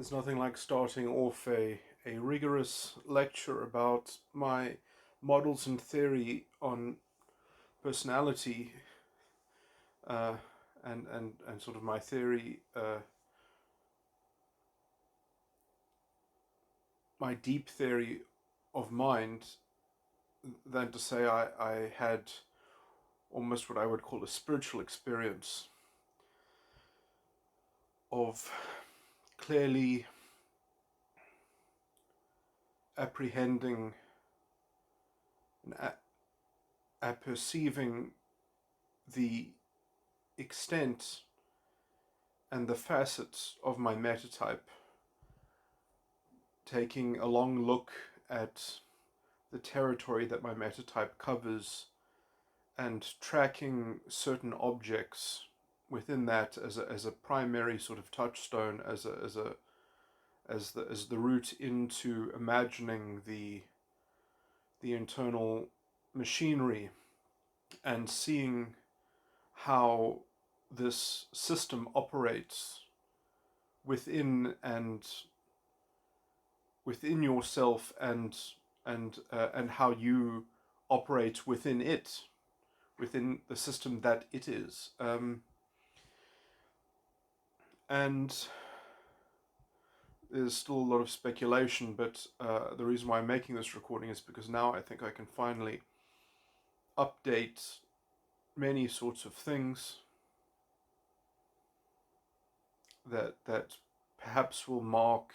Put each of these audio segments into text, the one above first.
There's nothing like starting off a rigorous lecture about my models and theory on personality, uh, and sort of my theory, my deep theory of mind, than to say I had almost what I would call a spiritual experience of clearly apprehending and perceiving the extent and the facets of my metatype, taking a long look at the territory that my metatype covers and tracking certain objects within that as a primary sort of touchstone, as the route into imagining the internal machinery and seeing how this system operates within yourself, and how you operate within it, within the system that it is. And there's still a lot of speculation, but the reason why I'm making this recording is because now I think I can finally update many sorts of things that perhaps will mark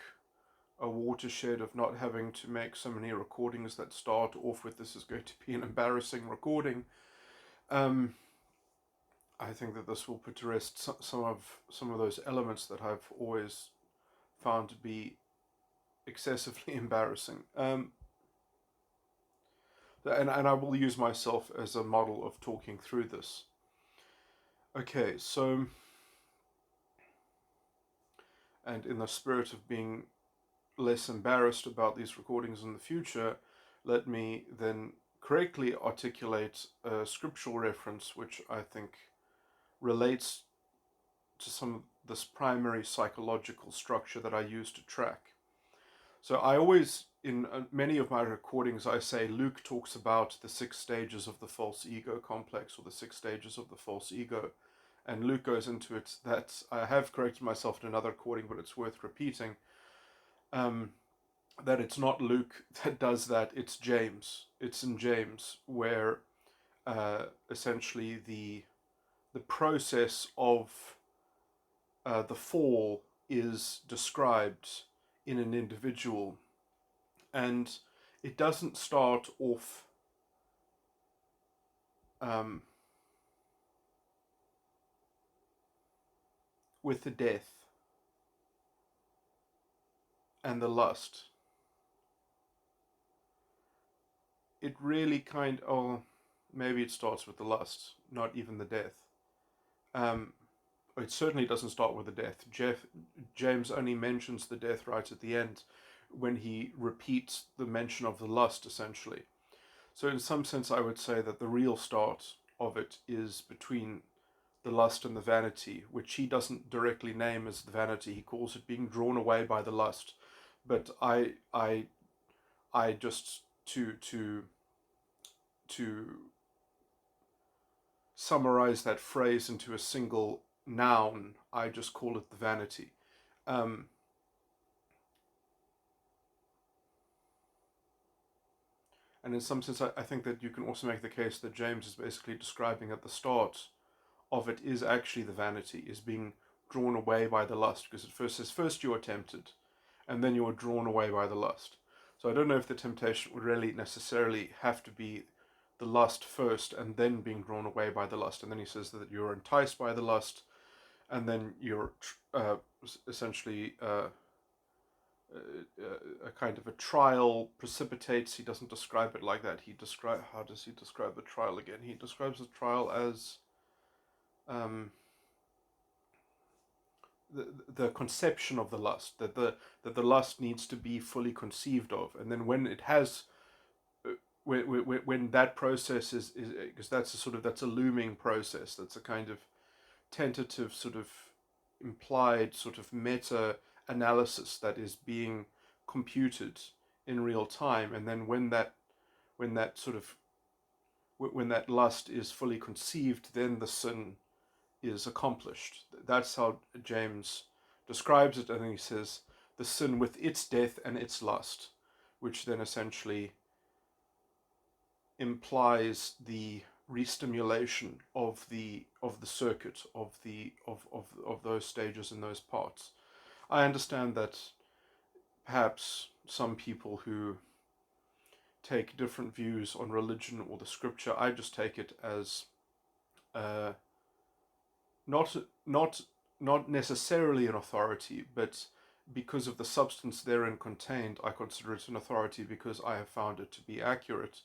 a watershed of not having to make so many recordings that start off with "this is going to be an embarrassing recording." I think that this will put to rest some of those elements that I've always found to be excessively embarrassing. And I will use myself as a model of talking through this. Okay, so, and in the spirit of being less embarrassed about these recordings in the future, let me then correctly articulate a scriptural reference which I think relates to some of this primary psychological structure that I use to track. So I always, in many of my recordings, I say Luke talks about the 6 stages of the false ego complex, or the 6 stages of the false ego. And Luke goes into it. That I have corrected myself in another recording, but it's worth repeating. That it's not Luke that does that, it's James. It's in James where essentially the process of the fall is described in an individual, and it doesn't start off with the death and the lust. It really maybe it starts with the lust, not even the death. It certainly doesn't start with the death. James only mentions the death right at the end, when he repeats the mention of the lust, essentially. So in some sense, I would say that the real start of it is between the lust and the vanity, which he doesn't directly name as the vanity. He calls it being drawn away by the lust. But I just to summarize that phrase into a single noun, I just call it the vanity. And in some sense, I think that you can also make the case that James is basically describing at the start of it is actually the vanity, is being drawn away by the lust, because it first says, first you are tempted, and then you are drawn away by the lust. So I don't know if the temptation would really necessarily have to be the lust first and then being drawn away by the lust. And then he says that you're enticed by the lust, and then you're essentially a kind of a trial precipitates. He doesn't describe it like that. How does he describe the trial again? He describes the trial as the conception of the lust, that the lust needs to be fully conceived of, and then when it has, when that process is because that's a looming process, that's a kind of tentative sort of implied sort of meta analysis that is being computed in real time, and then when that sort of when that lust is fully conceived, then the sin is accomplished. That's how James describes it, and then he says the sin with its death and its lust, which then essentially implies the restimulation of the circuit of those stages and those parts. I understand that perhaps some people who take different views on religion or the scripture, I just take it as not not necessarily an authority, but because of the substance therein contained, I consider it an authority because I have found it to be accurate.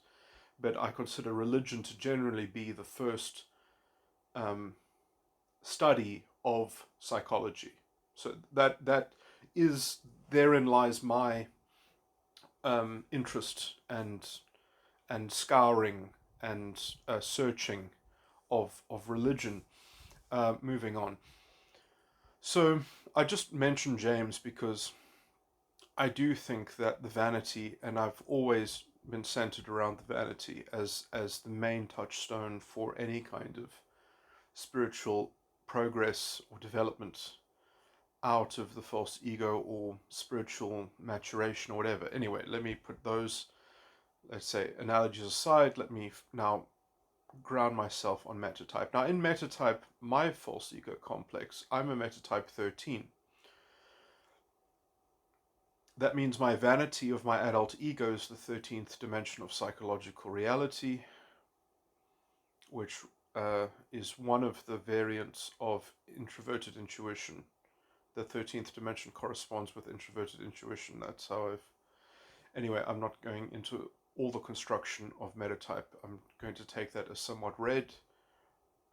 But I consider religion to generally be the first study of psychology. So that is therein lies my interest and scouring and searching of religion. Moving on. So I just mentioned James because I do think that the vanity, and I've always been centered around the vanity as the main touchstone for any kind of spiritual progress or development out of the false ego or spiritual maturation or whatever. Anyway, let me put those, let's say, analogies aside. Let me now ground myself on metatype. Now, in metatype, my false ego complex, I'm a metatype 13. That means my vanity of my adult ego is the 13th dimension of psychological reality, which is one of the variants of introverted intuition. The 13th dimension corresponds with introverted intuition. That's how I've... Anyway, I'm not going into all the construction of metatype. I'm going to take that as somewhat read.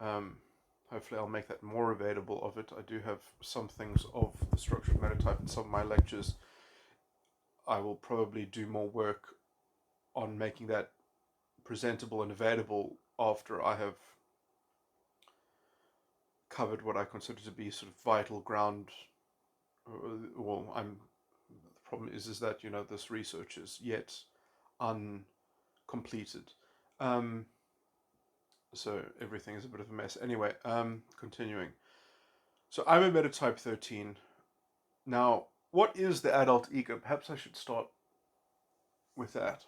Hopefully I'll make that more available of it. I do have some things of the structure of metatype in some of my lectures. I will probably do more work on making that presentable and available after I have covered what I consider to be sort of vital ground. Well, the problem is that, you know, this research is yet uncompleted. So everything is a bit of a mess. Anyway, continuing. So I'm a metatype 13. Now, what is the adult ego? Perhaps I should start with that.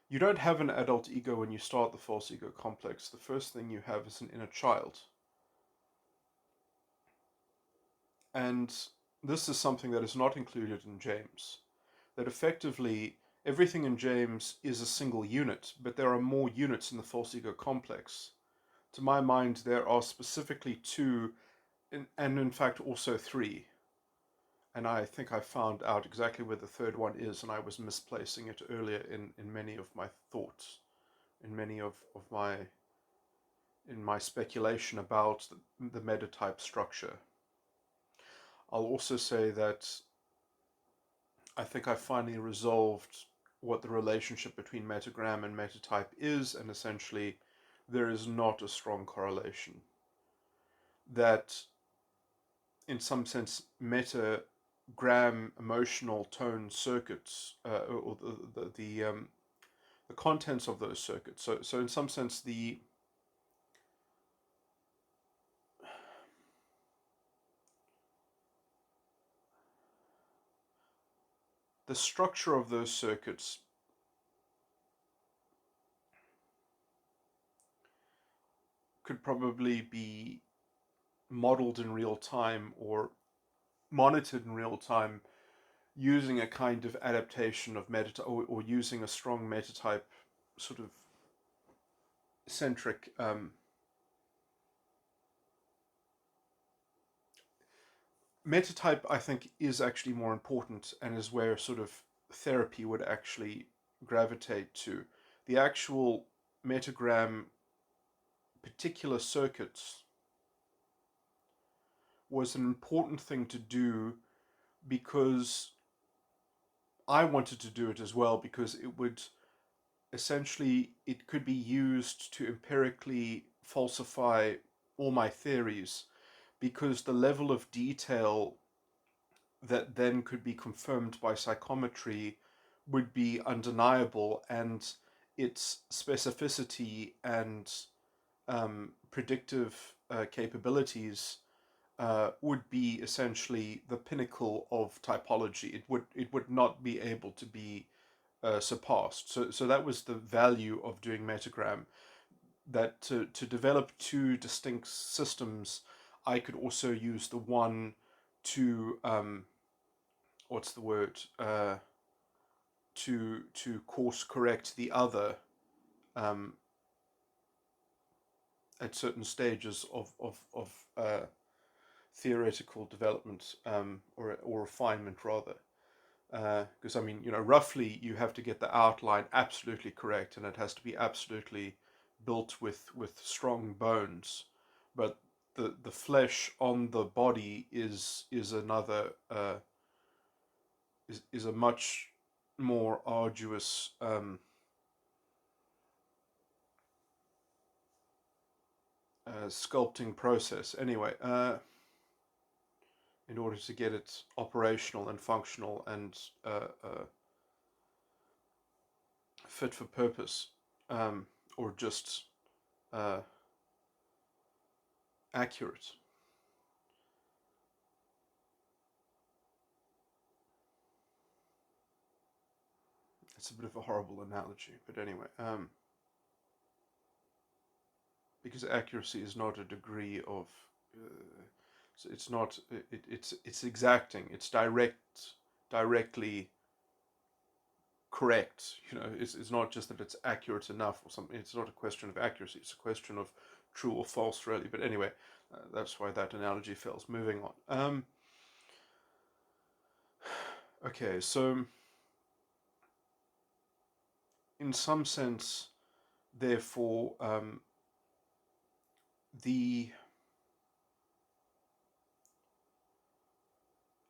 You don't have an adult ego when you start the false ego complex. The first thing you have is an inner child. And this is something that is not included in James. That effectively everything in James is a single unit, but there are more units in the false ego complex. To my mind, there are specifically two, and in fact also three. And I think I found out exactly where the third one is, and I was misplacing it earlier in many of my thoughts, in many of my speculation about the metatype structure. I'll also say that I think I finally resolved what the relationship between metagram and metatype is, and essentially there is not a strong correlation. That in some sense metagram emotional tone circuits, or the contents of those circuits. So in some sense the structure of those circuits could probably be modeled in real time or monitored in real time using a kind of adaptation of metatype, or using a strong metatype sort of centric metatype, I think, is actually more important and is where sort of therapy would actually gravitate to. The actual metagram particular circuits was an important thing to do because I wanted to do it as well, because it would essentially, it could be used to empirically falsify all my theories, because the level of detail that then could be confirmed by psychometry would be undeniable, and its specificity and predictive capabilities would be essentially the pinnacle of typology. It would not be able to be surpassed. So that was the value of doing Metagram. That to develop two distinct systems, I could also use the one to what's the word to course correct the other um, at certain stages of theoretical development, or refinement rather. Because I mean, roughly you have to get the outline absolutely correct, and it has to be absolutely built with strong bones. But the flesh on the body is another is a much more arduous sculpting process. Anyway, in order to get it operational and functional and fit for purpose, or just uh, accurate. It's a bit of a horrible analogy, but anyway, because accuracy is not a degree of, it's not, it's exacting, it's directly correct. It's not just that it's accurate enough or something. It's not a question of accuracy. It's a question of true or false, really. But anyway, that's why that analogy fails. Moving on. Okay, so in some sense, therefore, the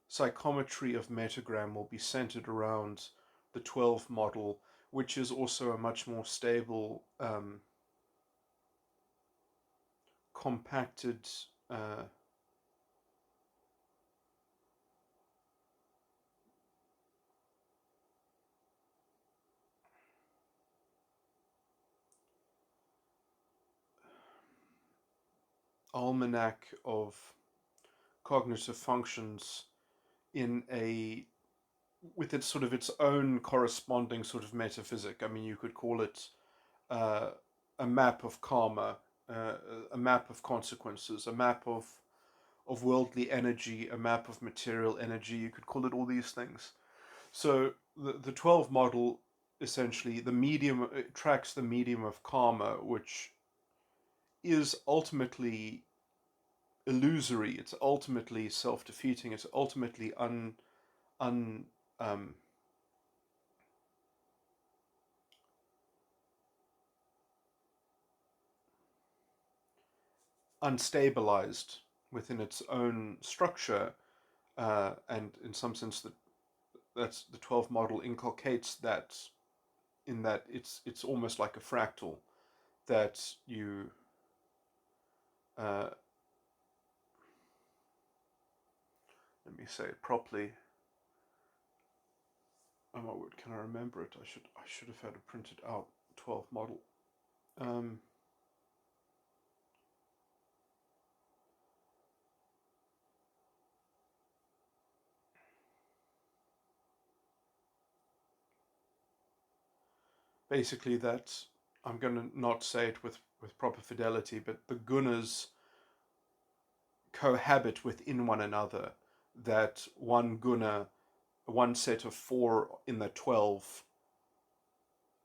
psychometry of Metagram will be centered around the 12 model, which is also a much more stable, compacted almanac of cognitive functions in a with its sort of its own corresponding sort of metaphysic. I mean, you could call it uh, a map of karma, a map of consequences, a map of worldly energy, a map of material energy. You could call it all these things. So the 12 model essentially the medium it tracks the medium of karma, which is ultimately illusory. It's ultimately self-defeating. It's ultimately un um, unstabilized within its own structure, and in some sense that's the 12 model inculcates that, in that it's almost like a fractal that you uh, let me say it properly. Oh my word, can I remember it? I should have had it printed out. 12 model. Um, Basically, that I'm going to not say it with proper fidelity, but the gunas cohabit within one another. That one guna, one set of four in the 12,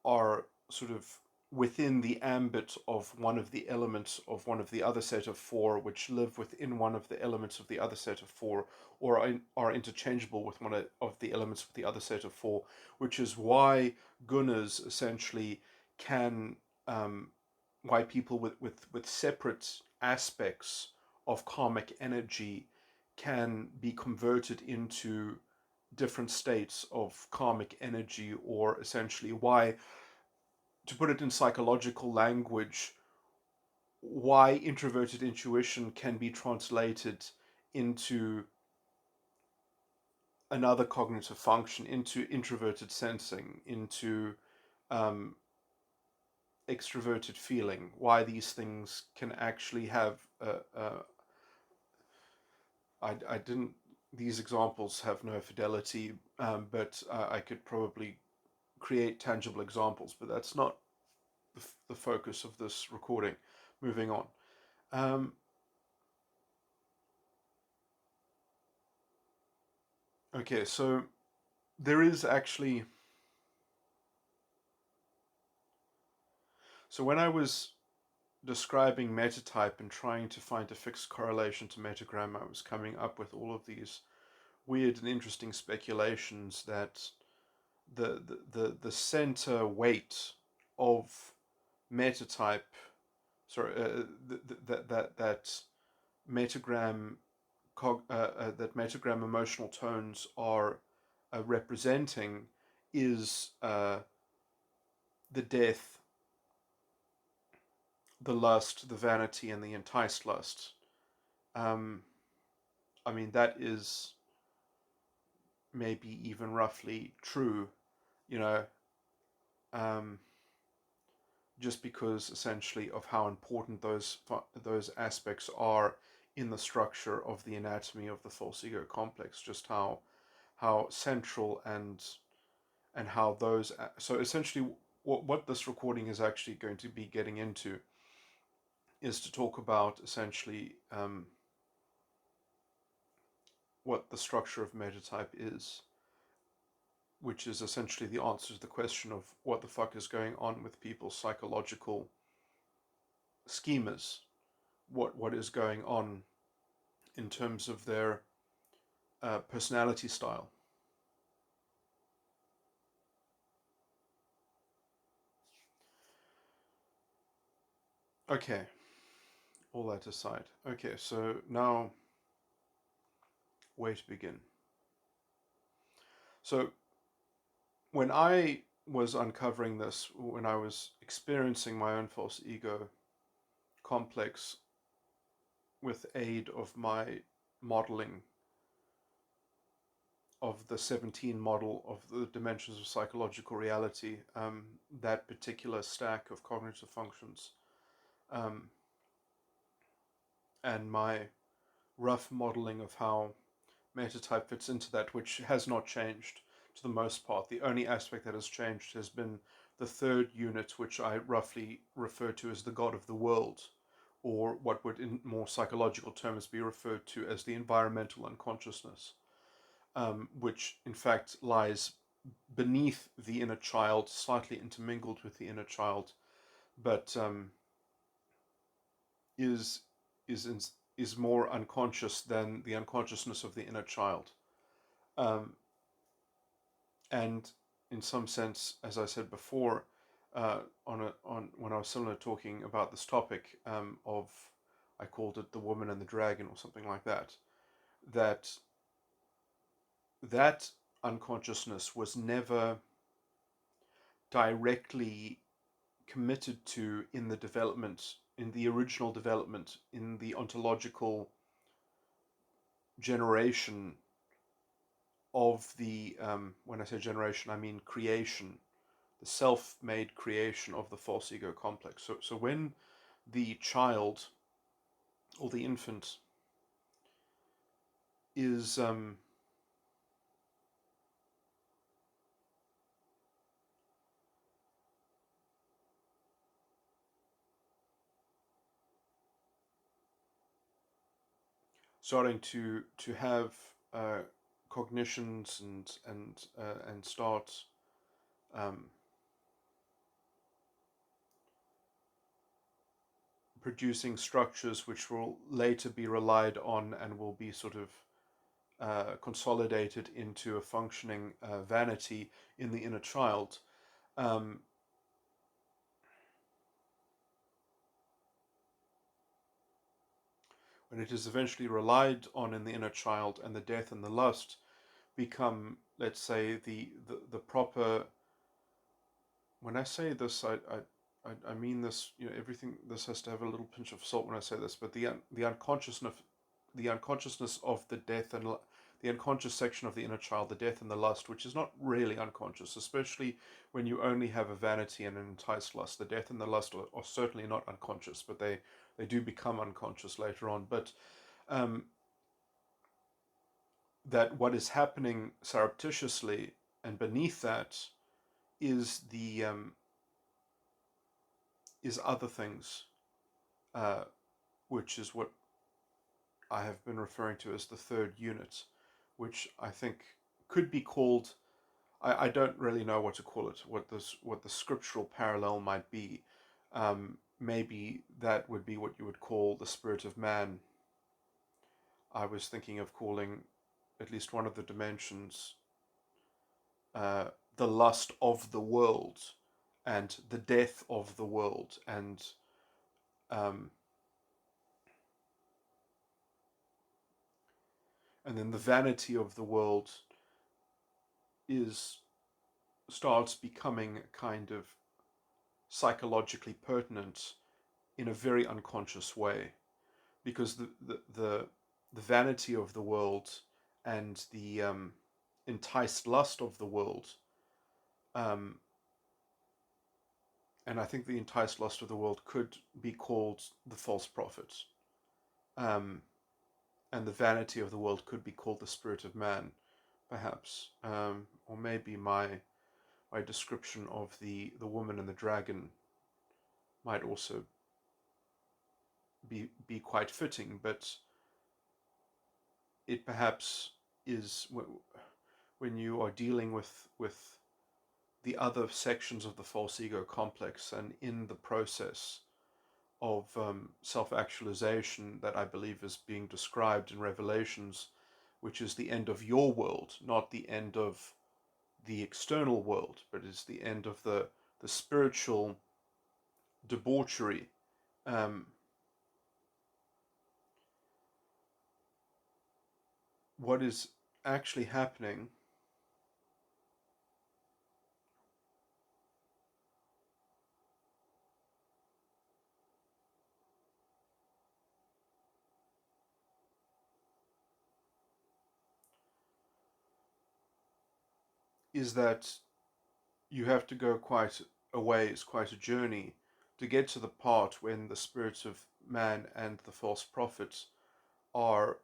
are sort of within the ambit of one of the elements of one of the other set of four, which live within one of the elements of the other set of four, or are interchangeable with one of the elements of the other set of four, which is why gunas essentially can, why people with separate aspects of karmic energy can be converted into different states of karmic energy, or essentially why, to put it in psychological language, why introverted intuition can be translated into another cognitive function, into introverted sensing, into um, extroverted feeling, why these things can actually have I didn't, these examples have no fidelity, but I could probably create tangible examples, but that's not the focus of this recording. Moving on. Um, okay, so there is actually, so when I was describing metatype and trying to find a fixed correlation to metagram, I was coming up with all of these weird and interesting speculations that the center weight of metatype, sorry, that metagram that metagram emotional tones are representing is the death, the lust, the vanity, and the enticed lust. Um, I mean, that is maybe even roughly true, you know, um, just because essentially of how important those aspects are in the structure of the anatomy of the false ego complex, just how central and how those, so essentially what this recording is actually going to be getting into is to talk about essentially what the structure of metatype is, which is essentially the answer to the question of what the fuck is going on with people's psychological schemas, what is going on in terms of their personality style. Okay, all that aside. Okay, so now where to begin? So when I was uncovering this, when I was experiencing my own false ego complex with aid of my modeling of the 17 model of the dimensions of psychological reality, that particular stack of cognitive functions, um, and my rough modeling of how metatype fits into that, which has not changed to the most part. The only aspect that has changed has been the third unit, which I roughly refer to as the God of the world, or what would in more psychological terms be referred to as the environmental unconsciousness, which in fact lies beneath the inner child, slightly intermingled with the inner child, but is is is more unconscious than the unconsciousness of the inner child. Um, and in some sense, as I said before, on when I was similar talking about this topic, of, I called it the woman and the dragon or something like that. That that unconsciousness was never directly committed to in the development, in the original development, in the ontological generation of the, when I say generation, I mean creation, the self-made creation of the false ego complex. So when the child or the infant is starting to have cognitions and start um, producing structures which will later be relied on and will be sort of consolidated into a functioning vanity in the inner child. Um, when it is eventually relied on in the inner child, and the death and the lust become, let's say, the proper. When I say this, I mean this. You know, everything. This has to have a little pinch of salt when I say this. But the unconsciousness of the death and the unconscious section of the inner child, the death and the lust, which is not really unconscious, especially when you only have a vanity and an enticed lust. The death and the lust are certainly not unconscious, but they do become unconscious later on. But that what is happening surreptitiously and beneath that is is other things, which is what I have been referring to as the third unit, which I think could be called. I don't really know what to call it. What the scriptural parallel might be. Maybe that would be what you would call the spirit of man. I was thinking of calling at least one of the dimensions the lust of the world and the death of the world, um, and then the vanity of the world starts becoming kind of psychologically pertinent in a very unconscious way, because the vanity of the world and the enticed lust of the world, um, and I think the enticed lust of the world could be called the false prophet, um, and the vanity of the world could be called the spirit of man, perhaps, or maybe my description of the woman and the dragon might also be quite fitting, but it perhaps is when you are dealing with the other sections of the false ego complex, and in the process of self-actualization that I believe is being described in Revelations, which is the end of your world, not the end of the external world, but is the end of the spiritual debauchery. What is actually happening is that you have to go quite a ways, quite a journey, to get to the part when the spirits of man and the false prophets are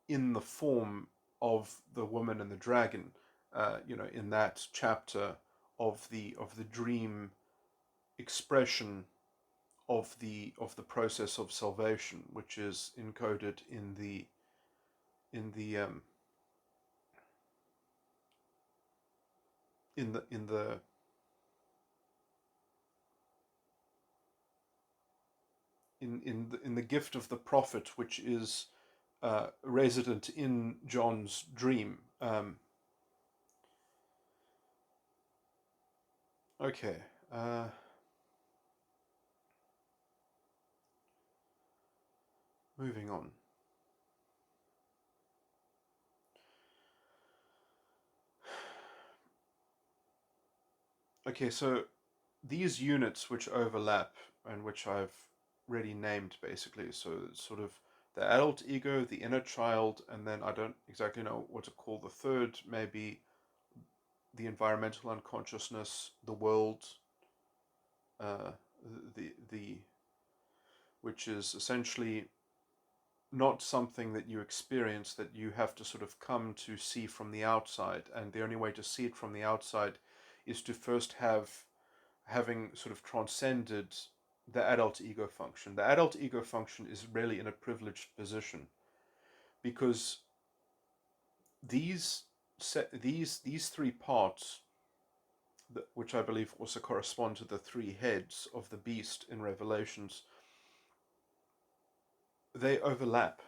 in the form of the woman and the dragon. In that chapter of the dream expression of the process of salvation, which is encoded in the in the in the in the gift of the prophet, which is resident in John's dream. Okay. Moving on. Okay, so these units which overlap and which I've already named basically, so it's sort of the adult ego, the inner child, and then I don't exactly know what to call the third, maybe the environmental unconsciousness, the world, uh, the which is essentially not something that you experience, that you have to sort of come to see from the outside, and the only way to see it from the outside is to first having sort of transcended the adult ego function. The adult ego function is really in a privileged position because these these three parts, which I believe also correspond to the three heads of the beast in Revelations, they overlap.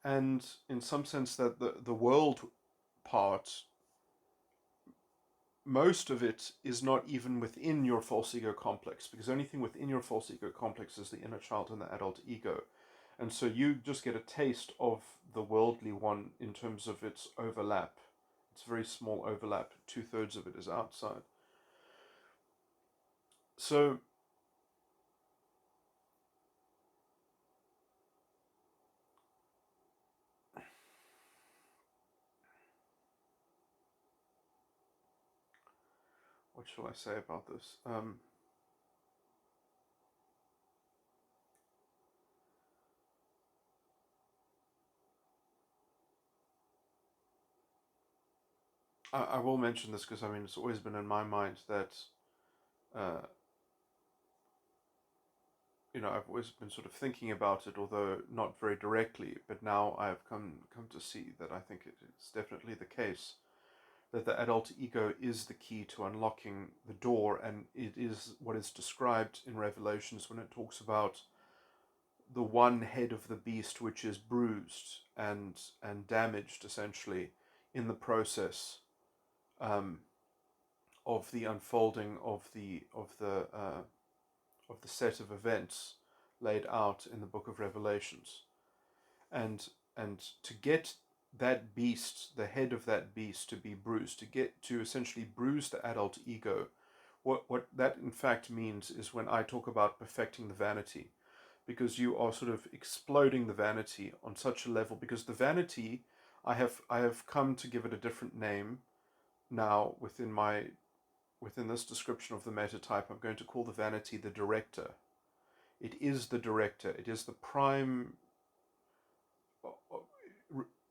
And in some sense, that the world part, most of it is not even within your false ego complex, because the only thing within your false ego complex is the inner child and the adult ego. And so you just get a taste of the worldly one in terms of its overlap. It's very small overlap. 2/3 of it is outside. So what shall I say about this? I will mention this because I mean it's always been in my mind that uh, I've always been sort of thinking about it, although not very directly. But now I have come to see that I think it is definitely the case that the adult ego is the key to unlocking the door, and it is what is described in Revelations when it talks about the one head of the beast which is bruised and damaged essentially in the process um, of the unfolding of the set of events laid out in the book of Revelations. And to get that beast, the head of that beast, to be bruised, to get to essentially bruise the adult ego, what that in fact means is when I talk about perfecting the vanity, because you are sort of exploding the vanity on such a level, because the vanity, I have come to give it a different name now within this description of the meta type. I'm going to call the vanity the director. It is the director. It is the prime,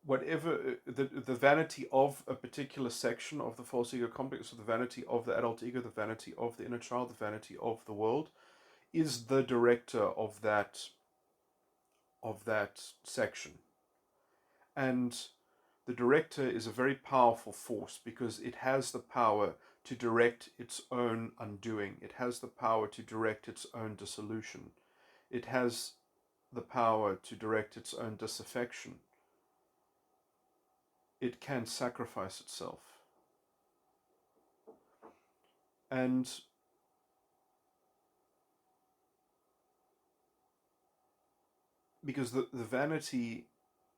whatever the vanity of a particular section of the false ego complex, or the vanity of the adult ego, the vanity of the inner child, the vanity of the world, is the director of that section. And the director is a very powerful force because it has the power to direct its own undoing. It has the power to direct its own dissolution. It has the power to direct its own disaffection. It can sacrifice itself. And because the vanity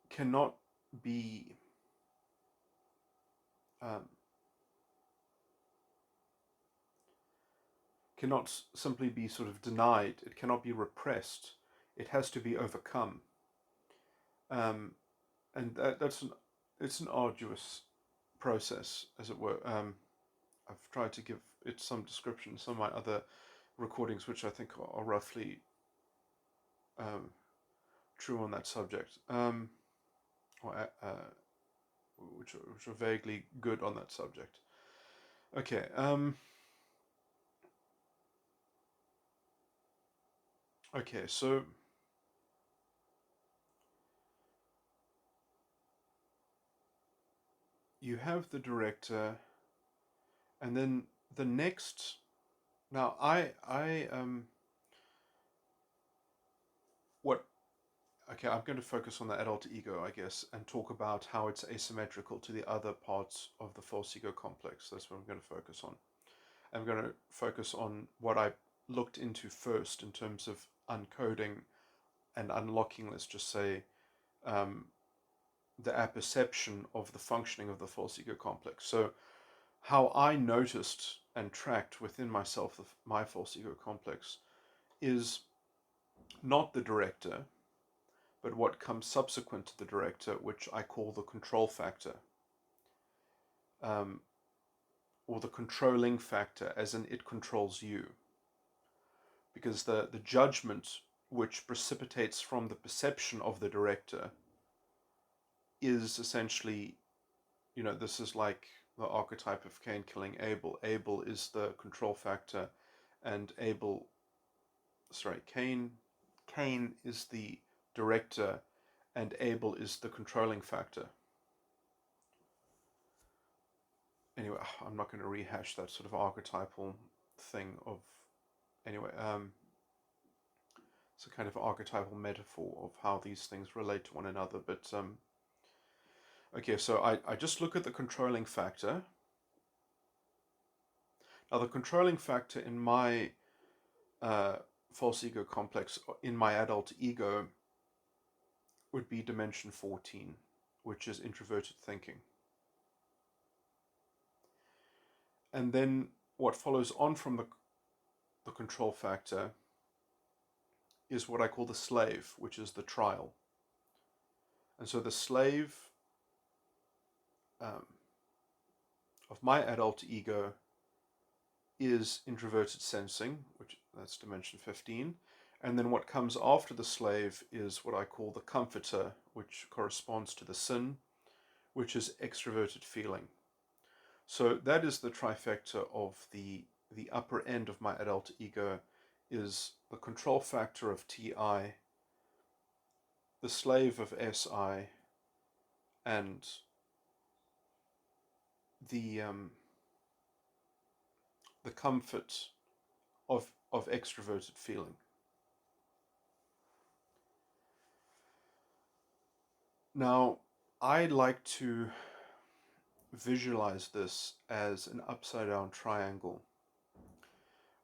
cannot be um, cannot simply be sort of denied. It cannot be repressed. It has to be overcome. Um, and it's an arduous process, as it were. I've tried to give it some description in some of my other recordings, which I think are roughly um, true on that subject, or which are vaguely good on that subject. Okay. Okay. So you have the director, and then the next. Now, what? Okay, I'm going to focus on the adult ego, I guess, and talk about how it's asymmetrical to the other parts of the false ego complex. That's what I'm going to focus on. I'm going to focus on what I looked into first in terms of uncoding and unlocking, let's just say, um, the apperception of the functioning of the false ego complex. So, how I noticed and tracked within myself my false ego complex is not the director, but what comes subsequent to the director, which I call the control factor, um, or the controlling factor, as in it controls you. Because the judgment which precipitates from the perception of the director is essentially, this is like the archetype of Cain killing Abel. Abel is the control factor, and Cain is the director, and Abel is the controlling factor. Anyway, I'm not going to rehash that sort of archetypal thing of, anyway, it's a kind of archetypal metaphor of how these things relate to one another. But okay, so I just look at the controlling factor. Now, the controlling factor in my false ego complex, in my adult ego, would be dimension 14, which is introverted thinking. And then what follows on from the control factor is what I call the slave, which is the trial. And so the slave of my adult ego is introverted sensing, which that's dimension 15. And then what comes after the slave is what I call the comforter, which corresponds to the sin, which is extroverted feeling. So that is the trifecta of the upper end of my adult ego, is the control factor of TI, the slave of SI, and the comfort of extroverted feeling. Now, I like to visualize this as an upside down triangle,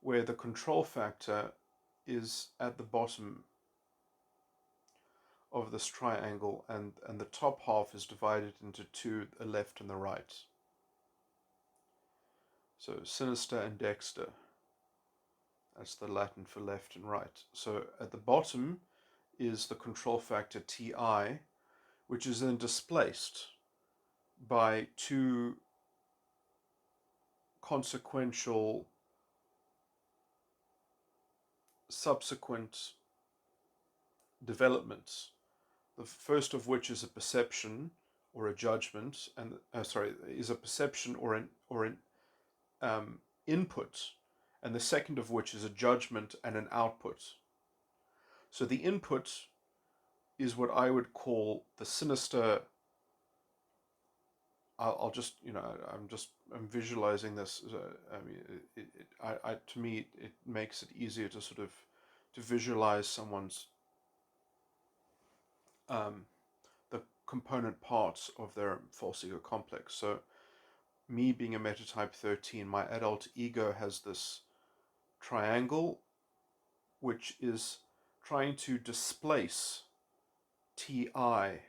where the control factor is at the bottom of this triangle, and the top half is divided into two, the left and the right. So sinister and dexter. That's the Latin for left and right. So at the bottom is the control factor Ti, which is then displaced by two consequential subsequent developments. The first of which is a perception or a judgment, and is a perception or an input, and the second of which is a judgment and an output. So the input is what I would call the sinister. I'll just, I'm visualizing this. I mean, to me, it makes it easier to sort of to visualize someone's the component parts of their false ego complex. So me being a metatype 13, my adult ego has this triangle which is trying to displace TI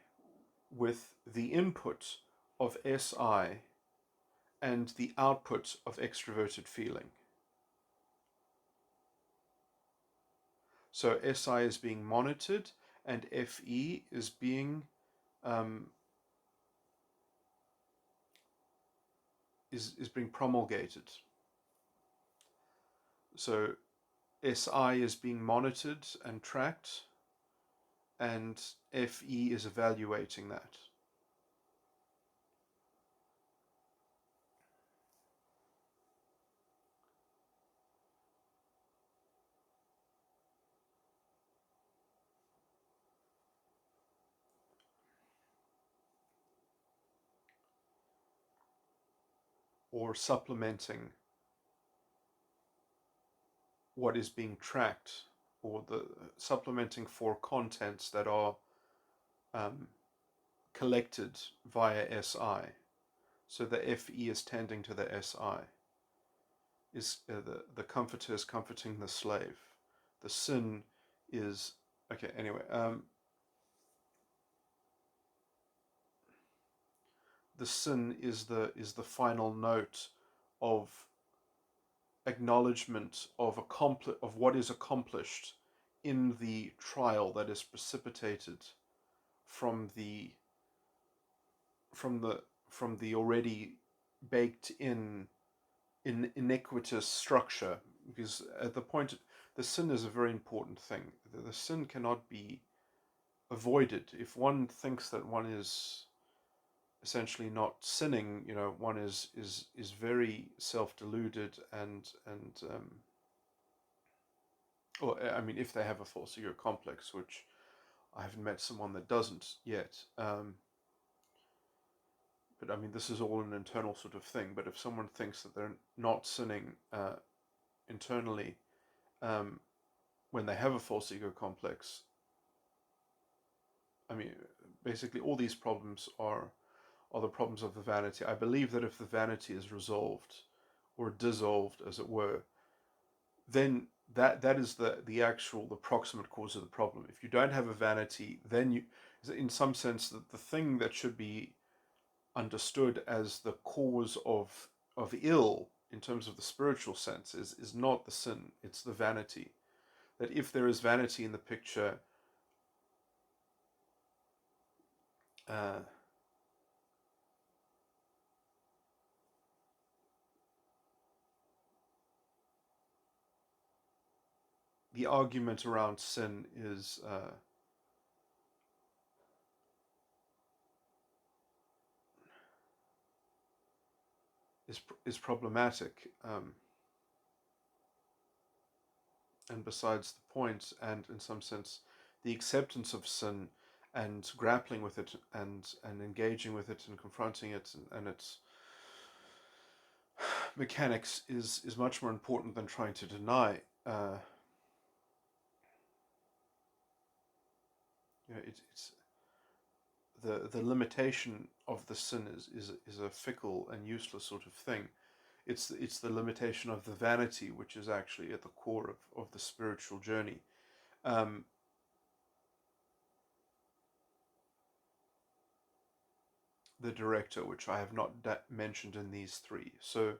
with the input of SI and the output of extroverted feeling. So SI is being monitored and FE is being is being promulgated. So SI is being monitored and tracked, and FE is evaluating that. Or supplementing what is being tracked, or the supplementing for contents that are collected via SI. So the FE is tending to the SI. Is the comforter is comforting the slave. The sin is okay. Anyway, the sin is the final note of acknowledgement of what is accomplished in the trial that is precipitated from the already baked in iniquitous structure. Because at the point, the sin is a very important thing. The sin cannot be avoided. If one thinks that one is essentially not sinning, one is very self-deluded or I mean, if they have a false ego complex, which I haven't met someone that doesn't yet. But I mean, this is all an internal sort of thing. But if someone thinks that they're not sinning internally when they have a false ego complex, I mean, basically all these problems are the problems of the vanity. I believe that if the vanity is resolved or dissolved, as it were, then that is the proximate cause of the problem. If you don't have a vanity, then you, in some sense, that the thing that should be understood as the cause of ill in terms of the spiritual sense is not the sin, it's the vanity. That if there is vanity in the picture, uh, the argument around sin is problematic, and besides the point, and in some sense, the acceptance of sin and grappling with it and engaging with it and confronting it and its mechanics is much more important than trying to deny. It's the limitation of the sin is a fickle and useless sort of thing. It's the limitation of the vanity, which is actually at the core of the spiritual journey. The director, which I have not mentioned in these three. So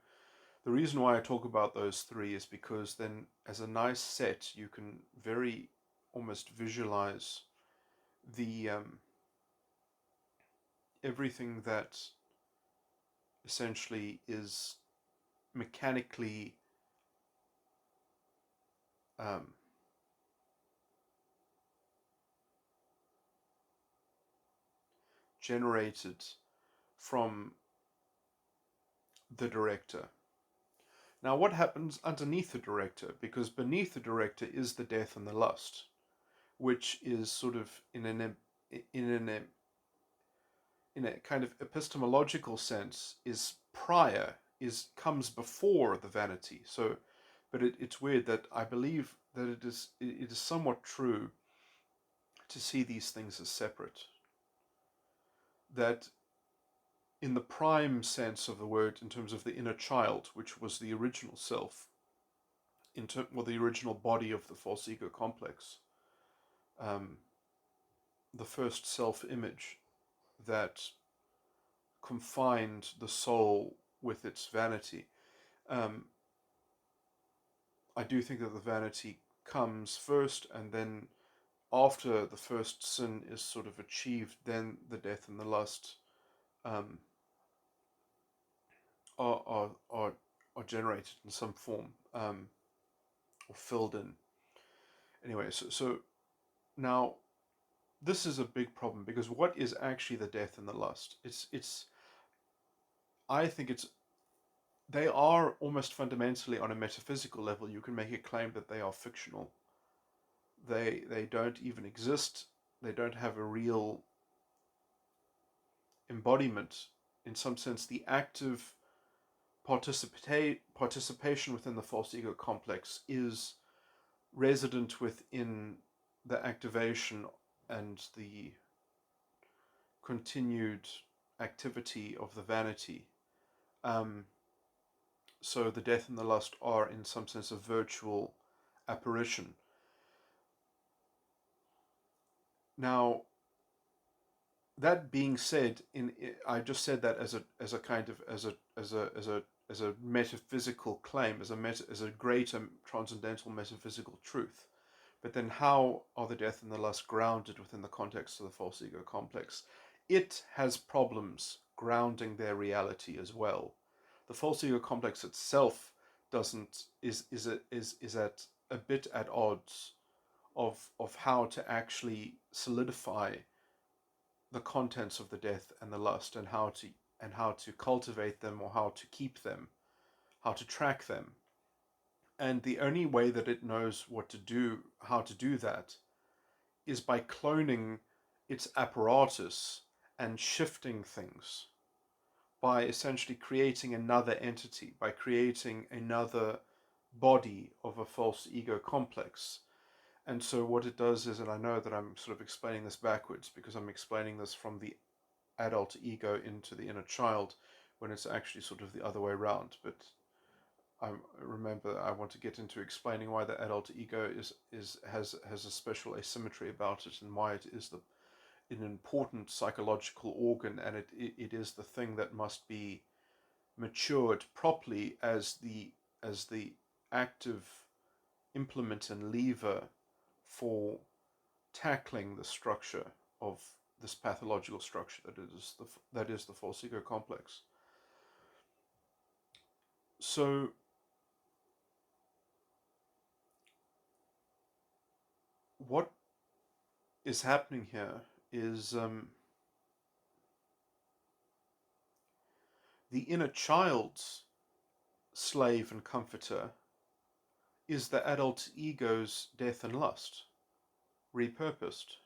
the reason why I talk about those three is because then, as a nice set, you can very almost visualize the everything that essentially is mechanically um, generated from the director. Now, what happens underneath the director? Because beneath the director is the death and the lust, which is sort of in a kind of epistemological sense is prior, comes before the vanity. So, but it's weird that I believe that it is somewhat true to see these things as separate. That in the prime sense of the word, in terms of the inner child, which was the original self, the original body of the false ego complex, the first self-image that confined the soul with its vanity. I do think that the vanity comes first, and then after the first sin is sort of achieved, then the death and the lust are, are, are, are generated in some form, or filled in. Anyway, so now this is a big problem, because what is actually the death and the lust? I think they are almost fundamentally, on a metaphysical level, you can make a claim that they are fictional. They don't even exist. They don't have a real embodiment. In some sense, the active participation within the false ego complex is resident within the activation and the continued activity of the vanity. So the death and the lust are, in some sense, a virtual apparition. Now, that being said, I just said that as a kind of as a metaphysical claim, as a greater transcendental metaphysical truth. But then, how are the death and the lust grounded within the context of the false ego complex? It has problems grounding their reality as well. The false ego complex itself doesn't is at a bit at odds of how to actually solidify the contents of the death and the lust, and how to cultivate them, or how to keep them, how to track them. And the only way that it knows how to do that, is by cloning its apparatus and shifting things, by essentially creating another entity, by creating another body of a false ego complex. And so what it does is, and I know that I'm sort of explaining this backwards, because I'm explaining this from the adult ego into the inner child, when it's actually sort of the other way around. But I remember I want to get into explaining why the adult ego has a special asymmetry about it, and why it is an important psychological organ, and it is the thing that must be matured properly as the active implement and lever for tackling the structure of this pathological structure that is the false ego complex. So what is happening here is the inner child's slave and comforter is the adult ego's death and lust, repurposed.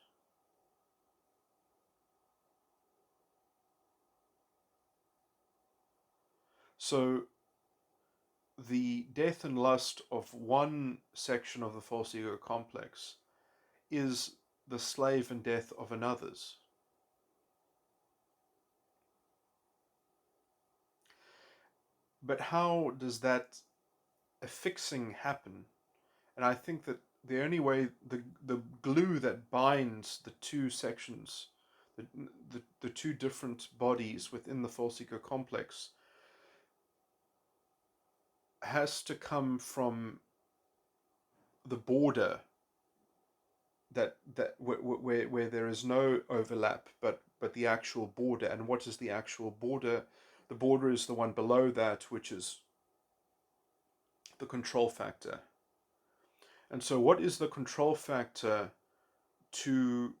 So the death and lust of one section of the false ego complex is the slave and death of another's. But how does that affixing happen? And I think that the only way, the glue that binds the two sections, the two different bodies within the false ego complex, has to come from the border where there is no overlap, but the actual border. And what is the actual border? The border is the one below that, which is the control factor. And so what is the control factor to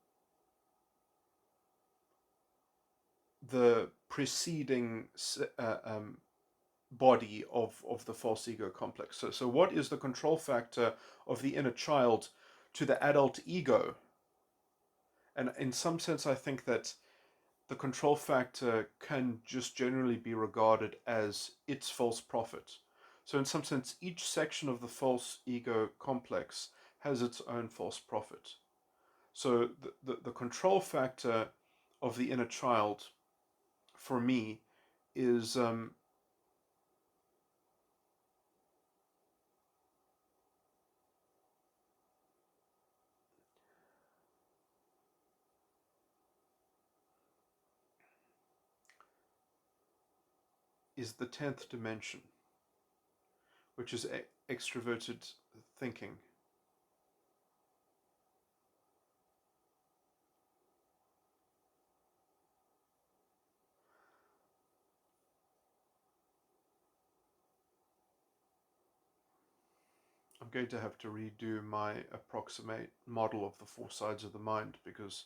the preceding body of the false ego complex? So what is the control factor of the inner child to the adult ego? And in some sense, I think that the control factor can just generally be regarded as its false prophet. So in some sense, each section of the false ego complex has its own false prophet. So the control factor of the inner child, for me, is the 10th dimension, which is extroverted thinking. I'm going to have to redo my approximate model of the four sides of the mind, because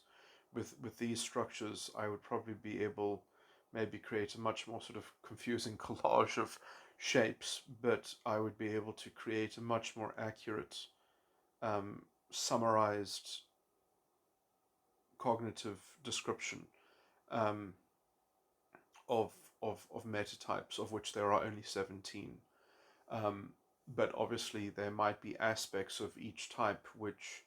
with these structures I would probably be able maybe create a much more sort of confusing collage of shapes, but I would be able to create a much more accurate summarized cognitive description um, of, of metatypes, of which there are only 17. But obviously there might be aspects of each type which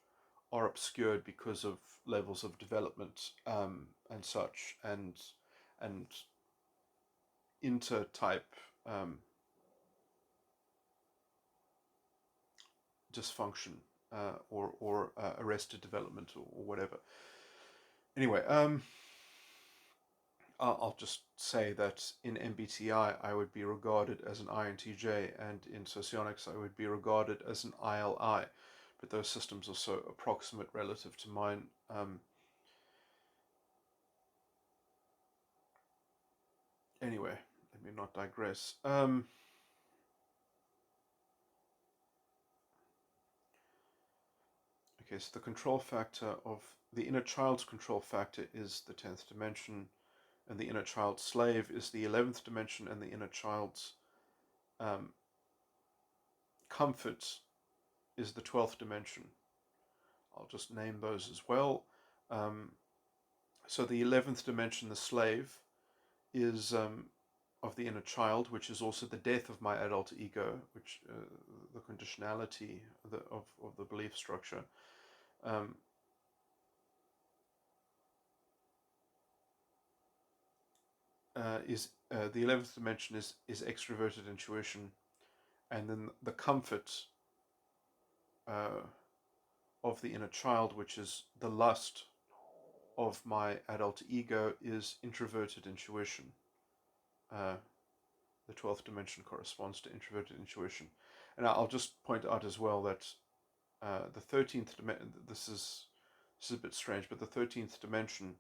are obscured because of levels of development and such, and intertype dysfunction or arrested development, or whatever. Anyway, I'll just say that in MBTI I would be regarded as an INTJ, and in socionics I would be regarded as an ILI, but those systems are so approximate relative to mine. Anyway, let me not digress. Okay, so the control factor of the inner child's control factor is the 10th dimension, and the inner child's slave is the 11th dimension, and the inner child's comfort is the 12th dimension. I'll just name those as well. So the 11th dimension, the slave, is of the inner child, which is also the death of my adult ego, which the conditionality of the belief structure. Is the 11th dimension is extroverted intuition, and then the comfort of the inner child, which is the lust of my adult ego, is introverted intuition. The 12th dimension corresponds to introverted intuition. And I'll just point out as well that the 13th dimension, this is a bit strange, but the 13th dimension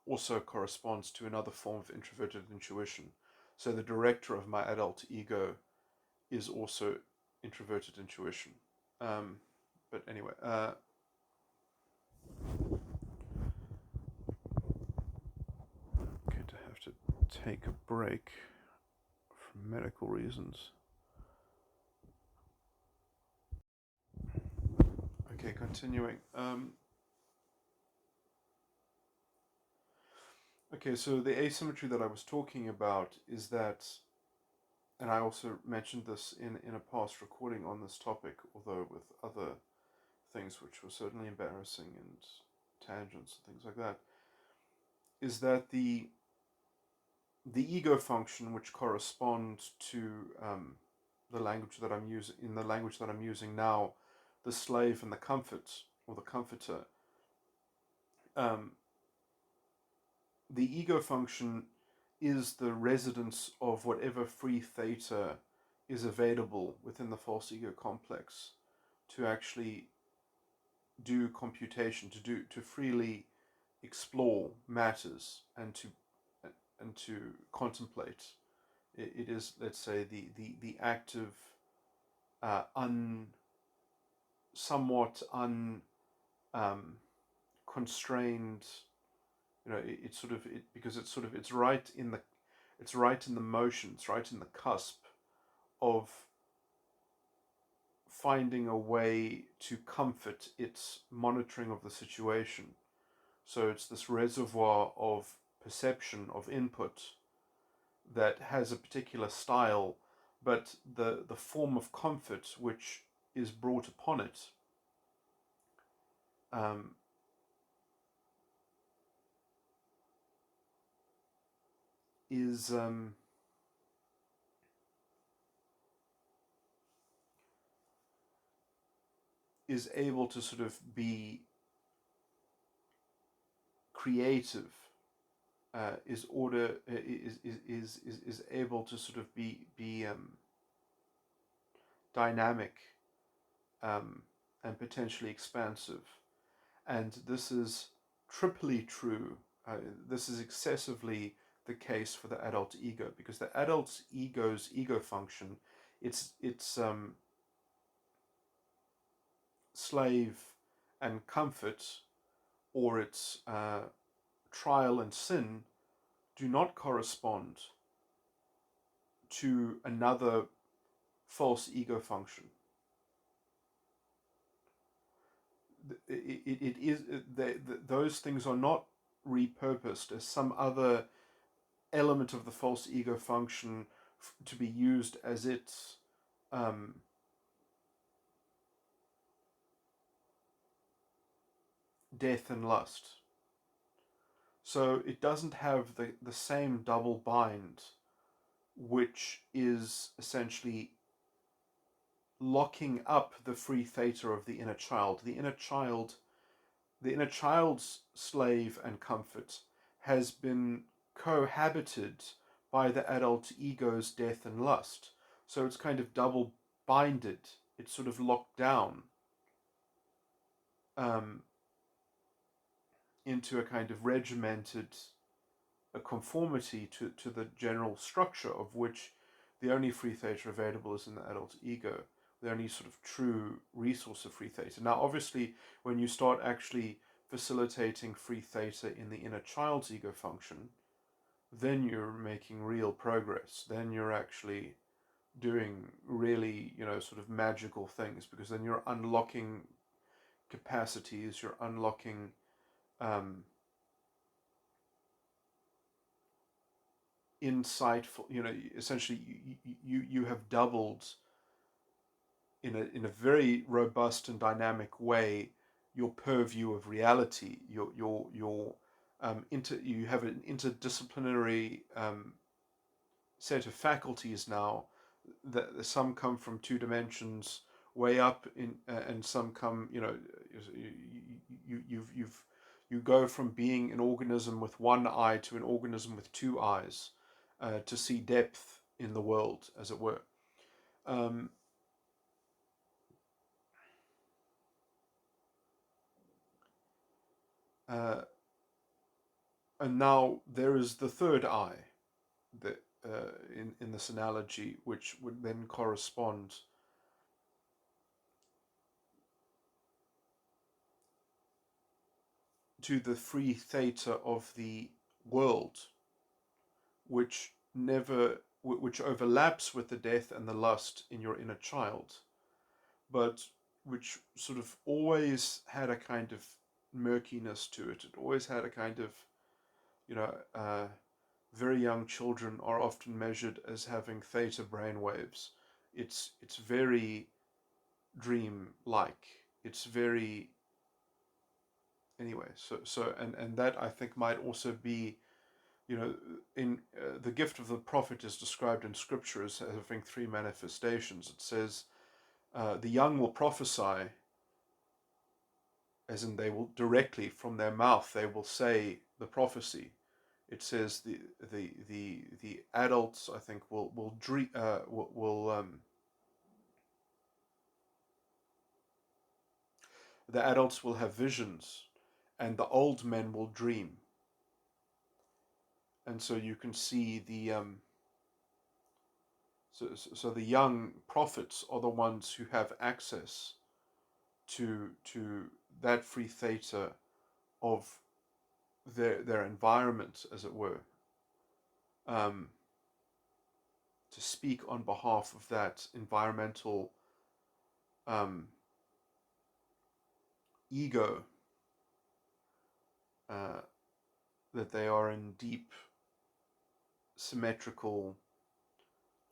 also corresponds to another form of introverted intuition. So the director of my adult ego is also introverted intuition. But anyway, take a break for medical reasons. Okay, continuing. Okay, so the asymmetry that I was talking about is that, and I also mentioned this in a past recording on this topic, although with other things which were certainly embarrassing and tangents and things like that, is that the ego function, which corresponds to the language that I'm using, in the language that I'm using now, the slave and the comfort, or the comforter, um, the ego function is the residence of whatever free theta is available within the false ego complex to actually do computation, to freely explore matters and to contemplate. It is, let's say, the active, somewhat constrained. It's sort of because it's right in the motion, it's right in the cusp of finding a way to comfort its monitoring of the situation. So it's this reservoir of perception, of input, that has a particular style, but the form of comfort which is brought upon it um, is able to sort of be creative, is able to sort of be dynamic, and potentially expansive. And this is triply true. This is excessively the case for the adult ego, because the adult ego's ego function, its slave and comfort, or its trial and sin, do not correspond to another false ego function. Those things are not repurposed as some other element of the false ego function to be used as its death and lust. So it doesn't have the same double bind, which is essentially locking up the free theta of the inner child. The inner child's slave and comfort has been cohabited by the adult ego's death and lust. So it's kind of double binded. It's sort of locked down into a kind of regimented conformity to the general structure, of which the only free theta available is in the adult ego, the only sort of true resource of free theta. Now, obviously, when you start actually facilitating free theta in the inner child's ego function, then you're making real progress. Then you're actually doing really, sort of magical things, because then you're unlocking capacities, you're unlocking insightful, essentially you have doubled in a very robust and dynamic way your purview of reality. You have an interdisciplinary set of faculties now, that some come from two dimensions way up in, and some come, you go from being an organism with one eye to an organism with two eyes, to see depth in the world, as it were. Uh, and now there is the third eye, that in this analogy, which would then correspond to the free theta of the world, which which overlaps with the death and the lust in your inner child, but which sort of always had a kind of murkiness to it. It always had a kind of, you know, very young children are often measured as having theta brainwaves. It's very dream-like. It's very anyway. And that I think might also be, in the gift of the prophet is described in Scripture as having three manifestations. It says the young will prophesy, as in they will directly from their mouth they will say the prophecy. It says the adults, I think, will dream, the adults will have visions, and the old men will dream. And so you can see so the young prophets are the ones who have access to that free theta of their environment, as it were, um, to speak on behalf of that environmental um, ego, uh, that they are in deep symmetrical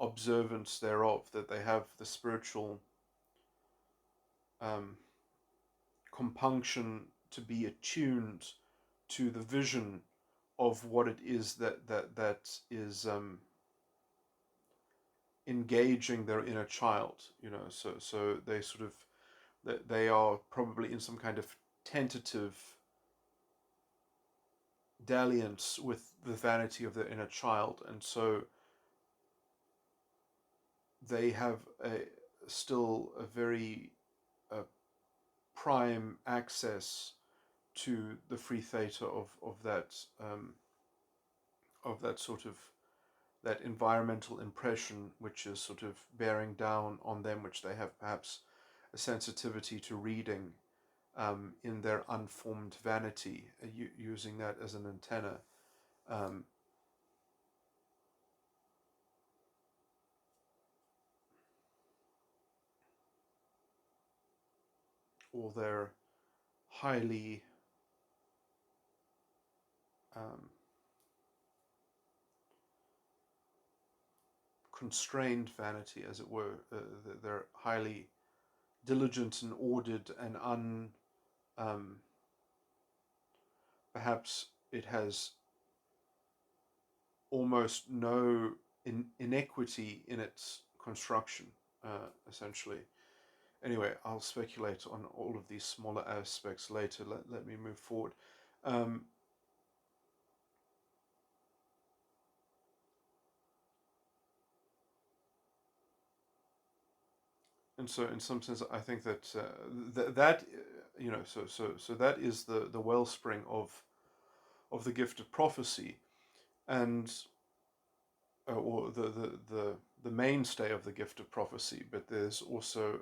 observance thereof, that they have the spiritual um, compunction to be attuned to the vision of what it is that is engaging their inner child. So they sort of that they are probably in some kind of tentative dalliance with the vanity of their inner child, and so they have still a very prime access to the free theta of that sort of that environmental impression, which is sort of bearing down on them, which they have perhaps a sensitivity to reading in their unformed vanity, using that as an antenna. Um, or their highly um, constrained vanity, as it were. They're highly diligent and ordered and um, perhaps it has almost no inequity in its construction, essentially. Anyway, I'll speculate on all of these smaller aspects later. Let me move forward. Um, and so, in some sense, I think that so that is the wellspring of the gift of prophecy, and or the mainstay of the gift of prophecy. But there's also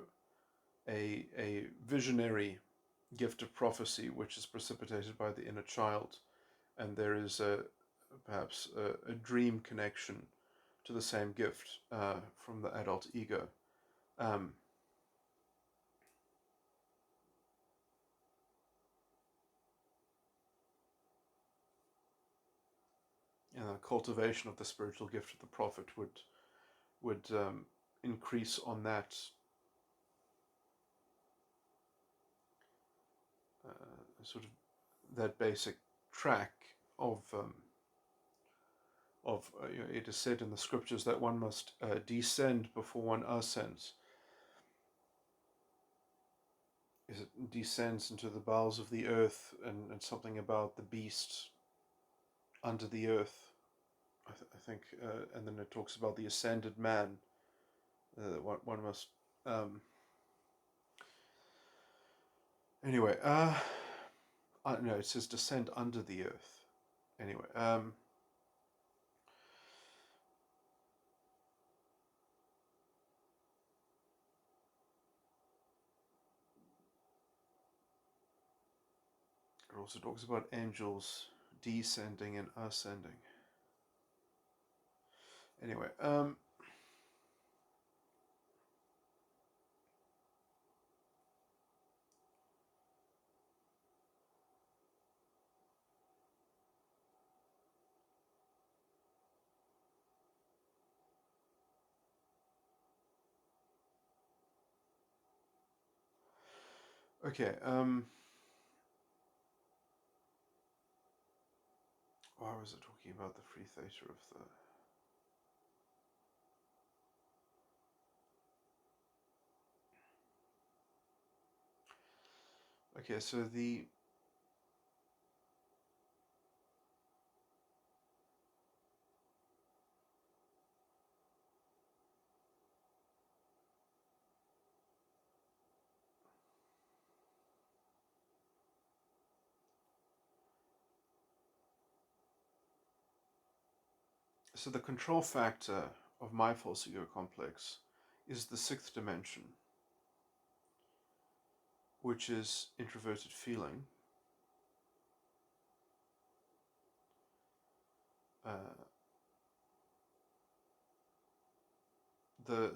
a visionary gift of prophecy, which is precipitated by the inner child, and there is perhaps a dream connection to the same gift from the adult ego. Um, and the cultivation of the spiritual gift of the prophet would increase on that sort of that basic track of it is said in the scriptures that one must descend before one ascends. Is it descends into the bowels of the earth, and something about the beast under the earth, I think, and then it talks about the ascended man. One must anyway. No, it says descend under the earth. Anyway, it also talks about angels descending and ascending. Anyway, okay. Why was I talking about the free theta of the? Okay, so the control factor of my false ego complex is the sixth dimension, which is introverted feeling. The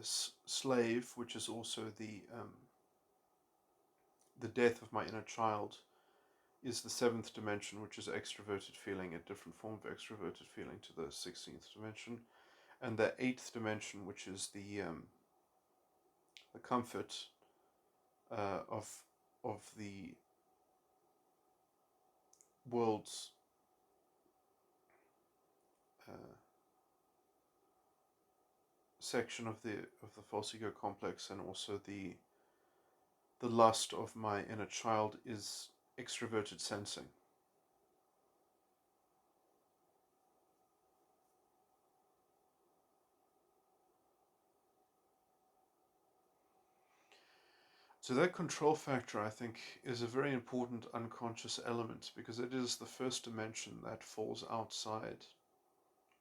slave, which is also the death of my inner child, is the seventh dimension, which is extroverted feeling, a different form of extroverted feeling to the 16th dimension, and the eighth dimension, which is the comfort of the world's section of the false ego complex, and also the lust of my inner child is extroverted sensing. So that control factor, I think, is a very important unconscious element, because it is the first dimension that falls outside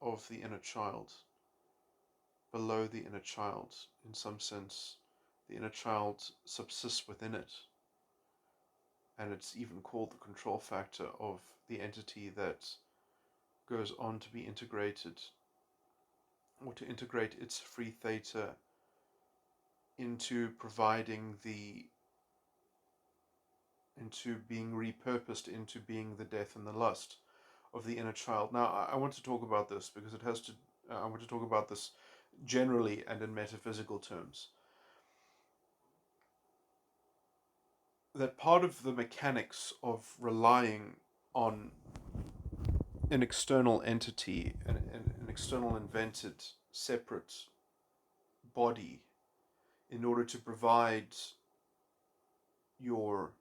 of the inner child, below the inner child. In some sense, the inner child subsists within it, and it's even called the control factor of the entity that goes on to be integrated, or to integrate its free theta into into being repurposed into being the death and the lust of the inner child. Now, I want to talk about this because I want to talk about this generally and in metaphysical terms. That part of the mechanics of relying on an external entity, an external invented separate body, in order to provide your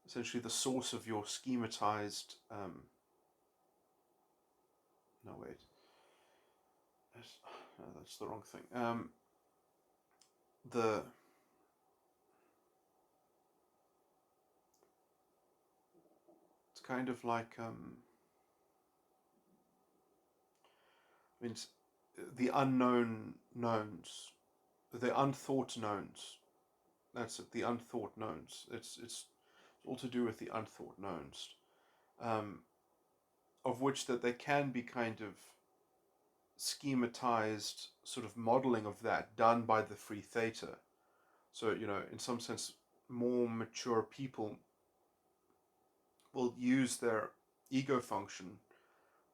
essentially the source of your schematized no wait that's the wrong thing. The It's kind of like I mean, the unknown knowns, the unthought knowns. That's it. The unthought knowns. It's all to do with the unthought knowns, um, of which that there can be kind of schematized sort of modeling of that done by the free theta. So, in some sense, more mature people will use their ego function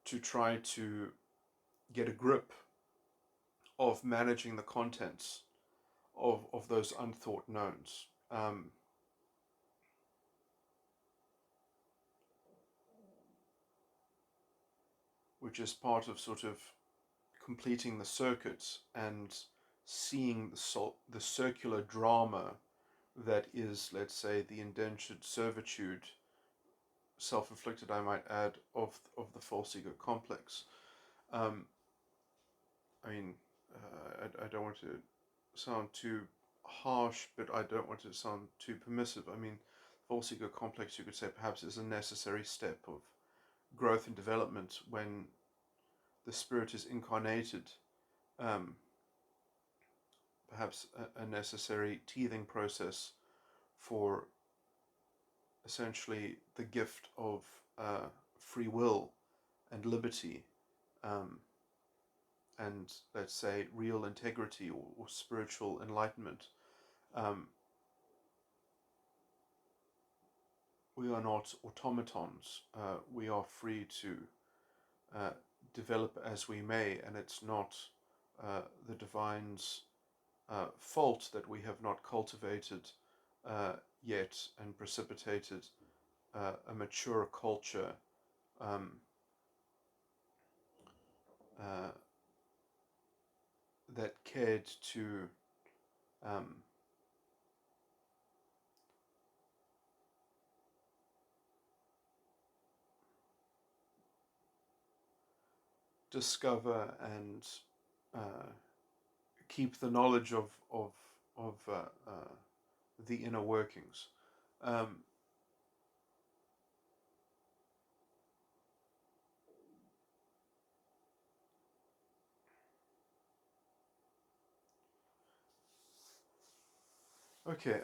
to try to get a grip of managing the contents of those unthought knowns. Which is part of sort of completing the circuits and seeing the circular drama that is, let's say, the indentured servitude, self-inflicted, I might add, of the false ego complex. Um, I mean, I don't want to sound too harsh, but I don't want to sound too permissive. I mean, false ego complex, you could say, perhaps is a necessary step of growth and development when the spirit is incarnated. Um, Perhaps a necessary teething process for essentially the gift of free will and liberty, and let's say real integrity or spiritual enlightenment. We are not automatons. We are free to develop as we may, and it's not the divine's fault that we have not cultivated yet and precipitated a mature culture that cared to discover and keep the knowledge of the inner workings. Okay.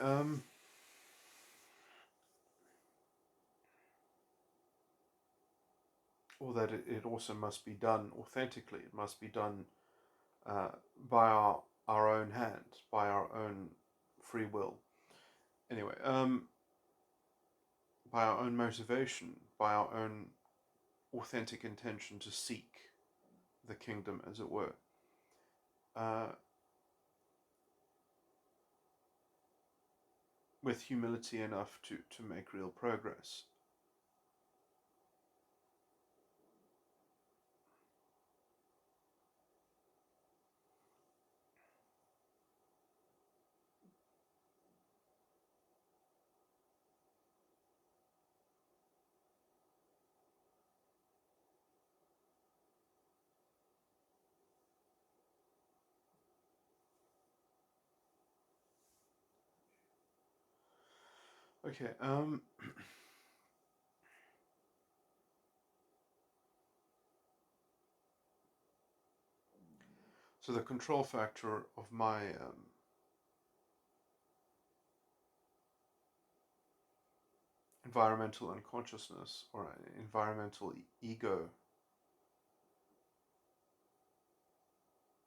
Or that it also must be done authentically. It must be done by our own hand, by our own free will. Anyway, by our own motivation, by our own authentic intention to seek the kingdom, as it were. With humility enough to make real progress. Okay, so the control factor of my environmental unconsciousness or environmental ego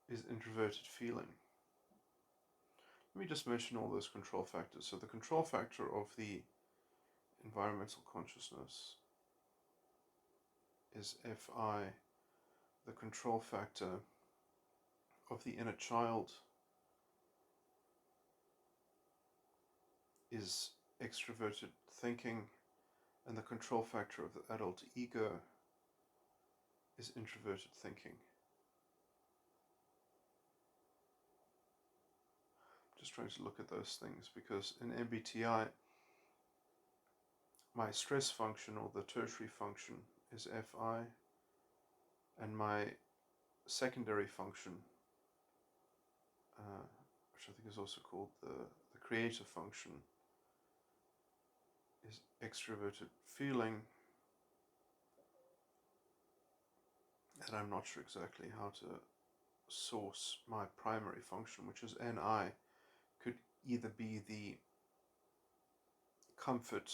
is introverted feeling. Let me just mention all those control factors. So the control factor of the environmental consciousness is Fi. The control factor of the inner child is extroverted thinking, and the control factor of the adult ego is introverted thinking. Just trying to look at those things, because in MBTI, my stress function, or the tertiary function, is Fi, and my secondary function, which I think is also called the creative function, is extroverted feeling, and I'm not sure exactly how to source my primary function, which is Ni. Could either be the comfort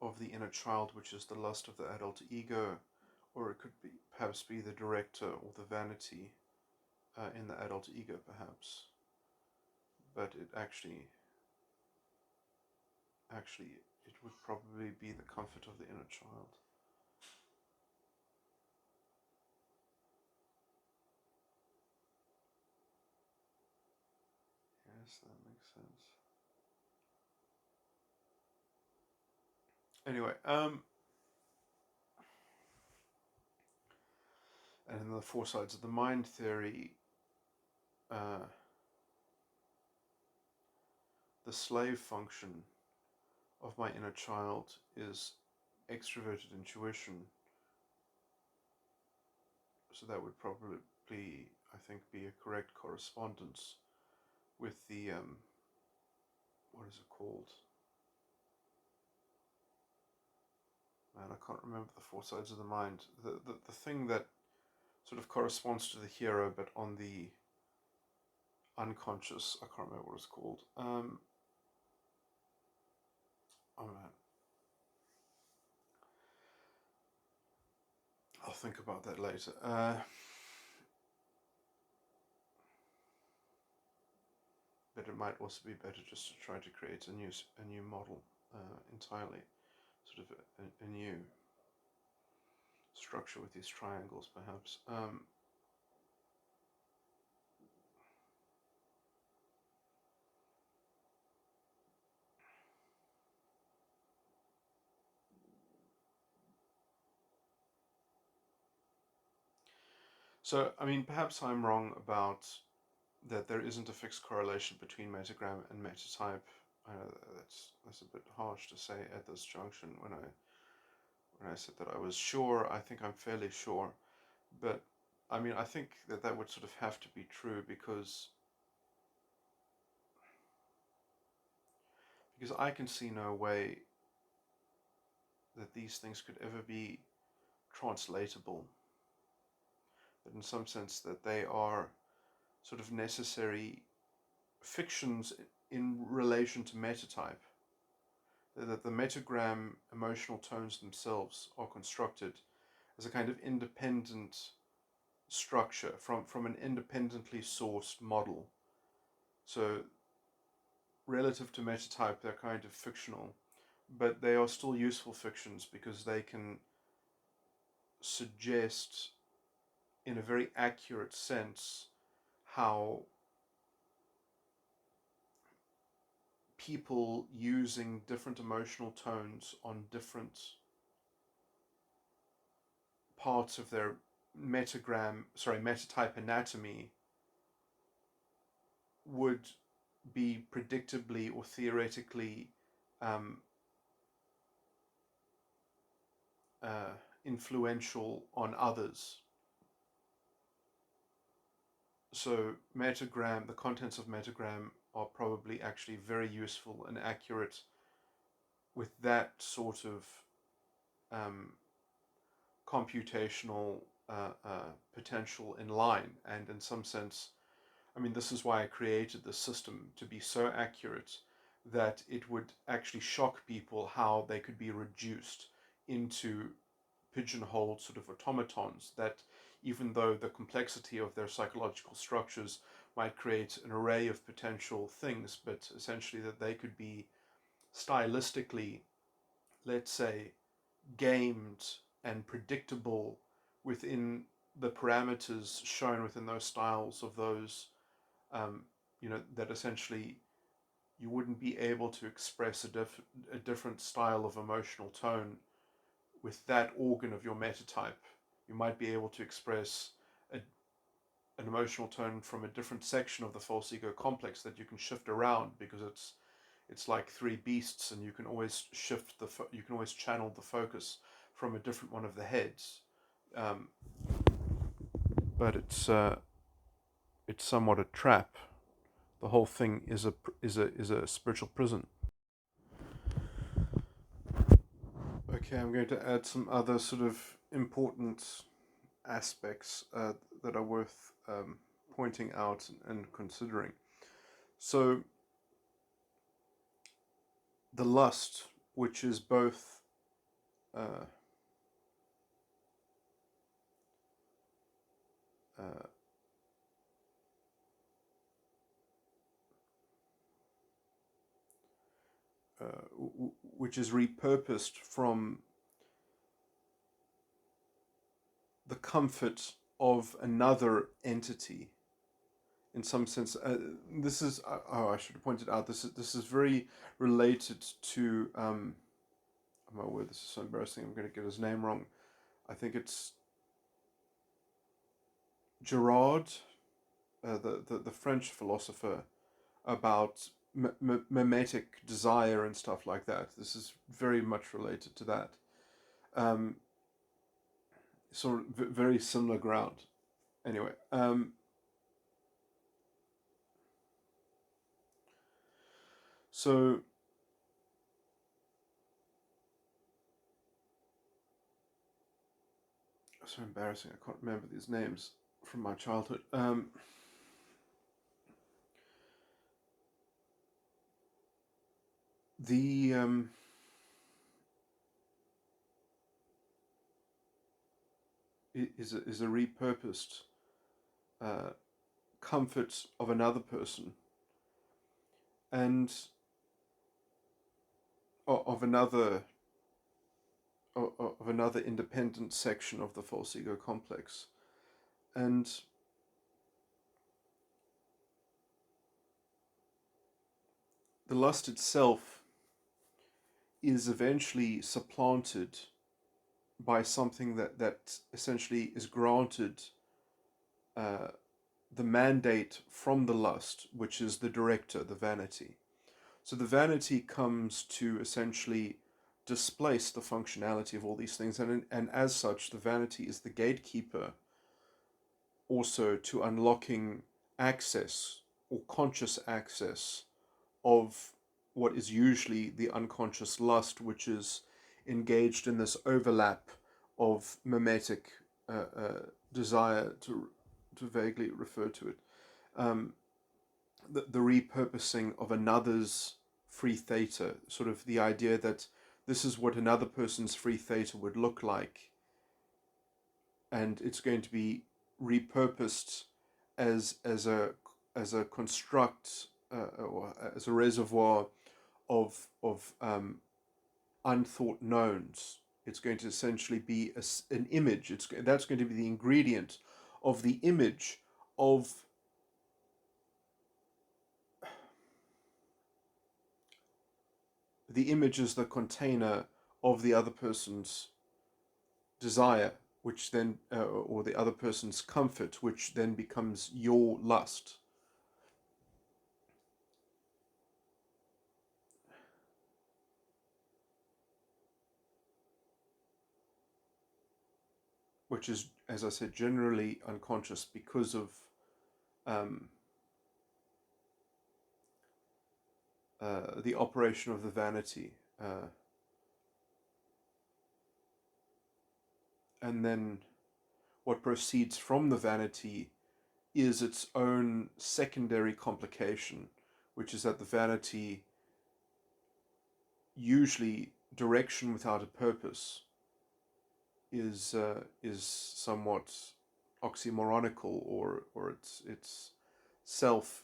of the inner child, which is the lust of the adult ego, or it could be perhaps be the director or the vanity in the adult ego, perhaps. But it actually it would probably be the comfort of the inner child. Yes, that makes sense. Anyway, and in the four sides of the mind theory, the slave function of my inner child is extroverted intuition. So that would probably, I think, be a correct correspondence with the, what is it called? Man, I can't remember the four sides of the mind. The thing that sort of corresponds to the hero, but on the unconscious. I can't remember what it's called. Oh man. think about that later. But it might also be better just to try to create a new model entirely, sort of a new structure with these triangles, perhaps. So, I mean, perhaps I'm wrong about that there isn't a fixed correlation between metagram and metatype. That's a bit harsh to say at this junction. When I said that I was sure, I think I'm fairly sure. But I mean, I think that would sort of have to be true because I can see no way that these things could ever be translatable. That in some sense that they are sort of necessary fictions in relation to metatype. That the metagram emotional tones themselves are constructed as a kind of independent structure from an independently sourced model. So relative to metatype, they're kind of fictional, but they are still useful fictions because they can suggest in a very accurate sense how people using different emotional tones on different parts of their metatype anatomy would be predictably or theoretically um, influential on others. So Metagram, the contents of Metagram are probably actually very useful and accurate with that sort of um, computational potential in line. And in some sense, I mean, this is why I created this system, to be so accurate that it would actually shock people how they could be reduced into pigeonholed sort of automatons, that even though the complexity of their psychological structures might create an array of potential things, but essentially that they could be stylistically, let's say, gamed and predictable within the parameters shown within those styles of those, that essentially you wouldn't be able to express a different style of emotional tone with that organ of your metatype. You might be able to express an emotional tone from a different section of the false ego complex that you can shift around because it's like three beasts, and you can always you can always channel the focus from a different one of the heads. Um, but it's somewhat a trap. The whole thing is a spiritual prison. Okay, I'm going to add some other sort of important aspects that are worth pointing out and considering. So, the lust, which is both uh, uh, which is repurposed from the comfort of another entity. In some sense, this is I should have pointed out, this is very related to oh my word, this is so embarrassing, I'm going to get his name wrong. I think it's Girard, the French philosopher, about mimetic desire and stuff like that. This is very much related to that. Um, sort of very similar ground. Anyway, so so embarrassing. I can't remember these names from my childhood. The is a repurposed comfort of another person, and of another independent section of the false ego complex. And the lust itself is eventually supplanted by something that essentially is granted the mandate from the lust, which is the director, the vanity. So the vanity comes to essentially displace the functionality of all these things, and as such, the vanity is the gatekeeper also to unlocking access or conscious access of what is usually the unconscious lust, which is engaged in this overlap of mimetic desire, to vaguely refer to it, the repurposing of another's free theta, sort of the idea that this is what another person's free theta would look like, and it's going to be repurposed as a construct or as a reservoir of unthought knowns. It's going to essentially be an image. That's going to be the ingredient of the image of the image is the container of the other person's desire, which then, or the other person's comfort, which then becomes your lust. Which is, as I said, generally unconscious because of the operation of the vanity. And then what proceeds from the vanity is its own secondary complication, which is that the vanity, usually direction without a purpose, is somewhat oxymoronical, or it's self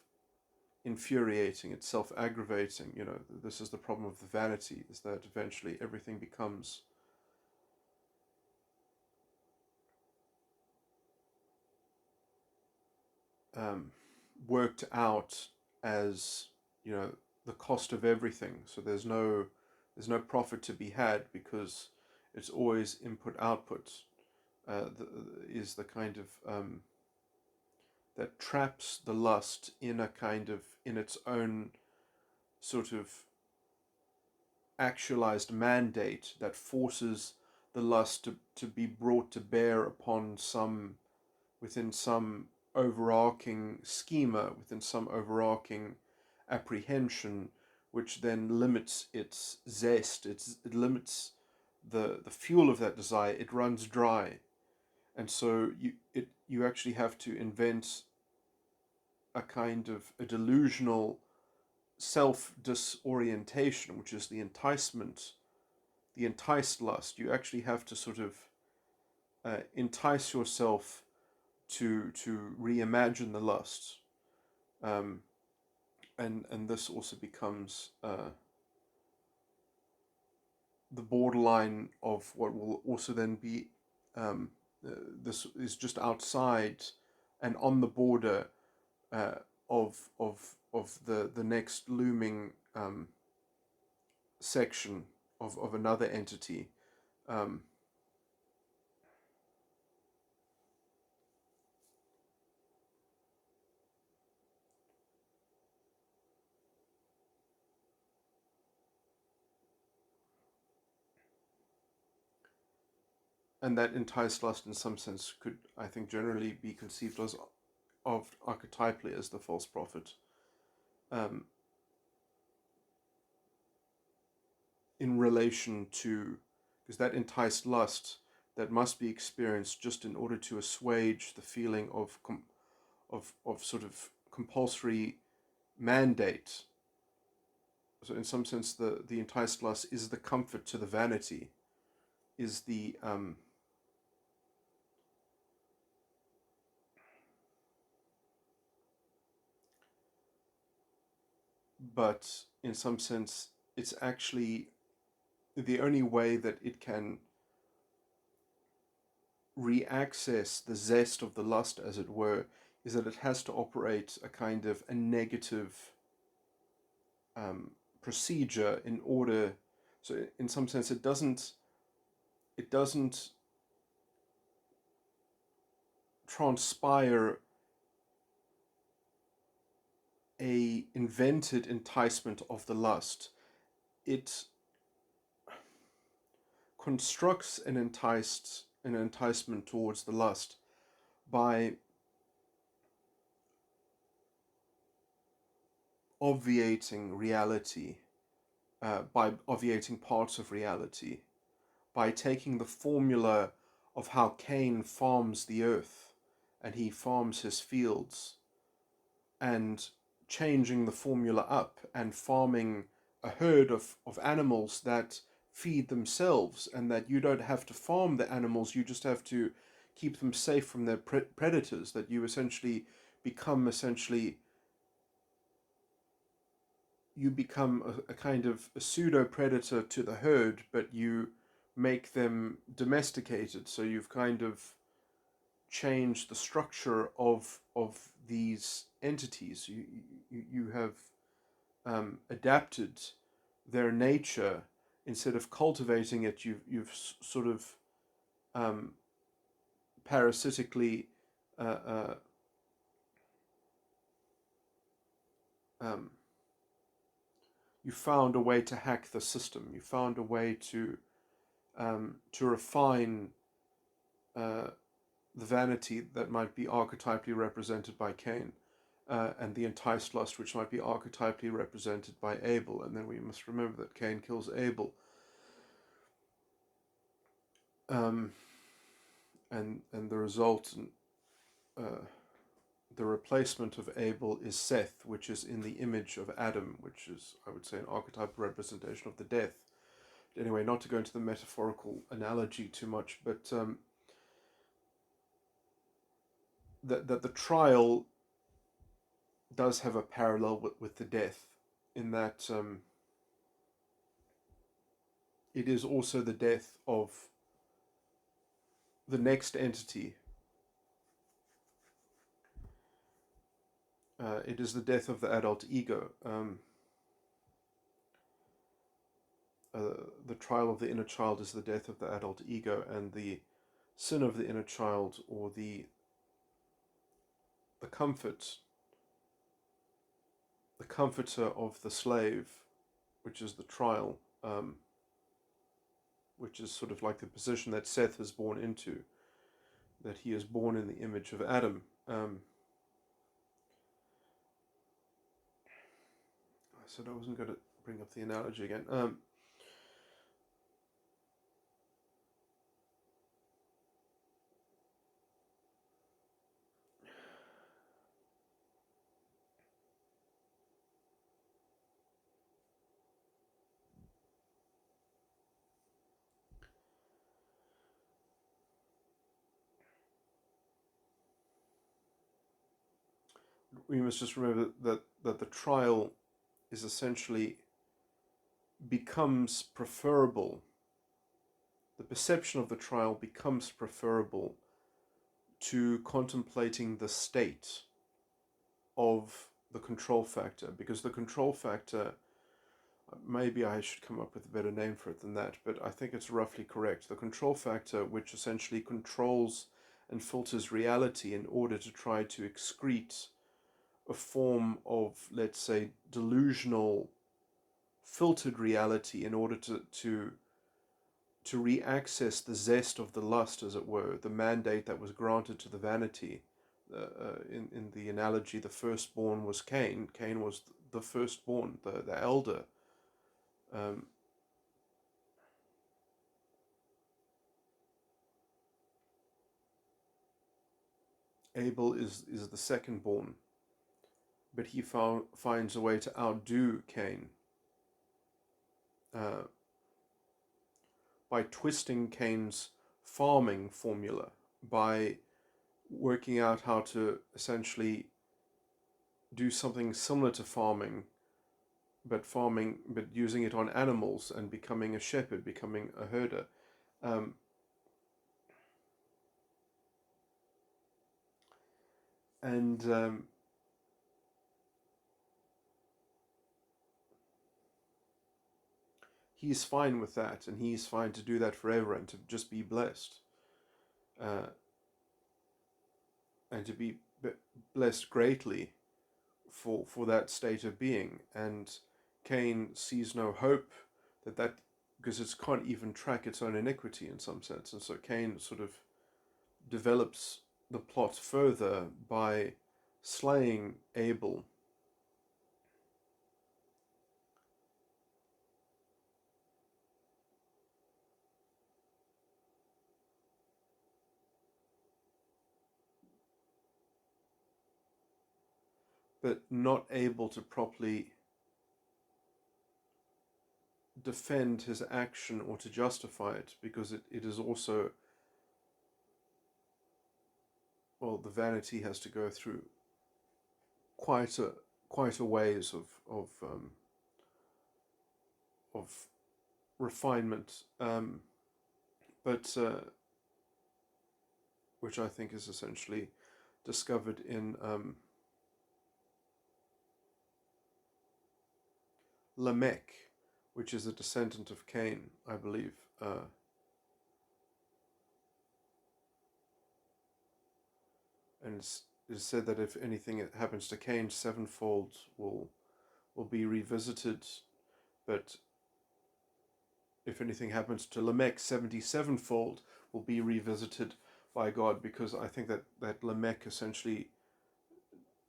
infuriating, it's self aggravating. This is the problem of the vanity, is that eventually everything becomes worked out as the cost of everything. So there's no profit to be had, because it's always input output is the kind of that traps the lust in its own sort of actualized mandate that forces the lust to be brought to bear upon within some overarching schema, within some overarching apprehension, which then limits its zest. It limits the fuel of that desire. It runs dry, and so you actually have to invent a kind of a delusional self disorientation, which is the enticement, the enticed lust. You actually have to sort of entice yourself to reimagine the lust, and this also becomes the borderline of what will also then be this is just outside and on the border of the next looming section of another entity. And that enticed lust, in some sense, could, I think, generally be conceived of archetypally as the false prophet, in relation to, because that enticed lust that must be experienced just in order to assuage the feeling of sort of compulsory mandate. So in some sense, the enticed lust is the comfort to the vanity, is the but in some sense, it's actually the only way that it can re-access the zest of the lust, as it were, is that it has to operate a kind of a negative procedure in order. So, in some sense, it doesn't transpire a invented enticement of the lust. It constructs an enticement towards the lust by obviating reality, by obviating parts of reality, by taking the formula of how Cain farms the earth and he farms his fields, and changing the formula up and farming a herd of animals that feed themselves, and that you don't have to farm the animals, you just have to keep them safe from their predators, that you essentially become a kind of a pseudo predator to the herd, but you make them domesticated. So you've kind of changed the structure of these entities. You have adapted their nature. Instead of cultivating it, you've sort of parasitically uh, uh, um, you found a way to hack the system. You found a way to refine the vanity that might be archetypally represented by Cain, and the enticed lust, which might be archetypally represented by Abel. And then we must remember that Cain kills Abel, and the result, the replacement of Abel is Seth, which is in the image of Adam, which is, I would say, an archetypal representation of the death. Anyway, not to go into the metaphorical analogy too much, but that the trial does have a parallel with the death, in that it is also the death of the next entity. It is the death of the adult ego. The trial of the inner child is the death of the adult ego, and the sin of the inner child, or the comfort, the comforter of the slave, which is the trial, which is sort of like the position that Seth is born into, that he is born in the image of Adam. I said I wasn't going to bring up the analogy again. We must just remember that the trial is essentially becomes preferable. The perception of the trial becomes preferable to contemplating the state of the control factor, because the control factor, maybe I should come up with a better name for it than that, but I think it's roughly correct. The control factor, which essentially controls and filters reality in order to try to excrete a form of, let's say, delusional filtered reality, in order to re-access the zest of the lust, as it were, the mandate that was granted to the vanity. In the analogy, the firstborn was Cain. Cain was the firstborn, the elder. Abel is the secondborn, but he finds a way to outdo Cain by twisting Cain's farming formula, by working out how to essentially do something similar to farming, but using it on animals and becoming a shepherd, becoming a herder. Um, and he's fine with that, and he's fine to do that forever and to just be blessed, uh, and to be blessed greatly for that state of being. And Cain sees no hope that because it can't even track its own iniquity in some sense, and so Cain sort of develops the plot further by slaying Abel. But not able to properly defend his action or to justify it, because it is also, well, the vanity has to go through quite a quite a ways of refinement, but which I think is essentially discovered in Lamech, which is a descendant of Cain, I believe. And it's said that if anything happens to Cain, sevenfold will be revisited, but if anything happens to Lamech, 77-fold will be revisited by God, because I think that Lamech essentially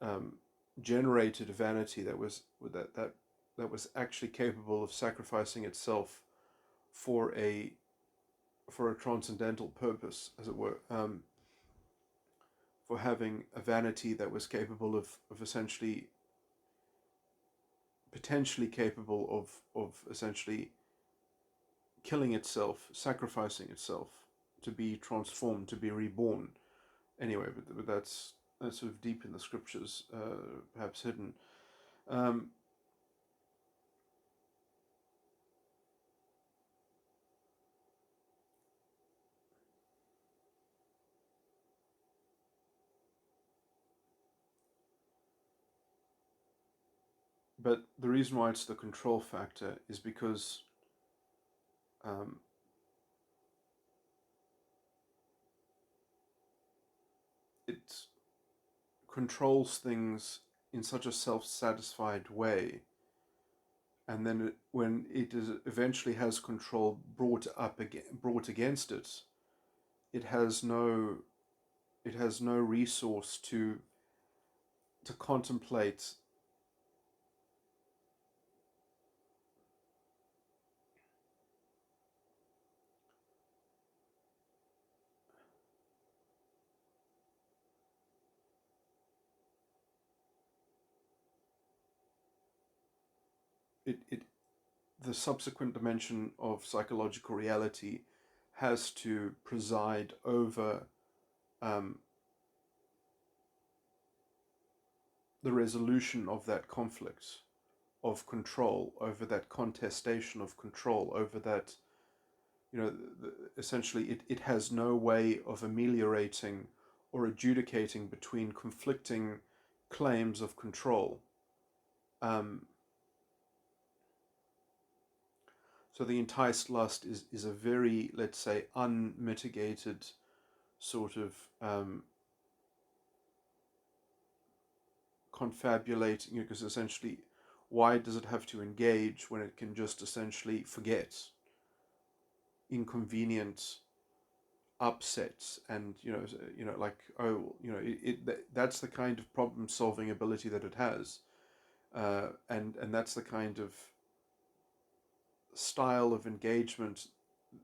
um, generated a vanity that was actually capable of sacrificing itself for a transcendental purpose, as it were, for having a vanity that was capable of essentially potentially capable of essentially killing itself, sacrificing itself to be transformed, to be reborn. Anyway, but that's sort of deep in the scriptures, perhaps hidden. Um, but the reason why it's the control factor is because um, it controls things in such a self-satisfied way, and then when it is eventually has control brought against it, it has no resource to contemplate. It the subsequent dimension of psychological reality has to preside over um, the resolution of that conflict of control, over that contestation of control, over that, essentially it has no way of ameliorating or adjudicating between conflicting claims of control. Um, so the enticed lust is a very, let's say, unmitigated sort of confabulating, because essentially, why does it have to engage when it can just essentially forget inconvenient upsets, and like, oh, that's the kind of problem solving ability that it has, and that's the kind of style of engagement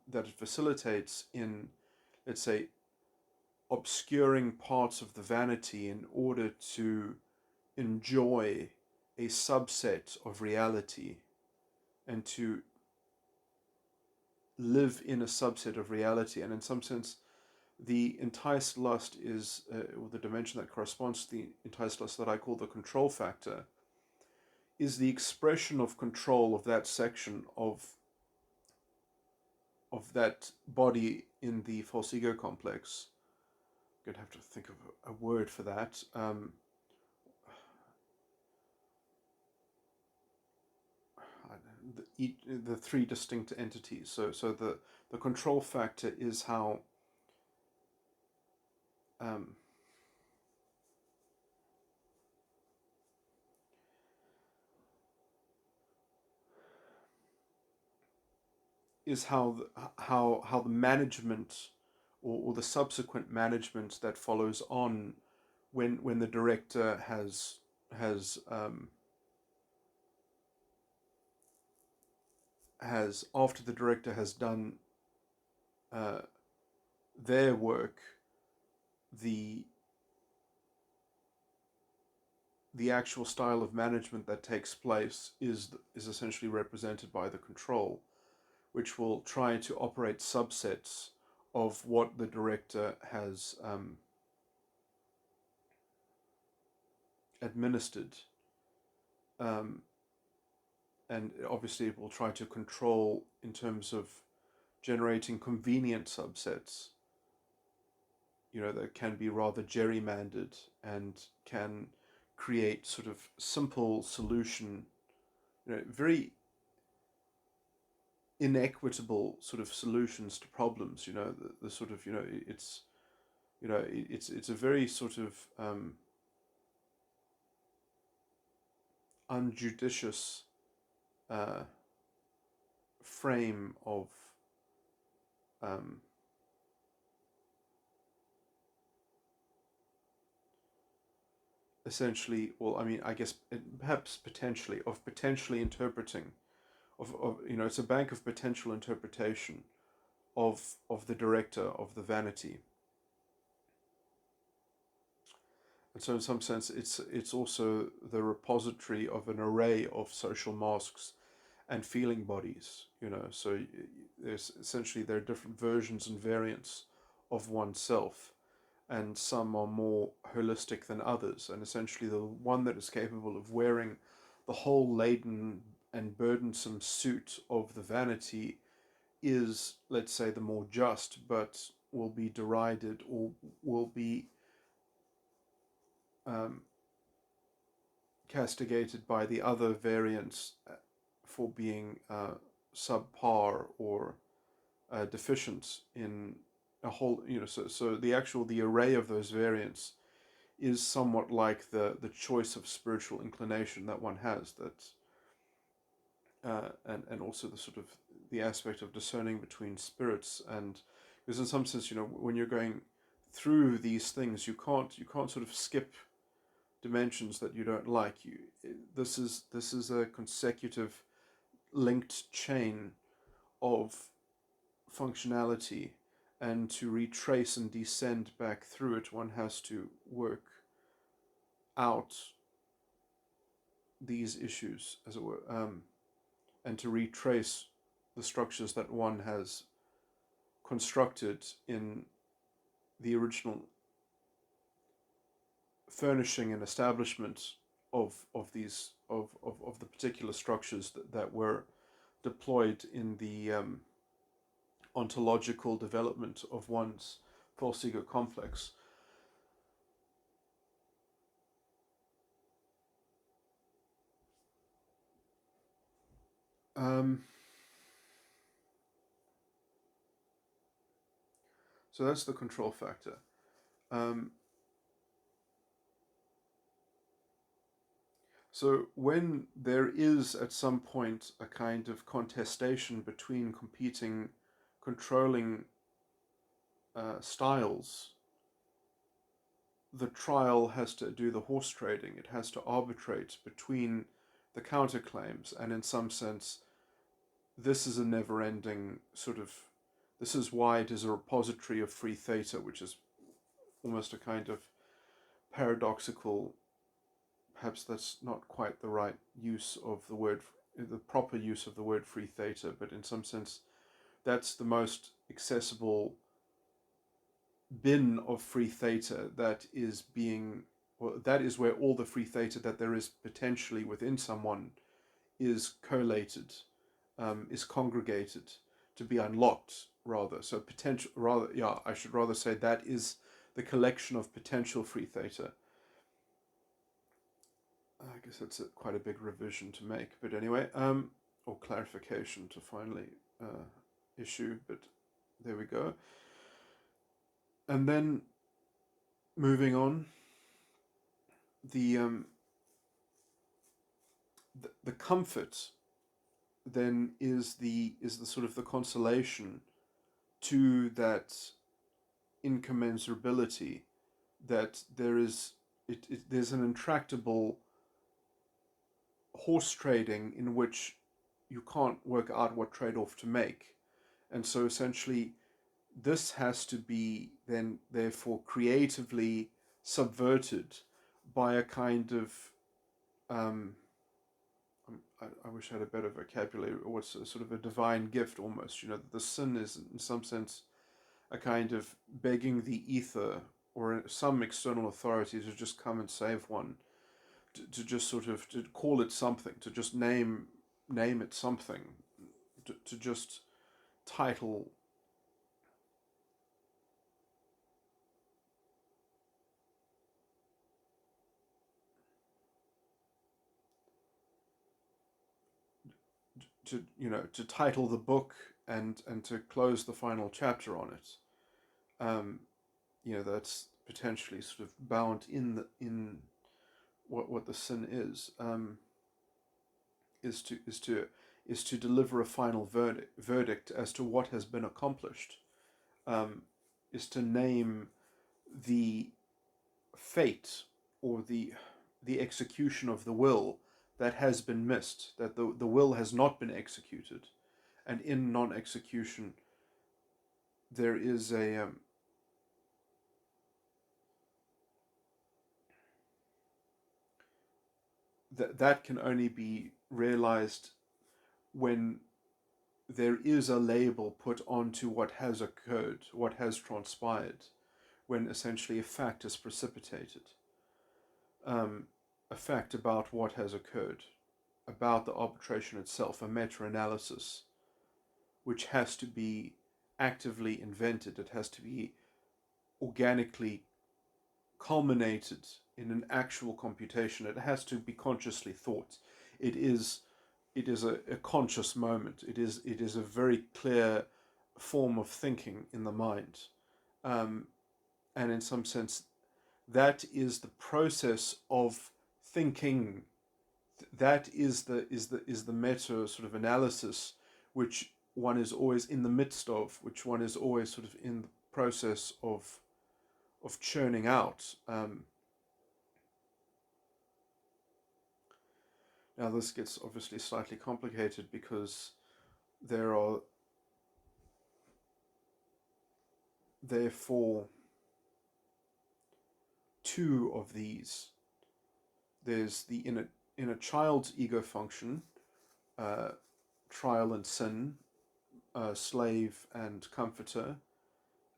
that it facilitates in, let's say, obscuring parts of the vanity in order to enjoy a subset of reality, and to live in a subset of reality. And in some sense, the enticed lust or the dimension that corresponds to the enticed lust, that I call the control factor, is the expression of control of that section of that body in the false ego complex. I'm going to have to think of a word for that. The three distinct entities. So the control factor is how how the management or the subsequent management that follows on when the director has after the director has done their work, the actual style of management that takes place is essentially represented by the control, which will try to operate subsets of what the director has administered, and obviously it will try to control in terms of generating convenient subsets, that can be rather gerrymandered and can create sort of simple solution, very inequitable sort of solutions to problems. The sort of it's a very sort of unjudicious frame of essentially, well, I mean, I guess perhaps potentially interpreting of it's a bank of potential interpretation of the director of the vanity. And so in some sense it's also the repository of an array of social masks and feeling bodies, so there are different versions and variants of oneself, and some are more holistic than others, and essentially the one that is capable of wearing the whole laden and burdensome suit of the vanity is, let's say, the more just, but will be derided or will be castigated by the other variants for being subpar or deficient in a whole, so the array of those variants is somewhat like the choice of spiritual inclination that one has, that and also the sort of the aspect of discerning between spirits. And because in some sense, when you're going through these things, you can't sort of skip dimensions that you don't like. This is a consecutive linked chain of functionality, and to retrace and descend back through it, one has to work out these issues, as it were, and to retrace the structures that one has constructed in the original furnishing and establishment of the particular structures that were deployed in the ontological development of one's false ego complex. So that's the control factor. So when there is at some point a kind of contestation between competing controlling styles, the trial has to do the horse trading. It has to arbitrate between the counterclaims, and in some sense, this is a never-ending sort of. This is why it is a repository of free theta, which is almost a kind of paradoxical. Perhaps that's not quite the right use of the word, the proper use of the word free theta, but in some sense, that's the most accessible bin of free theta that is being or that is where all the free theta that there is potentially within someone is collated, is congregated, to be unlocked, rather. So potential, rather, yeah, I should rather say that is the collection of potential free theta. I guess that's quite a big revision to make, but anyway, or clarification to finally issue, but there we go. And then moving on, the the comfort then is the sort of the consolation to that incommensurability, that there's an intractable horse trading in which you can't work out what trade-off to make. And so essentially this has to be then therefore creatively subverted by a kind of I wish I had a better vocabulary, or it's a sort of a divine gift almost. The sin is in some sense a kind of begging the ether or some external authority to just come and save one, to just sort of to call it something, to just name it something, to just title to title the book and to close the final chapter on it. That's potentially sort of bound in what the sin is to deliver a final verdict as to what has been accomplished, is to name the fate or the execution of the will that has been missed, that the will has not been executed, and in non-execution there is that can only be realized when there is a label put onto what has occurred, what has transpired, when essentially a fact is precipitated, a fact about what has occurred, about the arbitration itself, a meta-analysis, which has to be actively invented. It has to be organically culminated in an actual computation. It has to be consciously thought. It is a conscious moment. It is a very clear form of thinking in the mind, and in some sense, that is the process of thinking. That is the meta sort of analysis, which one is always in the midst of, which one is always sort of in the process of churning out. Now this gets obviously slightly complicated because there are therefore two of these. There's the inner child's ego function, trial and sin, slave and comforter,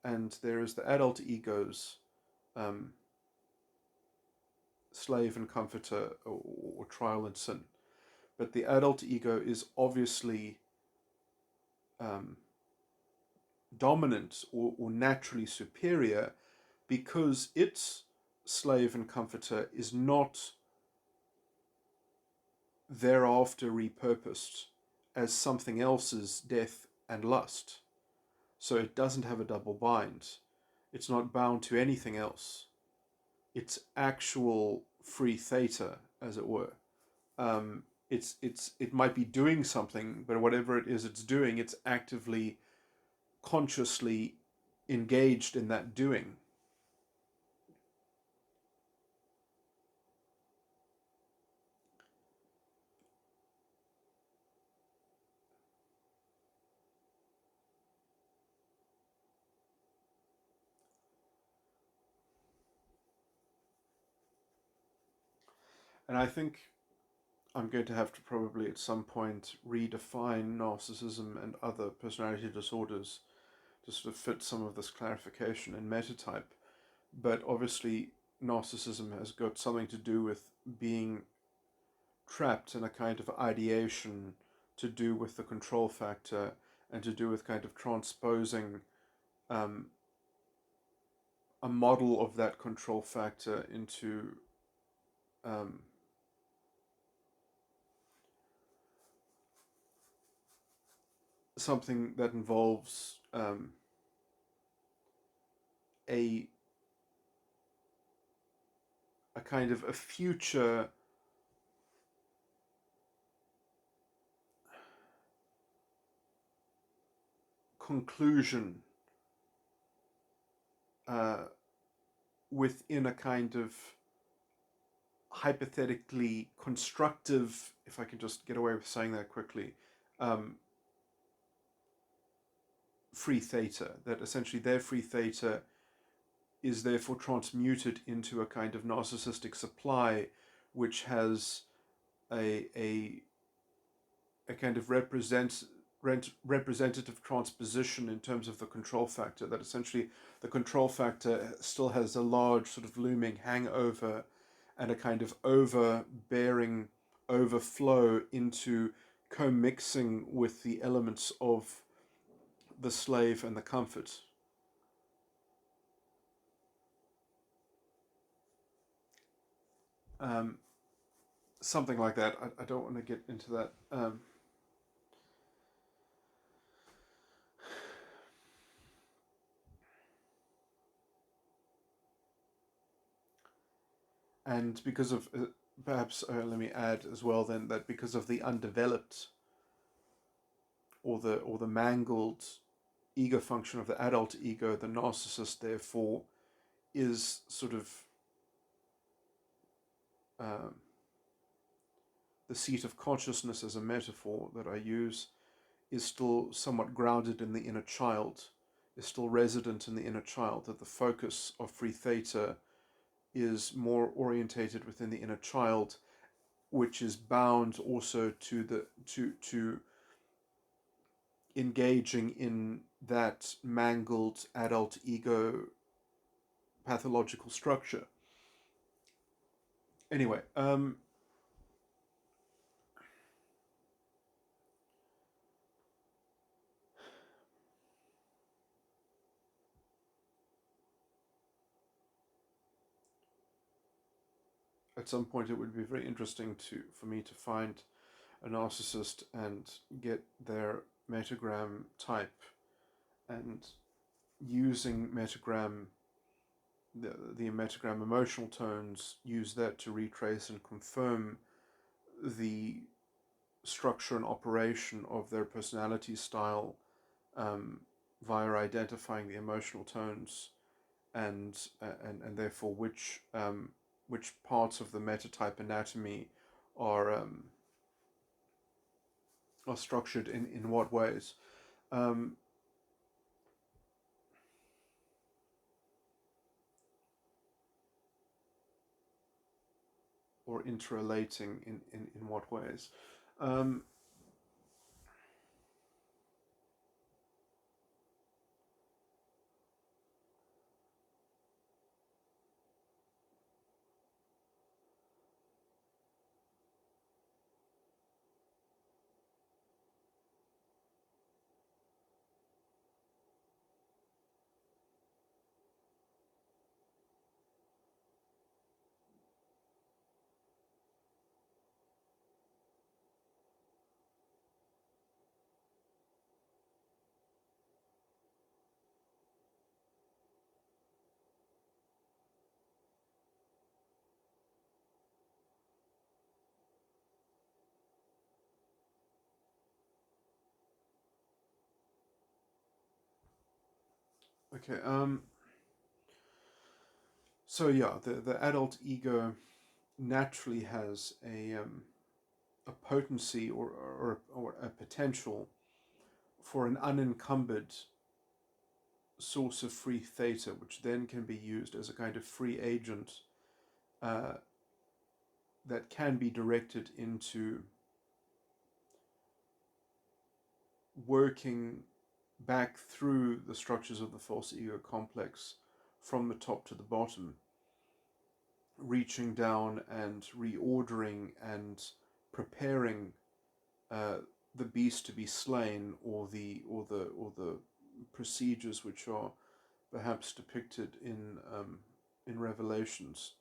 and there is the adult ego's slave and comforter, or trial and sin. But the adult ego is obviously dominant or naturally superior, because its slave and comforter is not thereafter repurposed as something else's death and lust. So it doesn't have a double bind. It's not bound to anything else. It's actual free theta, as it were. It might be doing something, but whatever it is it's doing, it's actively, consciously engaged in that doing. And I think I'm going to have to probably at some point redefine narcissism and other personality disorders to sort of fit some of this clarification in metatype. But obviously, narcissism has got something to do with being trapped in a kind of ideation, to do with the control factor, and to do with kind of transposing um, a model of that control factor into um, something that involves a kind of a future conclusion uh, within a kind of hypothetically constructive, if I can just get away with saying that quickly, um, free theta, that essentially their free theta is therefore transmuted into a kind of narcissistic supply, which has a kind of representative transposition in terms of the control factor, that essentially the control factor still has a large sort of looming hangover and a kind of overbearing overflow into co-mixing with the elements of the slave and the comfort. Um, Something like that. I don't want to get into that. And because of, perhaps, let me add as well then, that because of the undeveloped or the mangled ego function of the adult ego, the narcissist therefore is sort of um, the seat of consciousness, as a metaphor that I use, is still somewhat grounded in the inner child, is still resident in the inner child, that the focus of free theta is more orientated within the inner child, which is bound also to engaging in that mangled adult ego pathological structure. Anyway, at some point it would be very interesting for me to find a narcissist and get their metagram type, and using metagram, the metagram emotional tones, use that to retrace and confirm the structure and operation of their personality style, via identifying the emotional tones, and therefore which parts of the metatype anatomy are are structured in what ways, um, or interrelating in what ways. Um, okay. So yeah, the adult ego naturally has a potency or a potential for an unencumbered source of free theta, which then can be used as a kind of free agent, uh, that can be directed into working back through the structures of the false ego complex from the top to the bottom. reaching down and reordering and preparing the beast to be slain, or the procedures which are perhaps depicted in Revelations.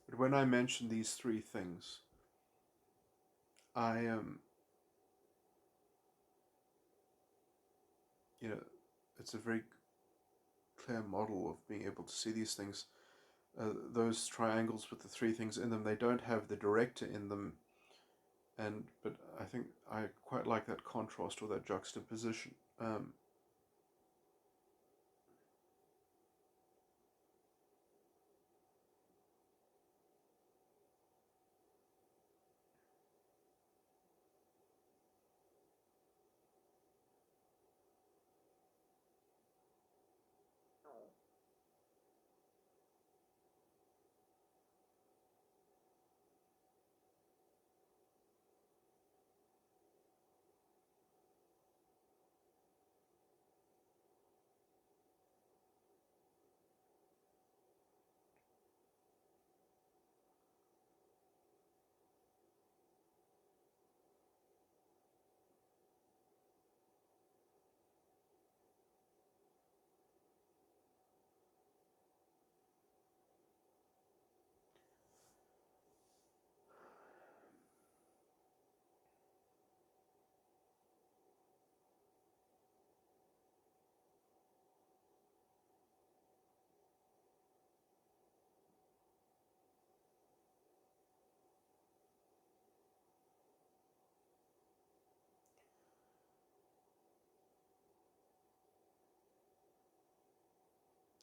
But when I mention these three things, I am, it's a very clear model of being able to see these things. Those triangles with the three things in them, they don't have the director in them, but I think I quite like that contrast or that juxtaposition.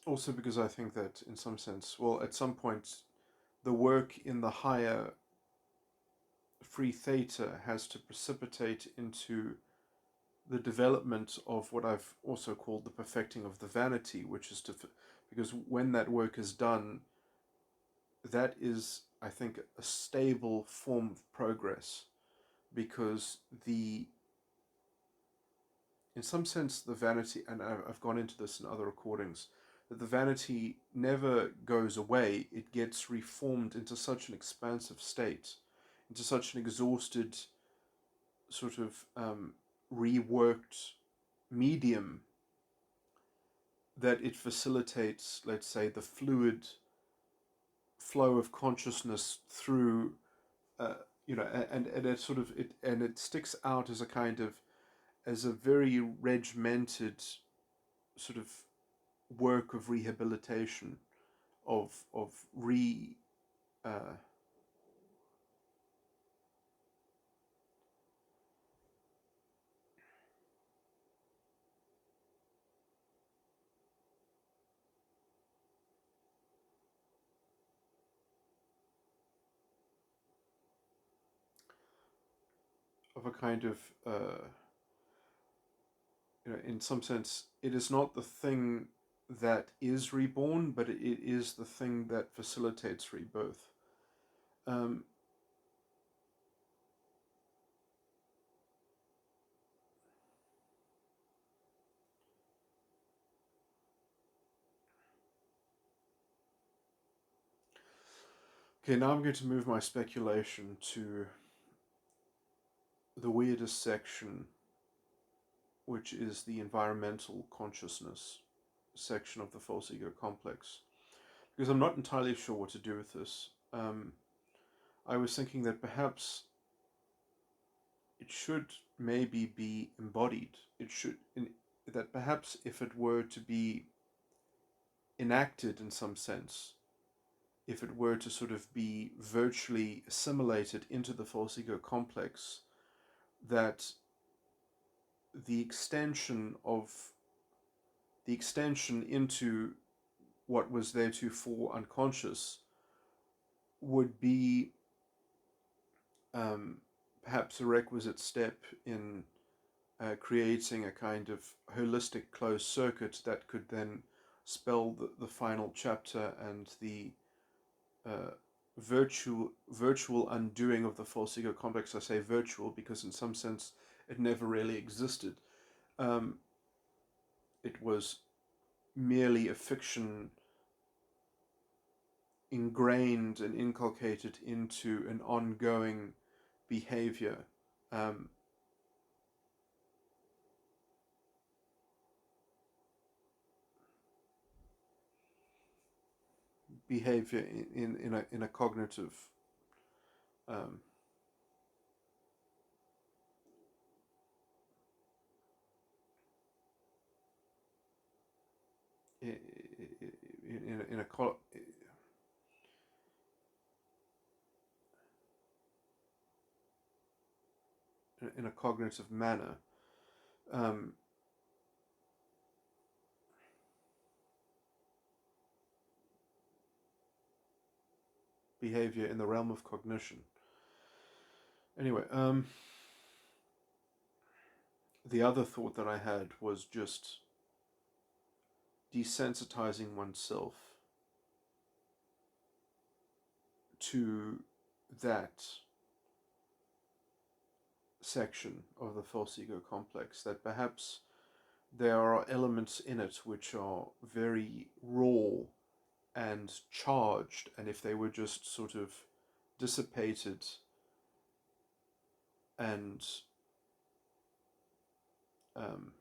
Also, because I think that in some sense, well, at some point, the work in the higher free theta has to precipitate into the development of what I've also called the perfecting of the vanity, which is because when that work is done, that is, I think, a stable form of progress, because in some sense, the vanity, and I've gone into this in other recordings, that the vanity never goes away. It gets reformed into such an expansive state, into such an exhausted, sort of reworked medium, that it facilitates, let's say, the fluid flow of consciousness through, uh, and it sort of it sticks out as a kind of, as a very regimented sort of work of rehabilitation, of re uh, of a kind of, in some sense, it is not the thing that is reborn, but it is the thing that facilitates rebirth. Um, okay, now I'm going to move my speculation to the weirdest section, which is the environmental consciousness section of the false ego complex, because I'm not entirely sure what to do with this. I was thinking that perhaps it should maybe be embodied. That perhaps if it were to be enacted in some sense, if it were to sort of be virtually assimilated into the false ego complex, that the extension of the extension into what was theretofore unconscious would be, perhaps a requisite step in creating a kind of holistic closed circuit that could then spell the final chapter and the uh, virtual undoing of the false ego complex. I say virtual because in some sense it never really existed. Um, it was merely a fiction ingrained and inculcated into an ongoing behavior. Um, behavior in a cognitive um, in a in a cognitive manner. Um, behavior in the realm of cognition. Anyway, the other thought that I had was just desensitizing oneself to that section of the false ego complex, that perhaps there are elements in it which are very raw and charged, and if they were just sort of dissipated and um,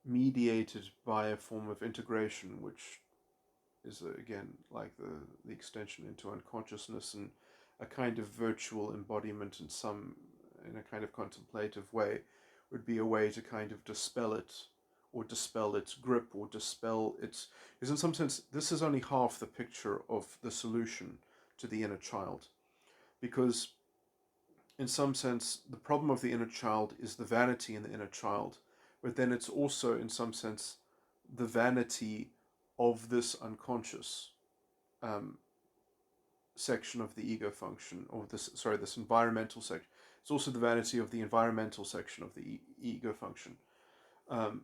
mediated by a form of integration, which is again like the extension into unconsciousness and a kind of virtual embodiment in a kind of contemplative way, would be a way to kind of dispel it, or dispel its grip, or dispel its, because in some sense this is only half the picture of the solution to the inner child, because in some sense the problem of the inner child is the vanity in the inner child, but then it's also in some sense the vanity of this unconscious um, section of the ego function, or this environmental section. It's also the vanity of the environmental section of the ego function, um,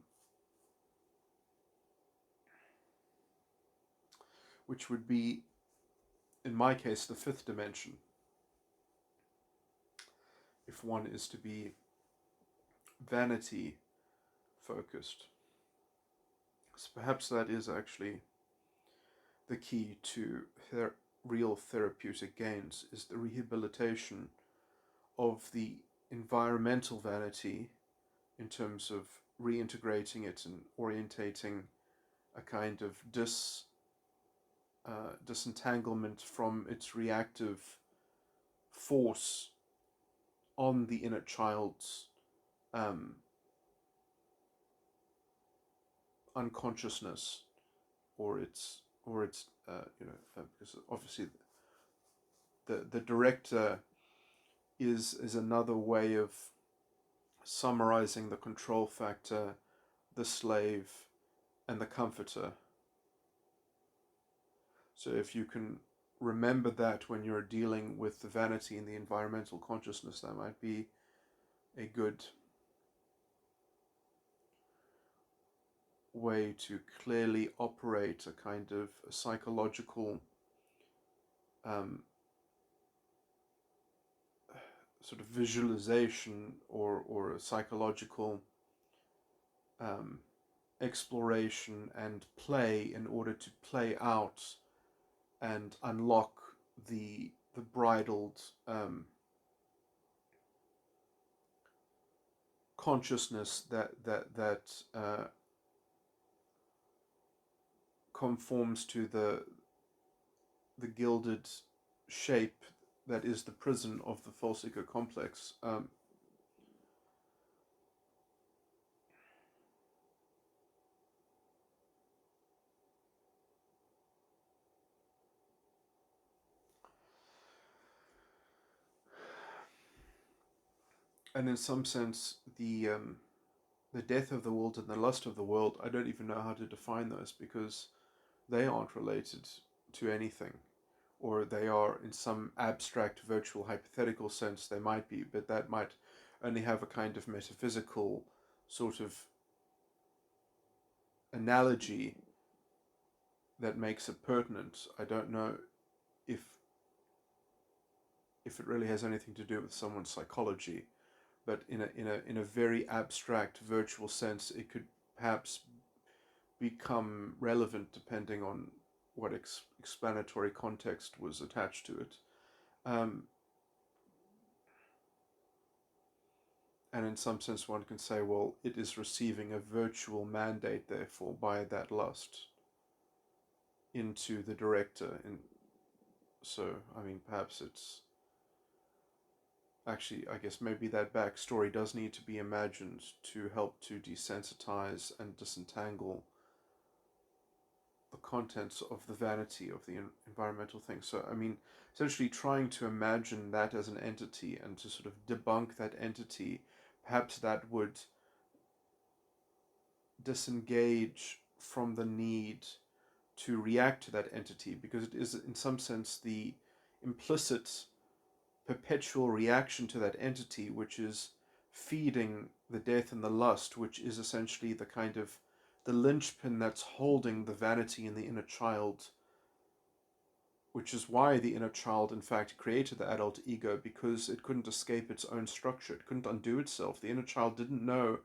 which would be, in my case, the fifth dimension, if one is to be vanity focused. So perhaps that is actually the key to real therapeutic gains, is the rehabilitation of the environmental vanity in terms of reintegrating it and orientating a kind of disentanglement from its reactive force on the inner child's um, unconsciousness, or its because obviously the director is another way of summarizing the control factor, the slave, and the comforter. So if you can remember that when you're dealing with the vanity and the environmental consciousness, that might be a good way to clearly operate a kind of a psychological um, sort of visualization, or a psychological um, exploration and play, in order to play out and unlock the bridled consciousness that conforms to the gilded shape that is the prison of the false ego complex. And in some sense, the death of the world and the lust of the world, I don't even know how to define those, because they aren't related to anything, or they are in some abstract, virtual, hypothetical sense they might be, but that might only have a kind of metaphysical sort of analogy that makes it pertinent. I don't know if it really has anything to do with someone's psychology, but in a very abstract virtual sense, it could perhaps become relevant depending on what explanatory context was attached to it. Um, and in some sense, one can say, well, it is receiving a virtual mandate, therefore, by that lust into the director. And so, I mean, perhaps it's actually, I guess maybe that backstory does need to be imagined to help to desensitize and disentangle the contents of the vanity of the environmental thing. So, I mean, essentially trying to imagine that as an entity and to sort of debunk that entity, perhaps that would disengage from the need to react to that entity, because it is, in some sense, the implicit perpetual reaction to that entity which is feeding the death and the lust, which is essentially the kind of the linchpin that's holding the vanity in the inner child, which is why the inner child in fact created the adult ego, because it couldn't escape its own structure. It couldn't undo itself. The inner child didn't know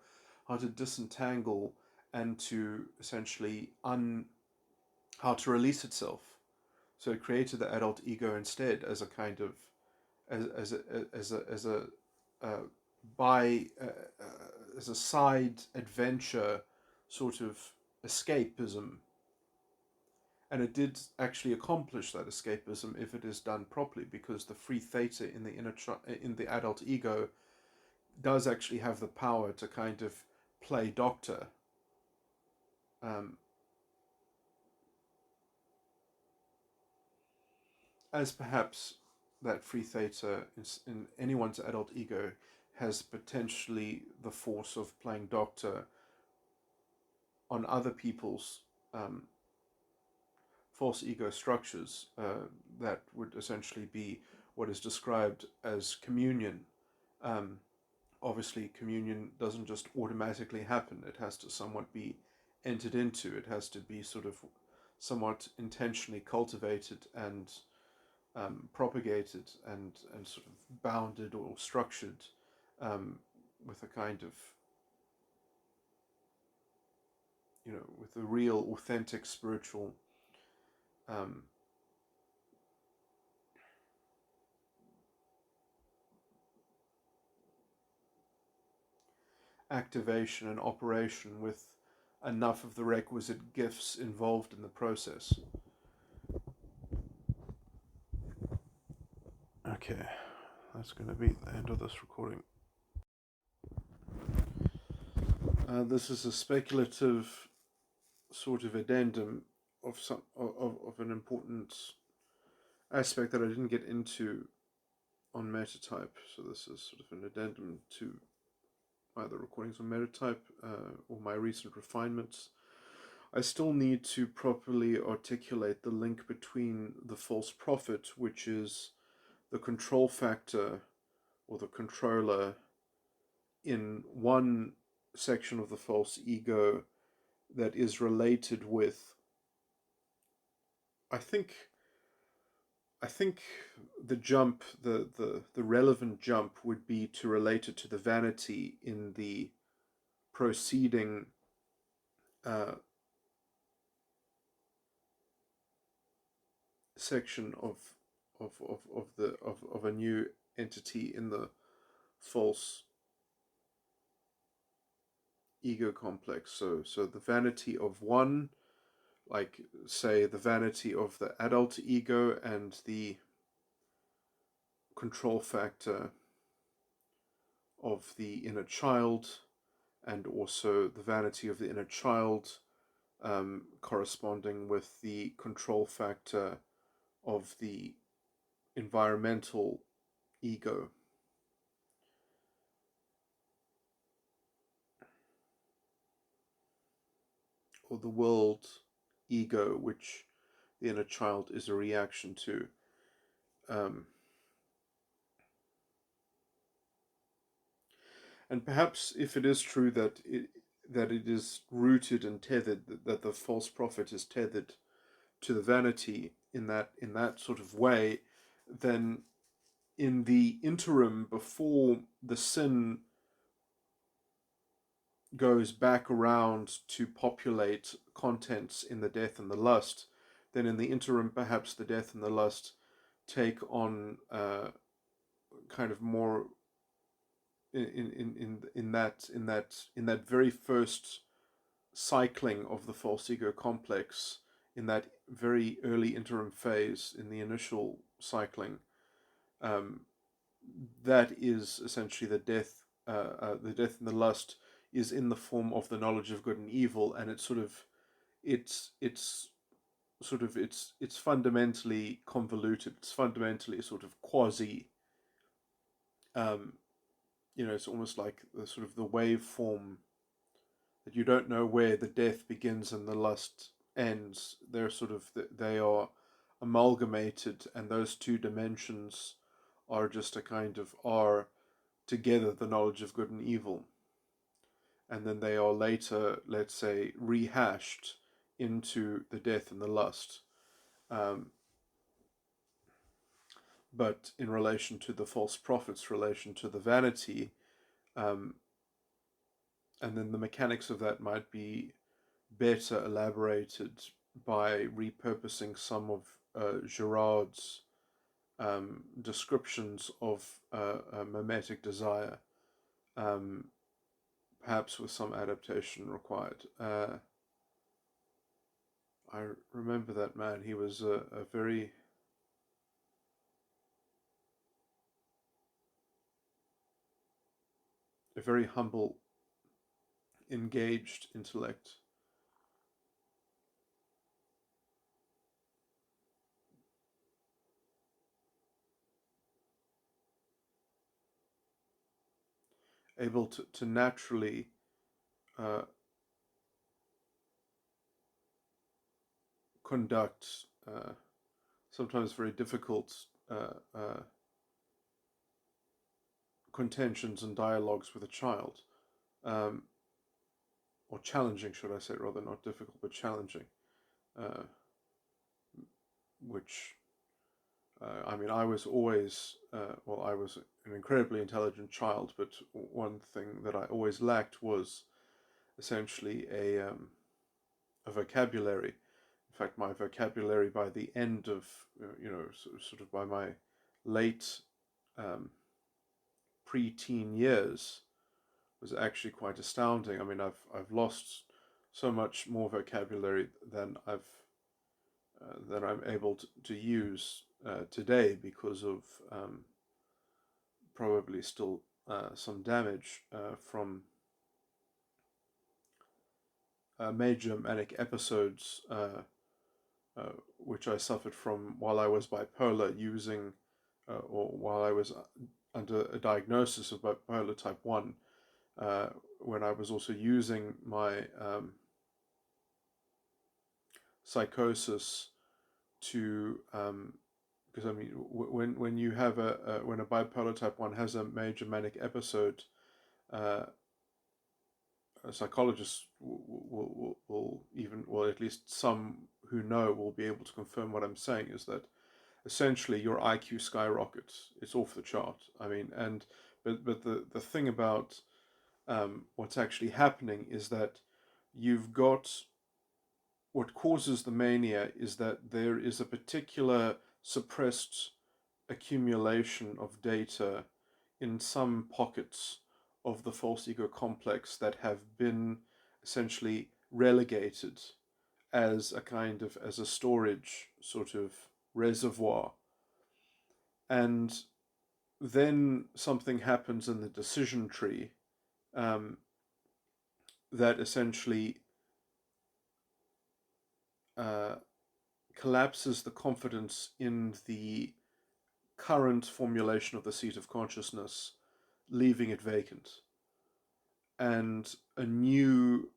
how to disentangle and to essentially how to release itself. So it created the adult ego instead as a kind of as a uh, by as a side adventure sort of escapism, and it did actually accomplish that escapism if it is done properly, because the free theta in the in the adult ego does actually have the power to kind of play doctor. Um, as perhaps that free theta in anyone's adult ego has potentially the force of playing doctor on other people's um, false ego structures, that would essentially be what is described as communion. Um, Obviously, communion doesn't just automatically happen, it has to somewhat be entered into, it has to be sort of somewhat intentionally cultivated and propagated and sort of bounded or structured, um, with a kind of, with a real authentic spiritual um, activation and operation, with enough of the requisite gifts involved in the process. Okay, that's going to be the end of this recording. This is a speculative sort of addendum of of an important aspect that I didn't get into on Metatype. So this is sort of an addendum to either recordings on Metatype or my recent refinements. I still need to properly articulate the link between the false prophet, which is the control factor or the controller in one section of the false ego, that is related with, I think I think the jump, the relevant jump would be to relate it to the vanity in the proceeding uh, section of a new entity in the false ego complex. So the vanity of one, like say the vanity of the adult ego and the control factor of the inner child, and also the vanity of the inner child corresponding with the control factor of the environmental ego. Or the world ego, which the inner child is a reaction to. Um, And perhaps if it is true that it is rooted and tethered, that the false prophet is tethered to the vanity in that sort of way, then in the interim before the sin goes back around to populate contents in the death and the lust, then in the interim perhaps the death and the lust take on kind of more in that very first cycling of the false ego complex, in that very early interim phase, in the initial cycling, um, that is essentially the death and the lust is in the form of the knowledge of good and evil, and it's it's fundamentally convoluted. It's fundamentally sort of quasi. Um, it's almost like the sort of the waveform that you don't know where the death begins and the lust ends. They are amalgamated, and those two dimensions are just a kind of are together the knowledge of good and evil, and then they are later, let's say, rehashed into the death and the lust. Um, but in relation to the false prophet's relation to the vanity, um, and then the mechanics of that might be better elaborated by repurposing some of Girard's descriptions of mimetic desire, um, perhaps with some adaptation required. I remember that man. He was a very humble, engaged intellect. Able to naturally uh, conduct sometimes very difficult contentions and dialogues with a child, um, or challenging, should I say, rather, not difficult, but challenging, uh, which, I mean, I was always, I was an incredibly intelligent child, but one thing that I always lacked was essentially a vocabulary. In fact, my vocabulary by the end of, sort of by my late um, pre-teen years was actually quite astounding. I mean, I've lost so much more vocabulary than I'm able to use today because of probably still some damage from major manic episodes, which I suffered from while I was bipolar, or while I was under a diagnosis of bipolar type 1, when I was also using my psychosis to, because I mean, when you have when a bipolar type 1 has a major manic episode, uh, psychologists will even, well, at least some who know will be able to confirm what I'm saying, is that essentially your IQ skyrockets. It's off the chart. I mean, but the thing about what's actually happening is that you've got, what causes the mania is that there is a particular suppressed accumulation of data in some pockets of the false ego complex that have been essentially relegated as a kind of, as a storage sort of reservoir. And then something happens in the decision tree, um, that essentially uh, collapses the confidence in the current formulation of the seat of consciousness, leaving it vacant. And a new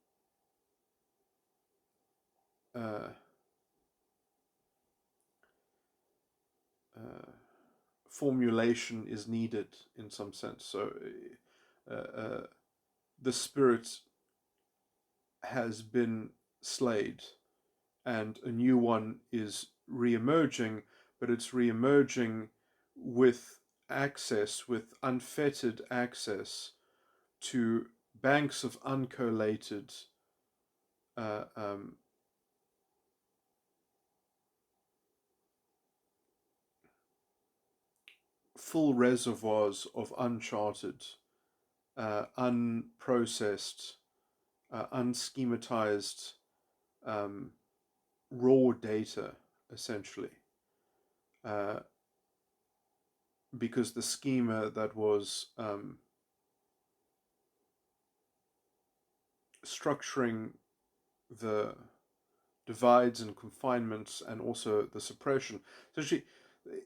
uh, uh, formulation is needed in some sense. So the spirit has been slayed and a new one is re-emerging, but it's re-emerging with access, with unfettered access to banks of uncollated uh, um, full reservoirs of uncharted, unprocessed, unschematized, um, raw data, essentially. Uh, because the schema that was structuring the divides and confinements and also the suppression. Essentially,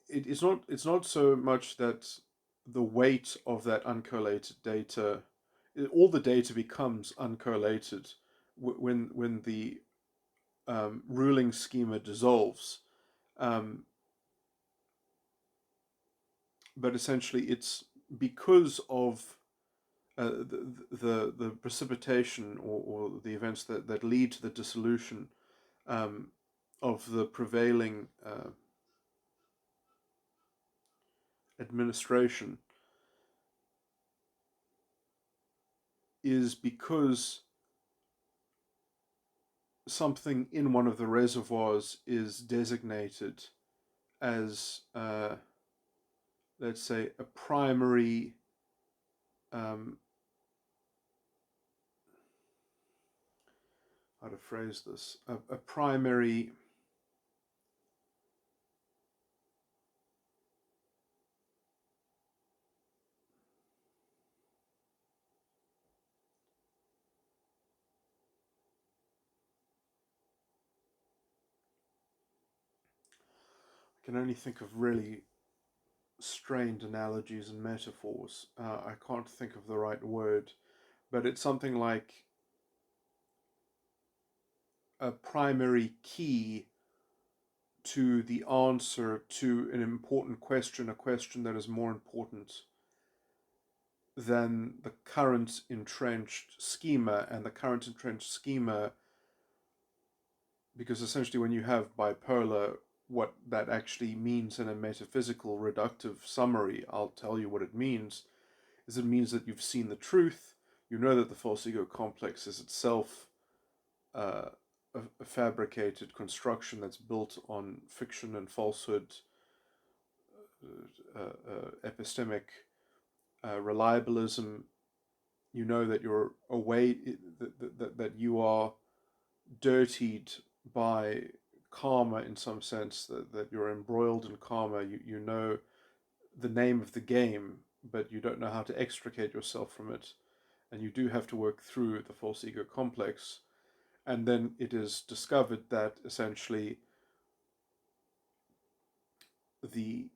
it's not so much that the weight of that uncorrelated data, all the data becomes uncorrelated when the ruling schema dissolves. Um, but essentially, it's because of the precipitation or the events that lead to the dissolution um, of the prevailing administration is because something in one of the reservoirs is designated as, let's say, a primary how to phrase this, a primary I can only think of really strained analogies and metaphors. I can't think of the right word, but it's something like a primary key to the answer to an important question, a question that is more important than the current entrenched schema. And the current entrenched schema, because essentially when you have bipolar, what that actually means in a metaphysical reductive summary, I'll tell you what it means, is it means that you've seen the truth, you know that the false ego complex is itself uh, a fabricated construction that's built on fiction and falsehood, epistemic reliabilism. You know that you're away, that you are dirtied by karma in some sense, that you're embroiled in karma. You know the name of the game, but you don't know how to extricate yourself from it. And you do have to work through the false ego complex. And then it is discovered that essentially the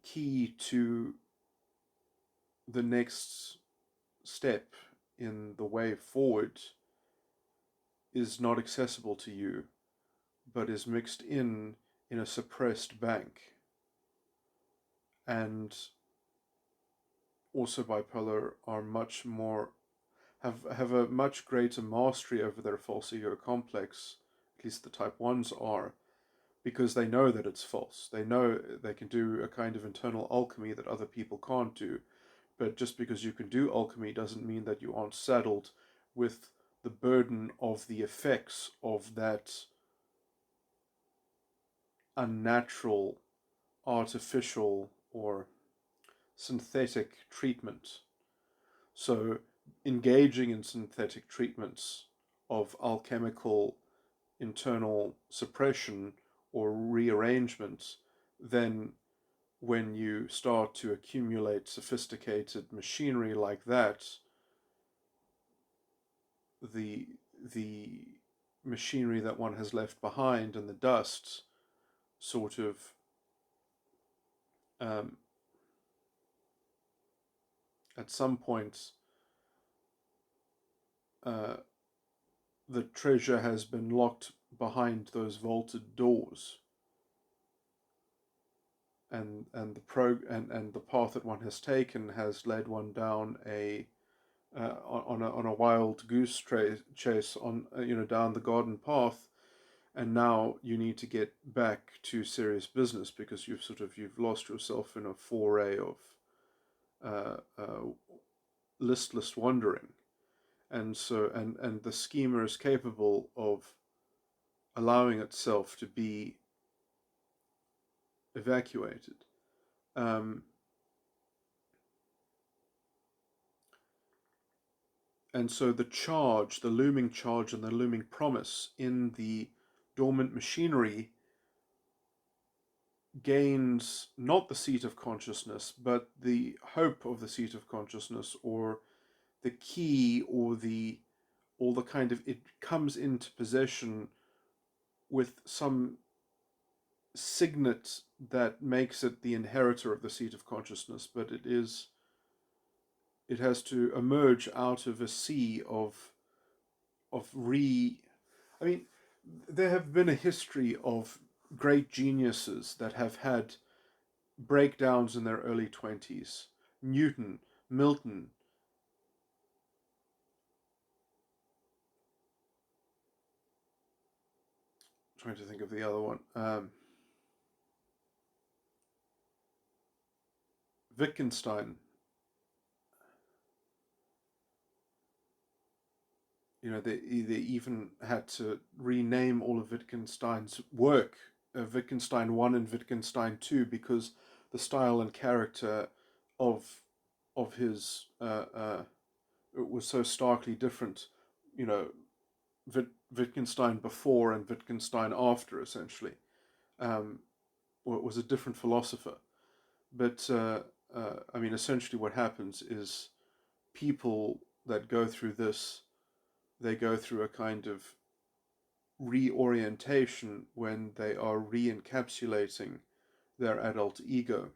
key to the next step in the way forward is not accessible to you, but is mixed in a suppressed bank. And also bipolar are much more have a much greater mastery over their false ego complex, at least the type 1s are, because they know that it's false. They know they can do a kind of internal alchemy that other people can't do. But just because you can do alchemy doesn't mean that you aren't saddled with the burden of the effects of that unnatural, artificial, or synthetic treatment. So, engaging in synthetic treatments of alchemical internal suppression or rearrangement, then when you start to accumulate sophisticated machinery like that, the the machinery that one has left behind in the dust sort of um, at some point uh, the treasure has been locked behind those vaulted doors. and the path that one has taken has led one down on a wild goose chase on down the garden path, and now you need to get back to serious business because you've lost yourself in a foray of uh, uh, listless wandering, and the schema is capable of allowing itself to be evacuated. Um, and so the looming charge and the looming promise in the dormant machinery gains not the seat of consciousness, but the hope of the seat of consciousness, or the key, or the kind of, it comes into possession with some signet that makes it the inheritor of the seat of consciousness, but it has to emerge out of a sea of re I mean, there have been a history of great geniuses that have had breakdowns in their early 20s. Newton, Milton, trying to think of the other one, Wittgenstein. They even had to rename all of Wittgenstein's work, Wittgenstein 1 and Wittgenstein 2, because the style and character of his it was so starkly different. You know, Wittgenstein before and Wittgenstein after, essentially. Um, was a different philosopher. But I mean, essentially, what happens is people that go through this, they go through a kind of reorientation when they are re-encapsulating their adult ego.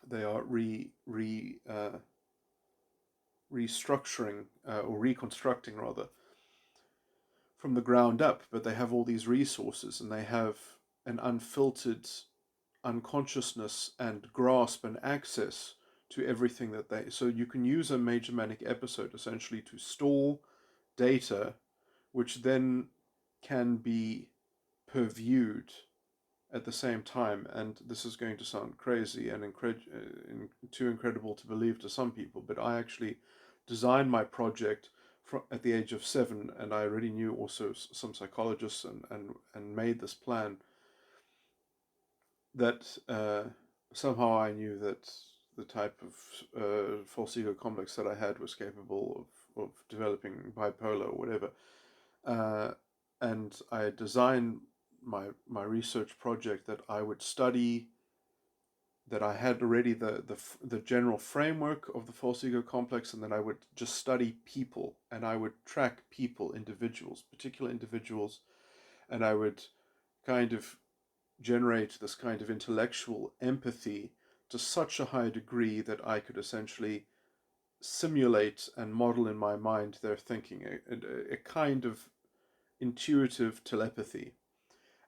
They are restructuring or reconstructing rather from the ground up, but they have all these resources and they have an unfiltered unconsciousness and grasp and access to everything that they. So you can use a major manic episode essentially to store data, which then can be purviewed at the same time. And this is going to sound crazy and too incredible to believe to some people, but I actually designed my project at the age of 7, and I already knew also some psychologists, and made this plan that somehow I knew that the type of false ego complex that I had was capable of developing bipolar or whatever. And I designed my research project that I would study, that I had already the general framework of the false ego complex, and then I would just study people, and I would track people, individuals, particular individuals, and I would kind of generate this kind of intellectual empathy to such a high degree that I could essentially simulate and model in my mind their thinking, a kind of intuitive telepathy.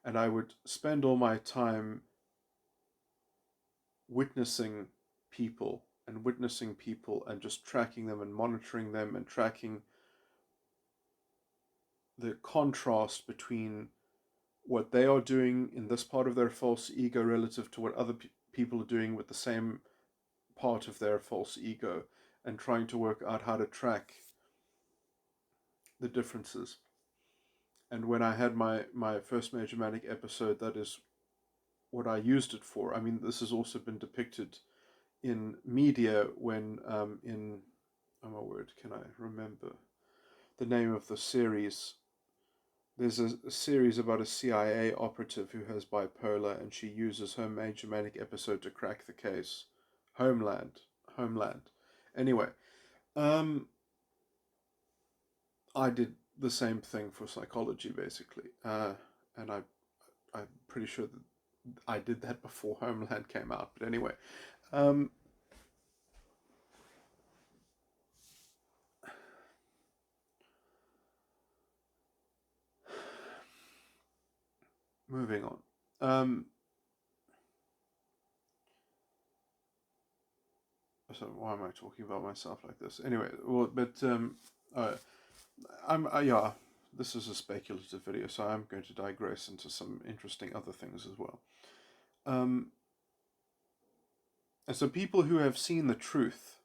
And I would spend all my time witnessing people and just tracking them and monitoring them and tracking the contrast between what they are doing in this part of their false ego relative to what other people are doing with the same part of their false ego, and trying to work out how to track the differences. And when I had my first major manic episode, that is what I used it for. I mean, this has also been depicted in media when in, oh my word, can I remember the name of the series? There's a series about a CIA operative who has bipolar, and she uses her major manic episode to crack the case. Homeland. Homeland. Anyway, um, I did the same thing for psychology, basically. And I'm pretty sure that I did that before Homeland came out. But anyway, um, moving on. Um, So why am I talking about myself like this? Anyway, well, but yeah, this is a speculative video, so I'm going to digress into some interesting other things as well. And so people who have seen the truth,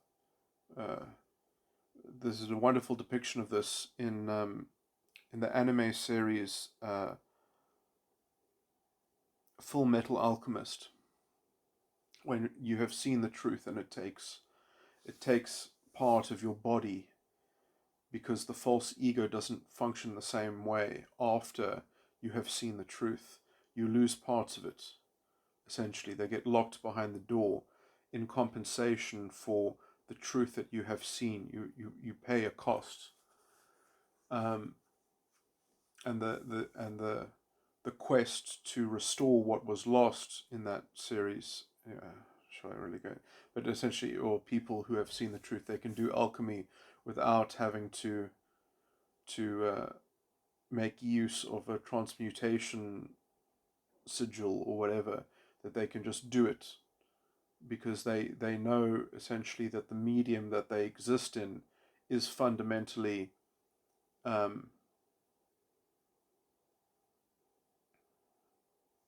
this is a wonderful depiction of this in the anime series Full Metal Alchemist. When you have seen the truth, and it takes part of your body, because the false ego doesn't function the same way after you have seen the truth. You lose parts of it. Essentially, they get locked behind the door in compensation for the truth that you have seen. You pay a cost. And the quest to restore what was lost in that series. Shall I really go? But essentially, or people who have seen the truth, they can do alchemy without having to make use of a transmutation sigil or whatever. That they can just do it because they know essentially that the medium that they exist in is fundamentally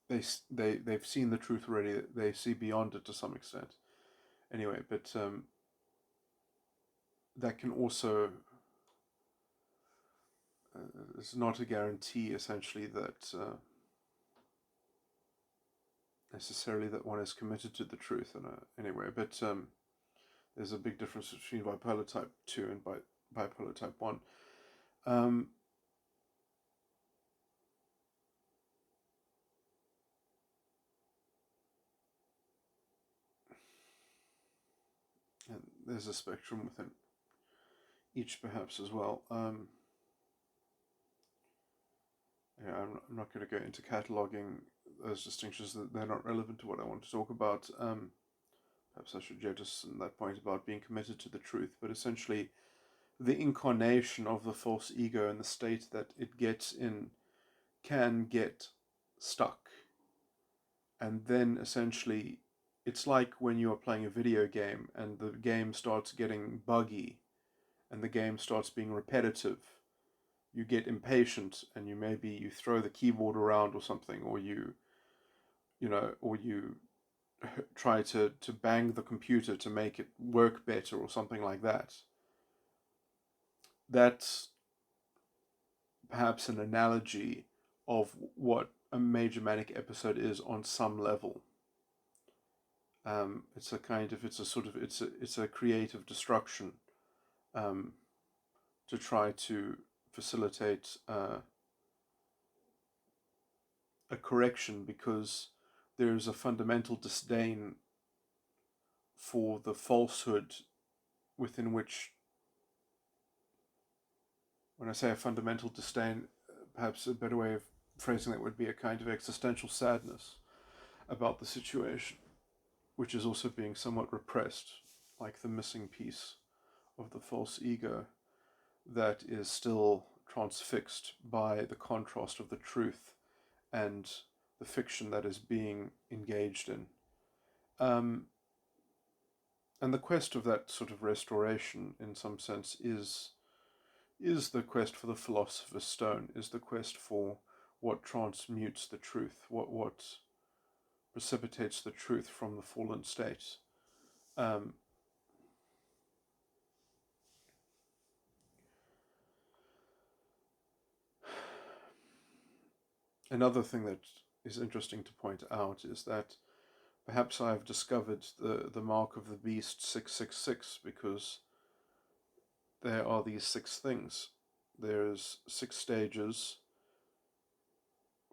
they've seen the truth already. They see beyond it to some extent. Anyway, but that can also it's not a guarantee essentially that necessarily that one is committed to the truth. And anyway, but there's a big difference between bipolar type 2 and bipolar type 1. And there's a spectrum within each perhaps as well. Yeah, I'm not going to go into cataloging those distinctions, that they're not relevant to what I want to talk about. Perhaps I should jettison that point about being committed to the truth, but essentially the incarnation of the false ego and the state that it gets in can get stuck. And then essentially it's like when you are playing a video game and the game starts getting buggy and the game starts being repetitive. You get impatient and you throw the keyboard around or something, or you try to bang the computer to make it work better or something like that. That's perhaps an analogy of what a major manic episode is on some level. It's a creative destruction to try to facilitate a correction, because there is a fundamental disdain for the falsehood within which, when I say a fundamental disdain, perhaps a better way of phrasing that would be a kind of existential sadness about the situation, which is also being somewhat repressed, like the missing piece of the false ego that is still transfixed by the contrast of the truth and the fiction that is being engaged in. And the quest of that sort of restoration, in some sense, is the quest for the philosopher's stone, is the quest for what transmutes the truth, what precipitates the truth from the fallen state. Another thing that is interesting to point out is that perhaps I've discovered the mark of the beast 666, because there are these 6 things. There's 6 stages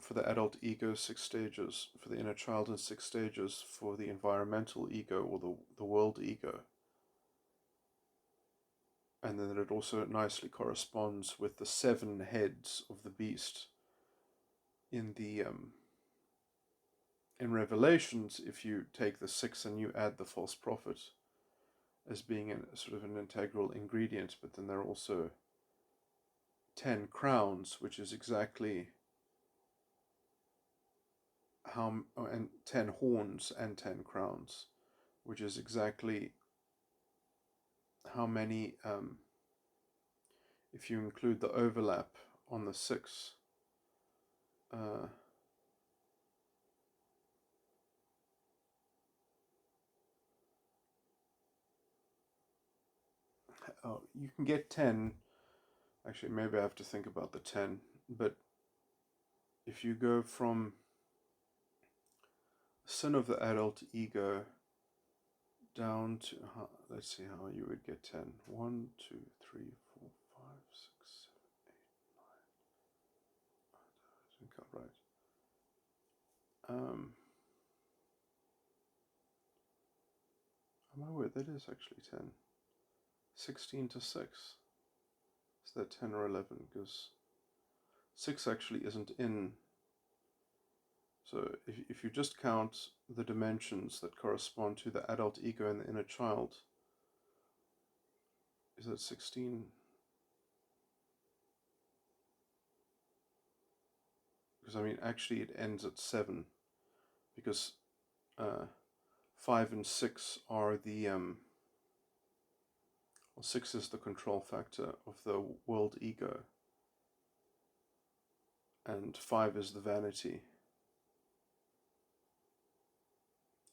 for the adult ego, 6 stages for the inner child, and 6 stages for the environmental ego, or the world ego. And then it also nicely corresponds with the 7 heads of the beast in the in Revelations. If you take the 6 and you add the false prophet as being sort of an integral ingredient, but then there are also 10 crowns, which is exactly and 10 horns and 10 crowns, which is exactly how many, if you include the overlap on the 6, you can get 10. Actually, maybe I have to think about the 10, but if you go from sin of the adult ego down to, let's see how you would get 10. 1, 2, 3, 4, 5, 6, 7, 8, 9. I didn't count right. Oh my word, that is actually 10. 16 to 6. Is that 10 or 11? Because 6 actually isn't in. So if you just count the dimensions that correspond to the adult ego and the inner child, is that 16? Because I mean, actually it ends at 7, because 5 and 6 are the, well, 6 is the control factor of the world ego, and 5 is the vanity.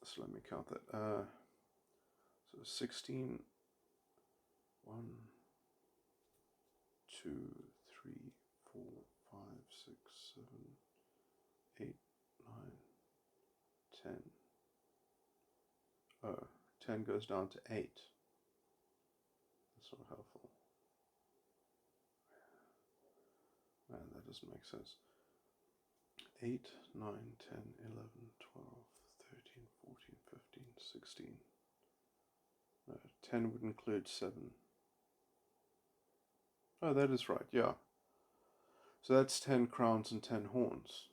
So let me count that. So 16, 1, 2, 3, 4, 5, 6, 7, 8, 9, 10. Oh, 10 goes down to 8. That's not helpful. Man, that doesn't make sense. 8, 9, 10, 11, 12, 13, 14, 15, 16. No, 10 would include 7. Oh, that is right, yeah. So that's 10 crowns and 10 horns.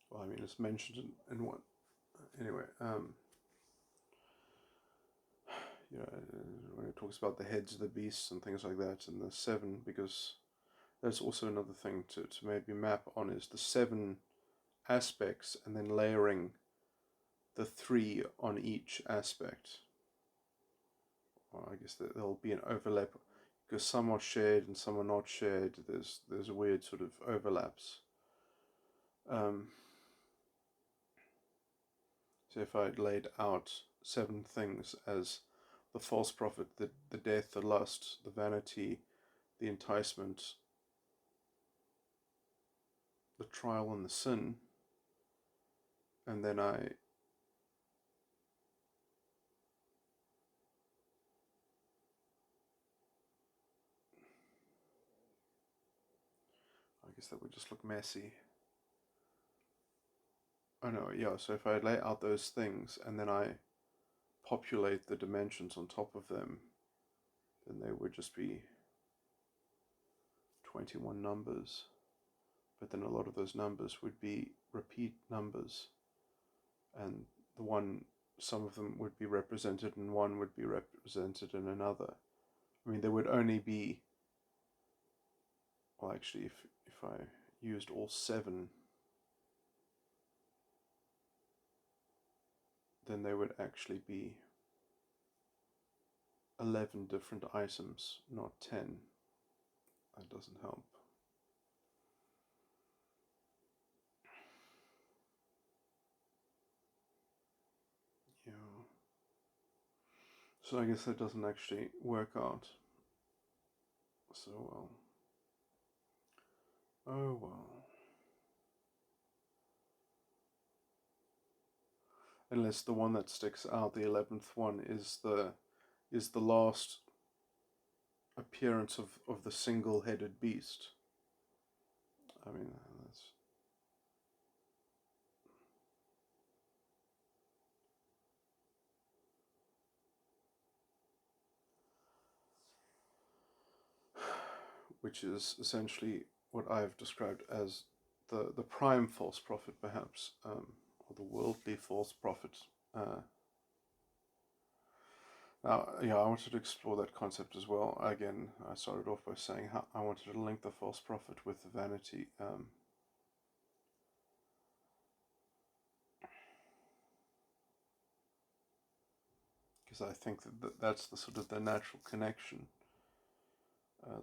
Well, I mean, it's mentioned in one. Anyway, you know, when it talks about the heads of the beasts and things like that, and the 7, because that's also another thing to maybe map on, is the 7 aspects and then layering the 3 on each aspect. Well, I guess there'll be an overlap because some are shared and some are not shared. There's weird sort of overlaps. So if I laid out 7 things as the false prophet, the death, the lust, the vanity, the enticement, the trial, and the sin, and then I guess that would just look messy. Oh no, yeah, so if I lay out those things and then I populate the dimensions on top of them, then they would just be 21 numbers. But then a lot of those numbers would be repeat numbers, and some of them would be represented and one would be represented in another. I mean, there would only be, well, actually, if I used all 7, then there would actually be 11 different items, not 10. That doesn't help. Yeah. So I guess that doesn't actually work out so well. Oh well. Unless the one that sticks out, the 11th one, is the last appearance of the single-headed beast. I mean, that's... which is essentially what I've described as the prime false prophet, perhaps, or the worldly false prophet. Now, yeah, I wanted to explore that concept as well. Again, I started off by saying how I wanted to link the false prophet with the vanity. Because I think that's the sort of the natural connection,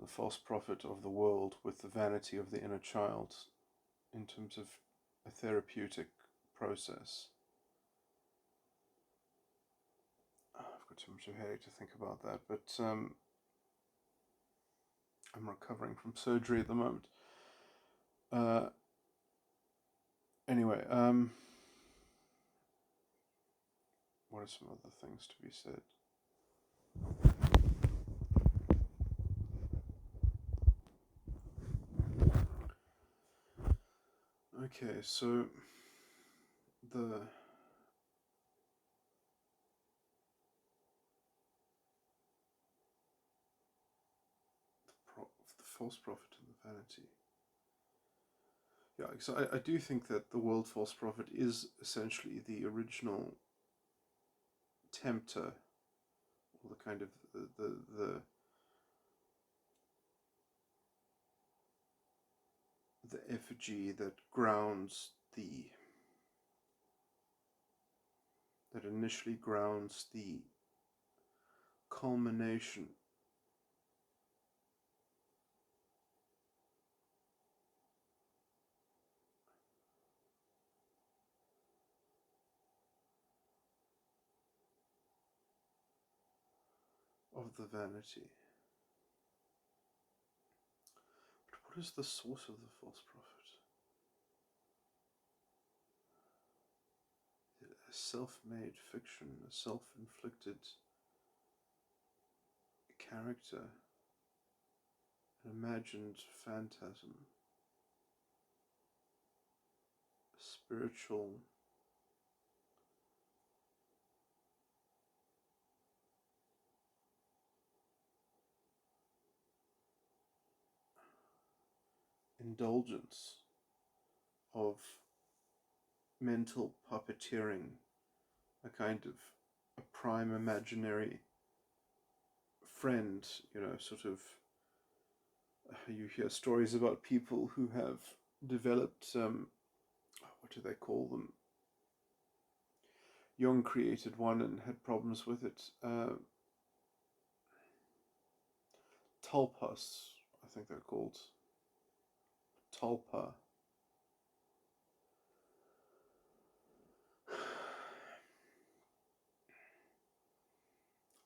the false prophet of the world with the vanity of the inner child, in terms of a therapeutic process. I've got too much of a headache to think about that, but I'm recovering from surgery at the moment. Anyway, what are some other things to be said? Okay, so the false prophet and the vanity. Yeah, so I do think that the world false prophet is essentially the original tempter, or the kind of the effigy that initially grounds the culmination of the vanity. But what is the source of the false prophet? A self-made fiction, a self-inflicted character, an imagined phantasm, a spiritual indulgence of mental puppeteering, a kind of a prime imaginary friend, sort of. You hear stories about people who have developed, what do they call them? Jung created one and had problems with it. Tulpas, I think they're called. Tulpa.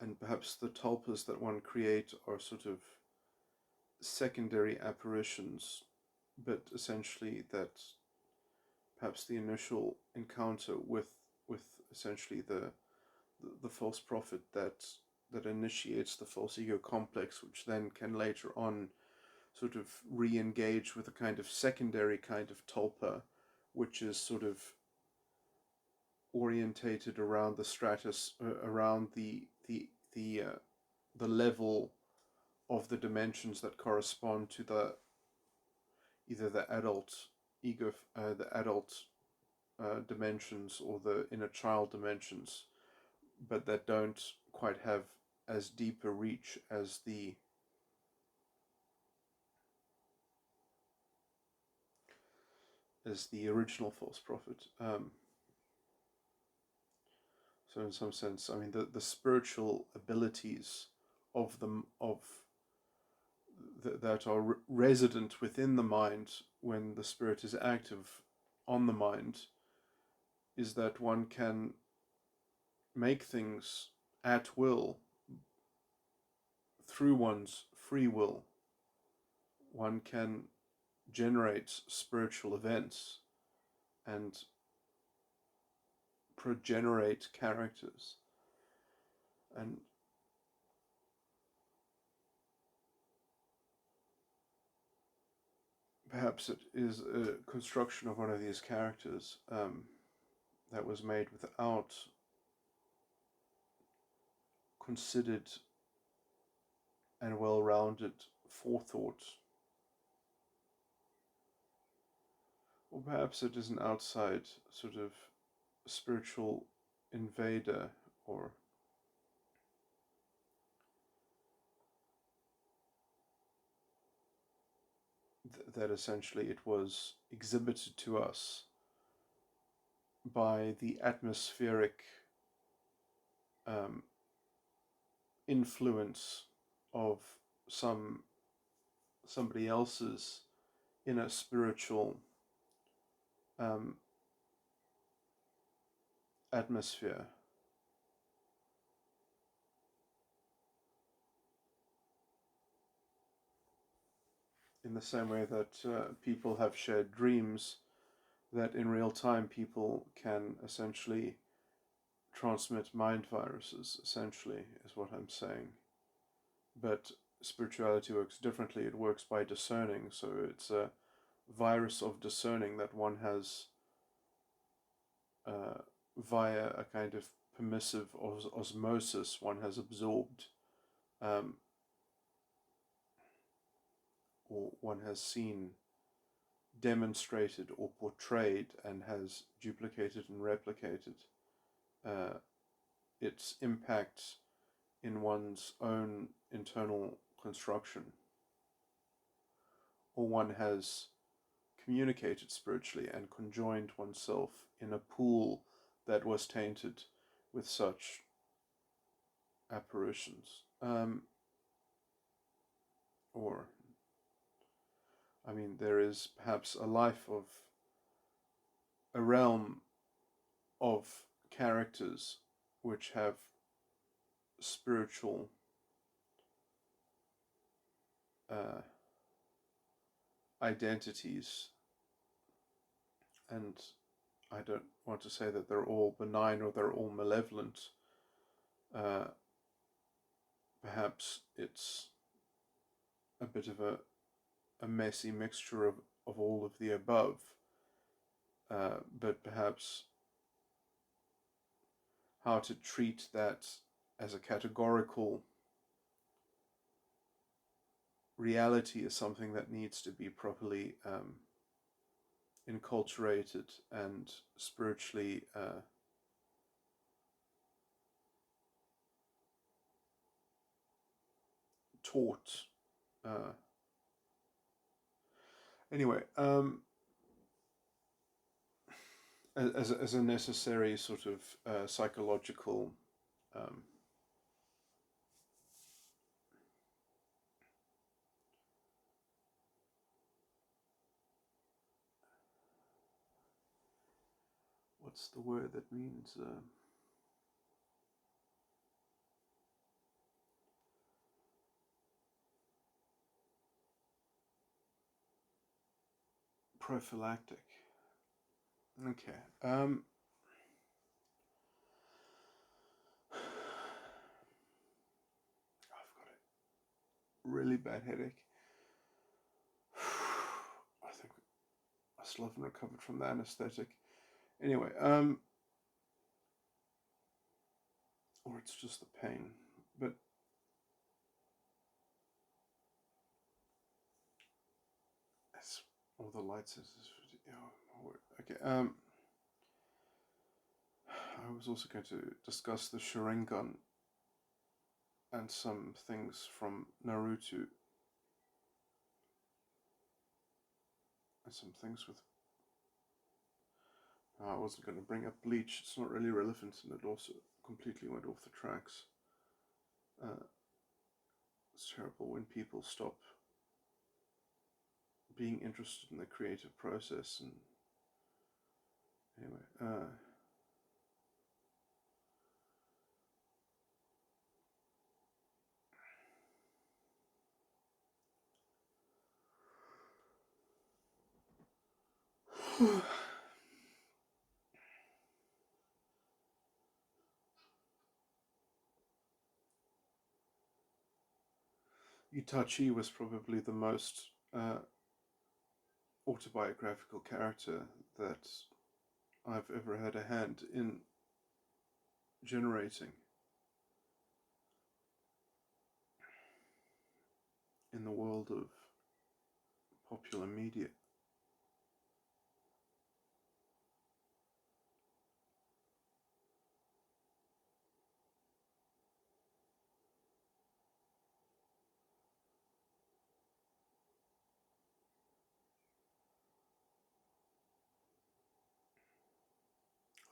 And perhaps the tulpas that one create are sort of secondary apparitions, but essentially that perhaps the initial encounter with essentially the false prophet that initiates the false ego complex, which then can later on sort of re-engage with a kind of secondary kind of tulpa, which is sort of orientated around the stratus, around the level of the dimensions that correspond to either the adult ego, the adult dimensions, or the inner child dimensions, but that don't quite have as deep a reach as the original false prophet. So in some sense, I mean, the spiritual abilities of that are resident within the mind when the spirit is active on the mind is that one can make things at will through one's free will. One can generate spiritual events and progenerate characters. And perhaps it is a construction of one of these characters that was made without considered and well-rounded forethought. Or perhaps it is an outside sort of spiritual invader, or that essentially it was exhibited to us by the atmospheric influence of somebody else's inner spiritual atmosphere. In the same way that people have shared dreams, that in real time people can essentially transmit mind viruses, essentially, is what I'm saying. But spirituality works differently. It works by discerning, so it's a virus of discerning that one has via a kind of permissive osmosis one has absorbed, or one has seen demonstrated or portrayed and has duplicated and replicated its impact in one's own internal construction, or one has communicated spiritually and conjoined oneself in a pool that was tainted with such apparitions. Or, I mean, there is perhaps a life of a realm of characters which have spiritual identities, and I don't want to say that they're all benign or they're all malevolent. Perhaps it's a bit of a messy mixture of all of the above, but perhaps how to treat that as a categorical reality is something that needs to be properly enculturated and spiritually taught. Anyway, as a necessary sort of psychological what's the word that means prophylactic. Okay. I've got a really bad headache. I think I still haven't recovered from the anesthetic. Anyway, or it's just the pain. But it's all the lights. Okay. I was also going to discuss the Sharingan and some things from Naruto and some things with. I wasn't going to bring up Bleach. It's not really relevant, and it also completely went off the tracks. It's terrible when people stop being interested in the creative process. And anyway, Itachi was probably the most autobiographical character that I've ever had a hand in generating in the world of popular media.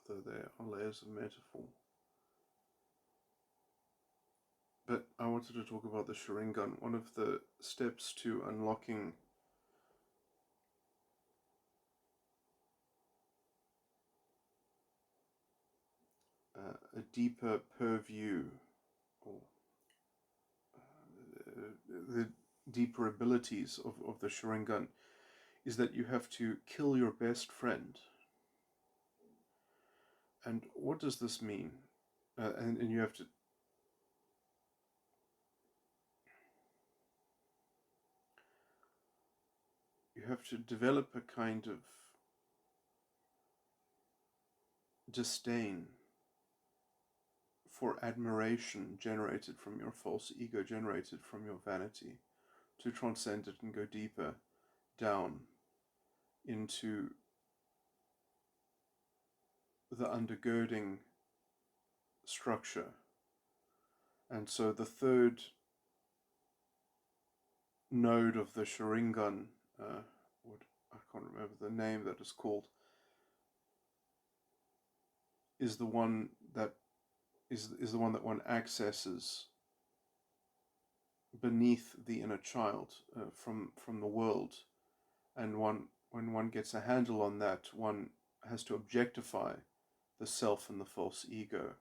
though there are layers of metaphor. But I wanted to talk about the Sharingan. One of the steps to unlocking a deeper purview, or the deeper abilities of the Sharingan, is that you have to kill your best friend. And what does this mean? And you have to develop a kind of disdain for admiration generated from your false ego, generated from your vanity, to transcend it and go deeper down into the undergirding structure. And so the third node of the Sharingan, I can't remember the name that is called, is the one that one accesses beneath the inner child, from the world. And when one gets a handle on that, one has to objectify the self and the false ego,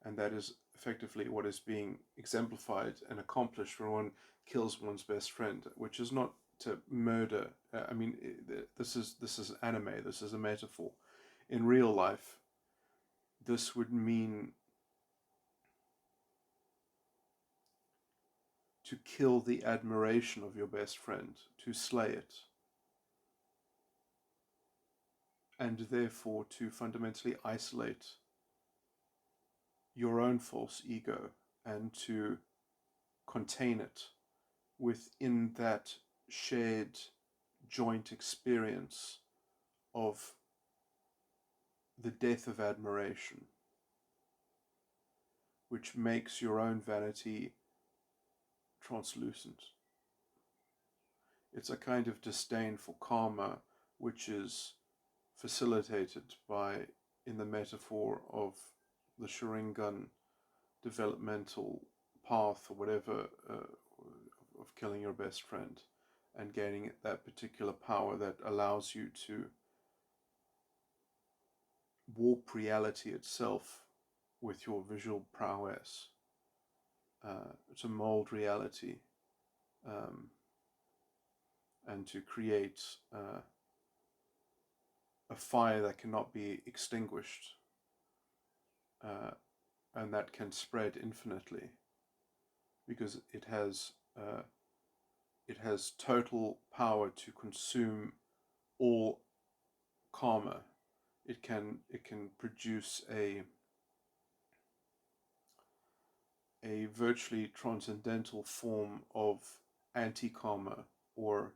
and that is effectively what is being exemplified and accomplished when one kills one's best friend, which is not to murder. I mean, this is anime. This is a metaphor. In real life, this would mean to kill the admiration of your best friend, to slay it, and therefore to fundamentally isolate your own false ego and to contain it within that shared joint experience of the death of admiration, which makes your own vanity translucent. It's a kind of disdain for karma, which is facilitated by, in the metaphor of the Sharingan developmental path, or whatever, of killing your best friend and gaining that particular power that allows you to warp reality itself with your visual prowess, to mold reality, and to create a fire that cannot be extinguished, and that can spread infinitely, because it has total power to consume all karma. It can produce a virtually transcendental form of anti-karma, or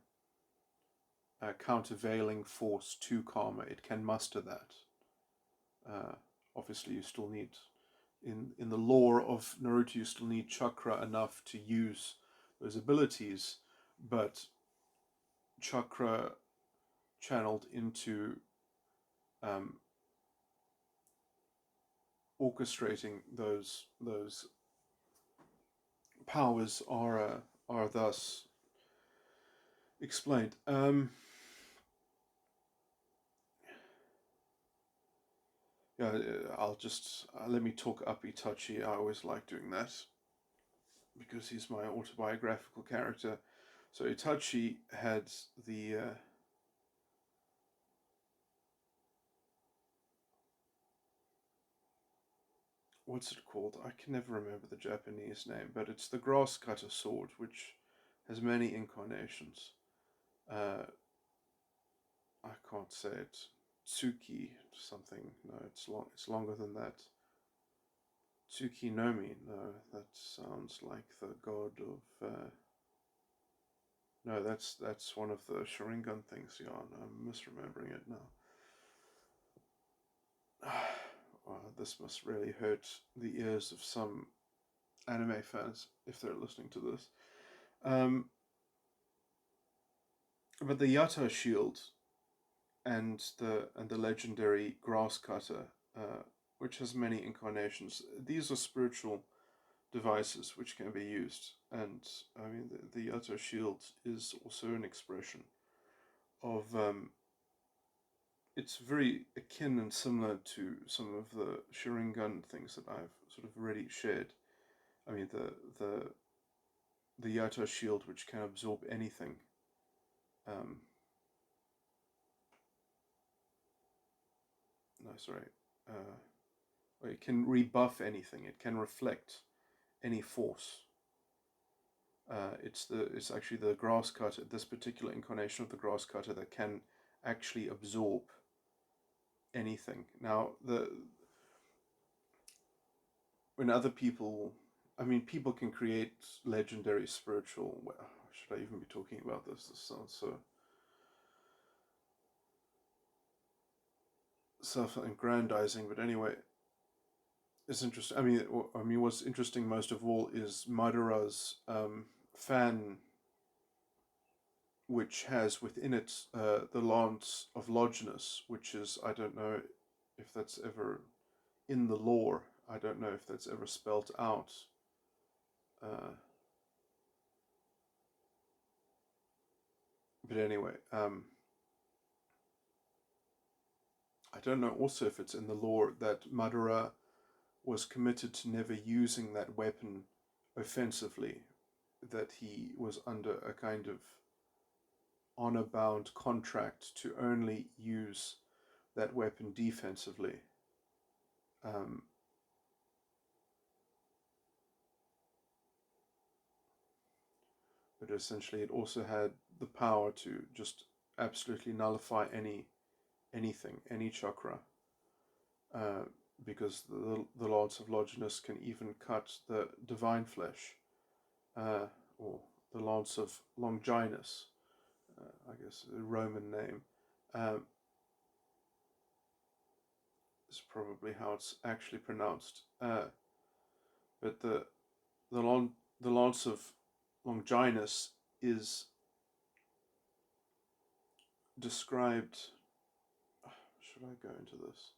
a countervailing force to karma. It can muster that. Obviously, you still need, in the lore of Naruto, you still need chakra enough to use those abilities, but chakra channeled into orchestrating those powers are thus explained. Yeah, I'll just let me talk up Itachi. I always like doing that because he's my autobiographical character. So Itachi had the what's it called? I can never remember the Japanese name, but it's the grass cutter sword, which has many incarnations. Uh, I can't say it. Tsuki something. No, it's long. It's longer than that. Tsukinomi. No, that sounds like the god of. No, that's one of the Sharingan things. Yeah, no, I'm misremembering it now. This must really hurt the ears of some anime fans if they're listening to this. But the Yatta shield and the legendary grass cutter which has many incarnations. These are spiritual devices which can be used, and I mean the Yato shield is also an expression of. It's very akin and similar to some of the Sharingan things that I've sort of already shared. I mean the Yato shield, which can absorb anything. Um, no, sorry. It can rebuff anything. It can reflect any force. It's actually the grass cutter, this particular incarnation of the grass cutter, that can actually absorb anything. Now, when other people, I mean, people can create legendary spiritual. Well, should I even be talking about this? This sounds so self-aggrandizing. But anyway, it's interesting. What's interesting most of all is Madara's fan, which has within it the lance of Longinus, which is, I don't know if that's ever in the lore. I don't know if that's ever spelt out. But anyway, I don't know also if it's in the lore that Madara was committed to never using that weapon offensively, that he was under a kind of honor-bound contract to only use that weapon defensively. Um, but essentially it also had the power to just absolutely nullify anything, any chakra, uh, because the Lance of Longinus can even cut the divine flesh, or the Lance of Longinus, I guess a Roman name, is probably how it's actually pronounced. But the Lance of Longinus is described. Should I go into this?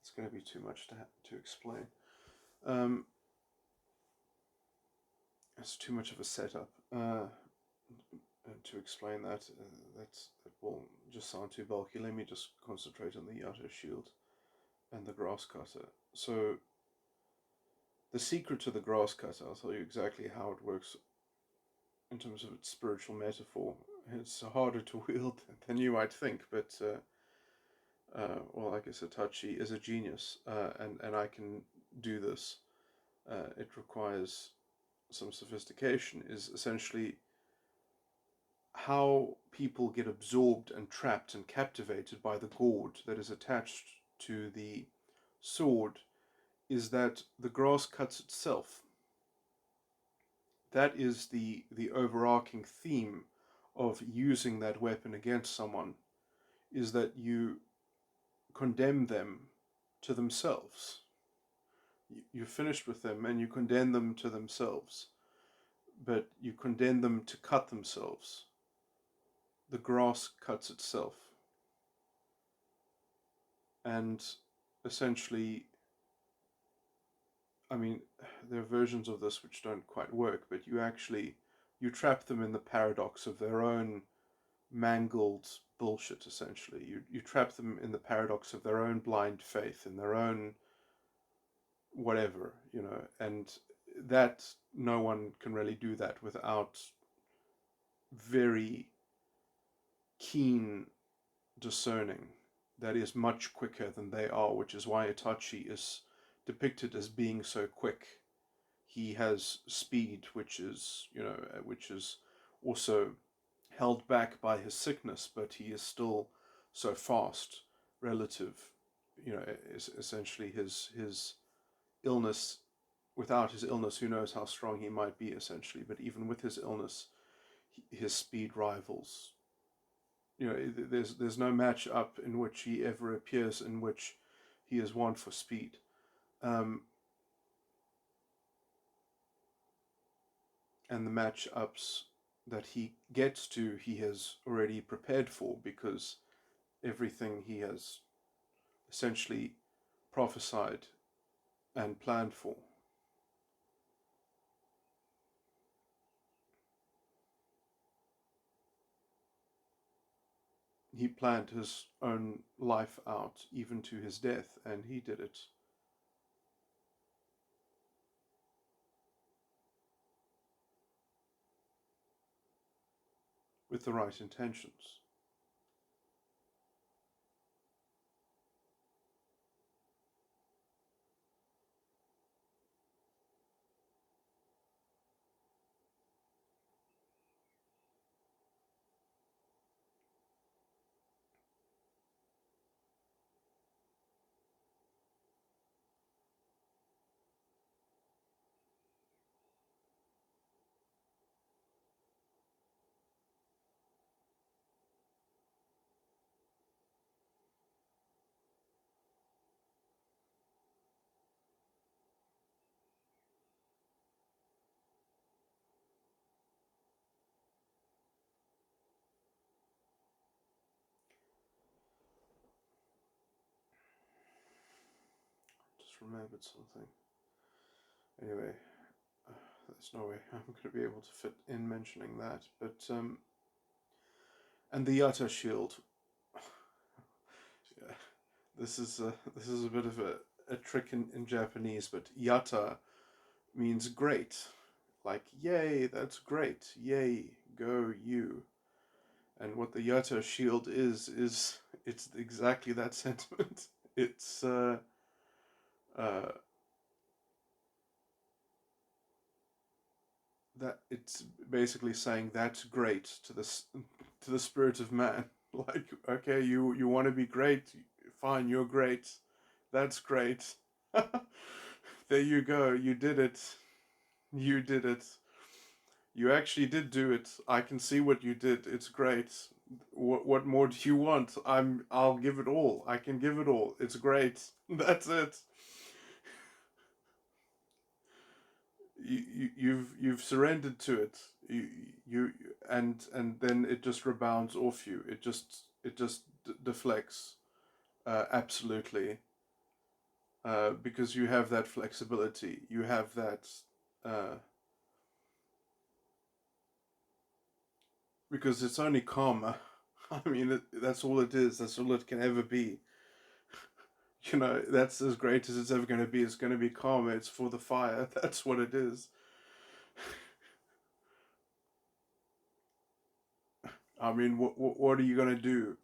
It's going to be too much to explain. It's too much of a setup to explain that. That will just sound too bulky. Let me just concentrate on the Yato shield and the grass cutter. So, the secret to the grass cutter, I'll tell you exactly how it works in terms of its spiritual metaphor. It's harder to wield than you might think, but well, I guess Itachi is a genius, and I can do this. It requires some sophistication. Is essentially how people get absorbed and trapped and captivated by the gourd that is attached to the sword, is that the grass cuts itself. That is the overarching theme of using that weapon against someone, is that you condemn them to themselves. You're finished with them and you condemn them to themselves, but you condemn them to cut themselves. The grass cuts itself. And essentially, I mean, there are versions of this which don't quite work, but you trap them in the paradox of their own mangled bullshit, essentially. You trap them in the paradox of their own blind faith, in their own whatever, and that no one can really do that without very keen discerning that is much quicker than they are, which is why Itachi is depicted as being so quick. He has speed, which is also held back by his sickness, but he is still so fast relative. Essentially his illness. Without his illness, who knows how strong he might be, essentially. But even with his illness, his speed rivals. There's no match up in which he ever appears in which he is one for speed. And and the match-ups that he gets to, he has already prepared for, because everything he has essentially prophesied and planned for. He planned his own life out, even to his death, and he did it. With the right intentions. Just remembered something. Anyway, there's no way I'm going to be able to fit in mentioning that. But and the Yata shield. Yeah, this is a bit of a trick in Japanese, but Yata means great, like yay, that's great, yay, go you. And what the Yata shield is it's exactly that sentiment. It's uh, that it's basically saying that's great to the spirit of man. Like, okay, you want to be great, fine, you're great, that's great. There you go, you did it, you did it, you actually did do it. I can see what you did. It's great. What more do you want? I'll give it all. I can give it all. It's great. That's it. You've surrendered to it. And then it just rebounds off you. It just deflects, absolutely, because you have that flexibility. You have that, uh, because it's only karma. I mean, that's all it is. That's all it can ever be. That's as great as it's ever going to be. It's going to be karma. It's for the fire. That's what it is. I mean, what are you going to do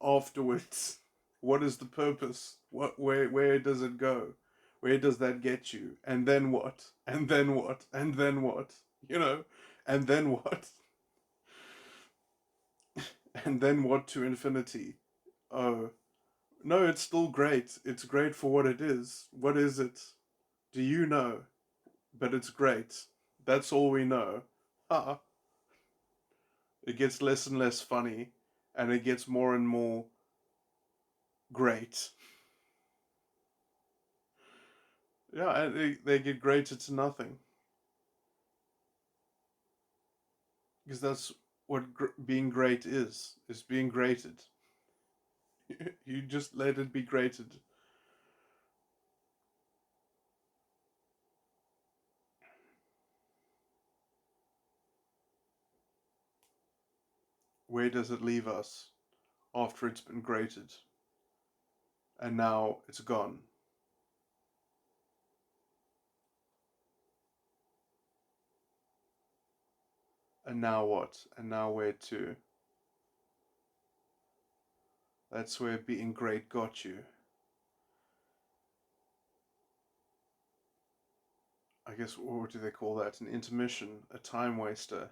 afterwards? What is the purpose? Where does it go? Where does that get you? And then what? And then what? And then what? And then what? And then what to infinity? Oh, no, it's still great. It's great for what it is. What is it? Do you know? But it's great. That's all we know. Ha! It gets less and less funny, and it gets more and more great. Yeah, and they get greater to nothing. Because that's what being great is being grated. You just let it be grated. Where does it leave us after it's been grated? And now it's gone. And now what? And now where to? That's where being great got you. I guess, what do they call that? An intermission, a time waster.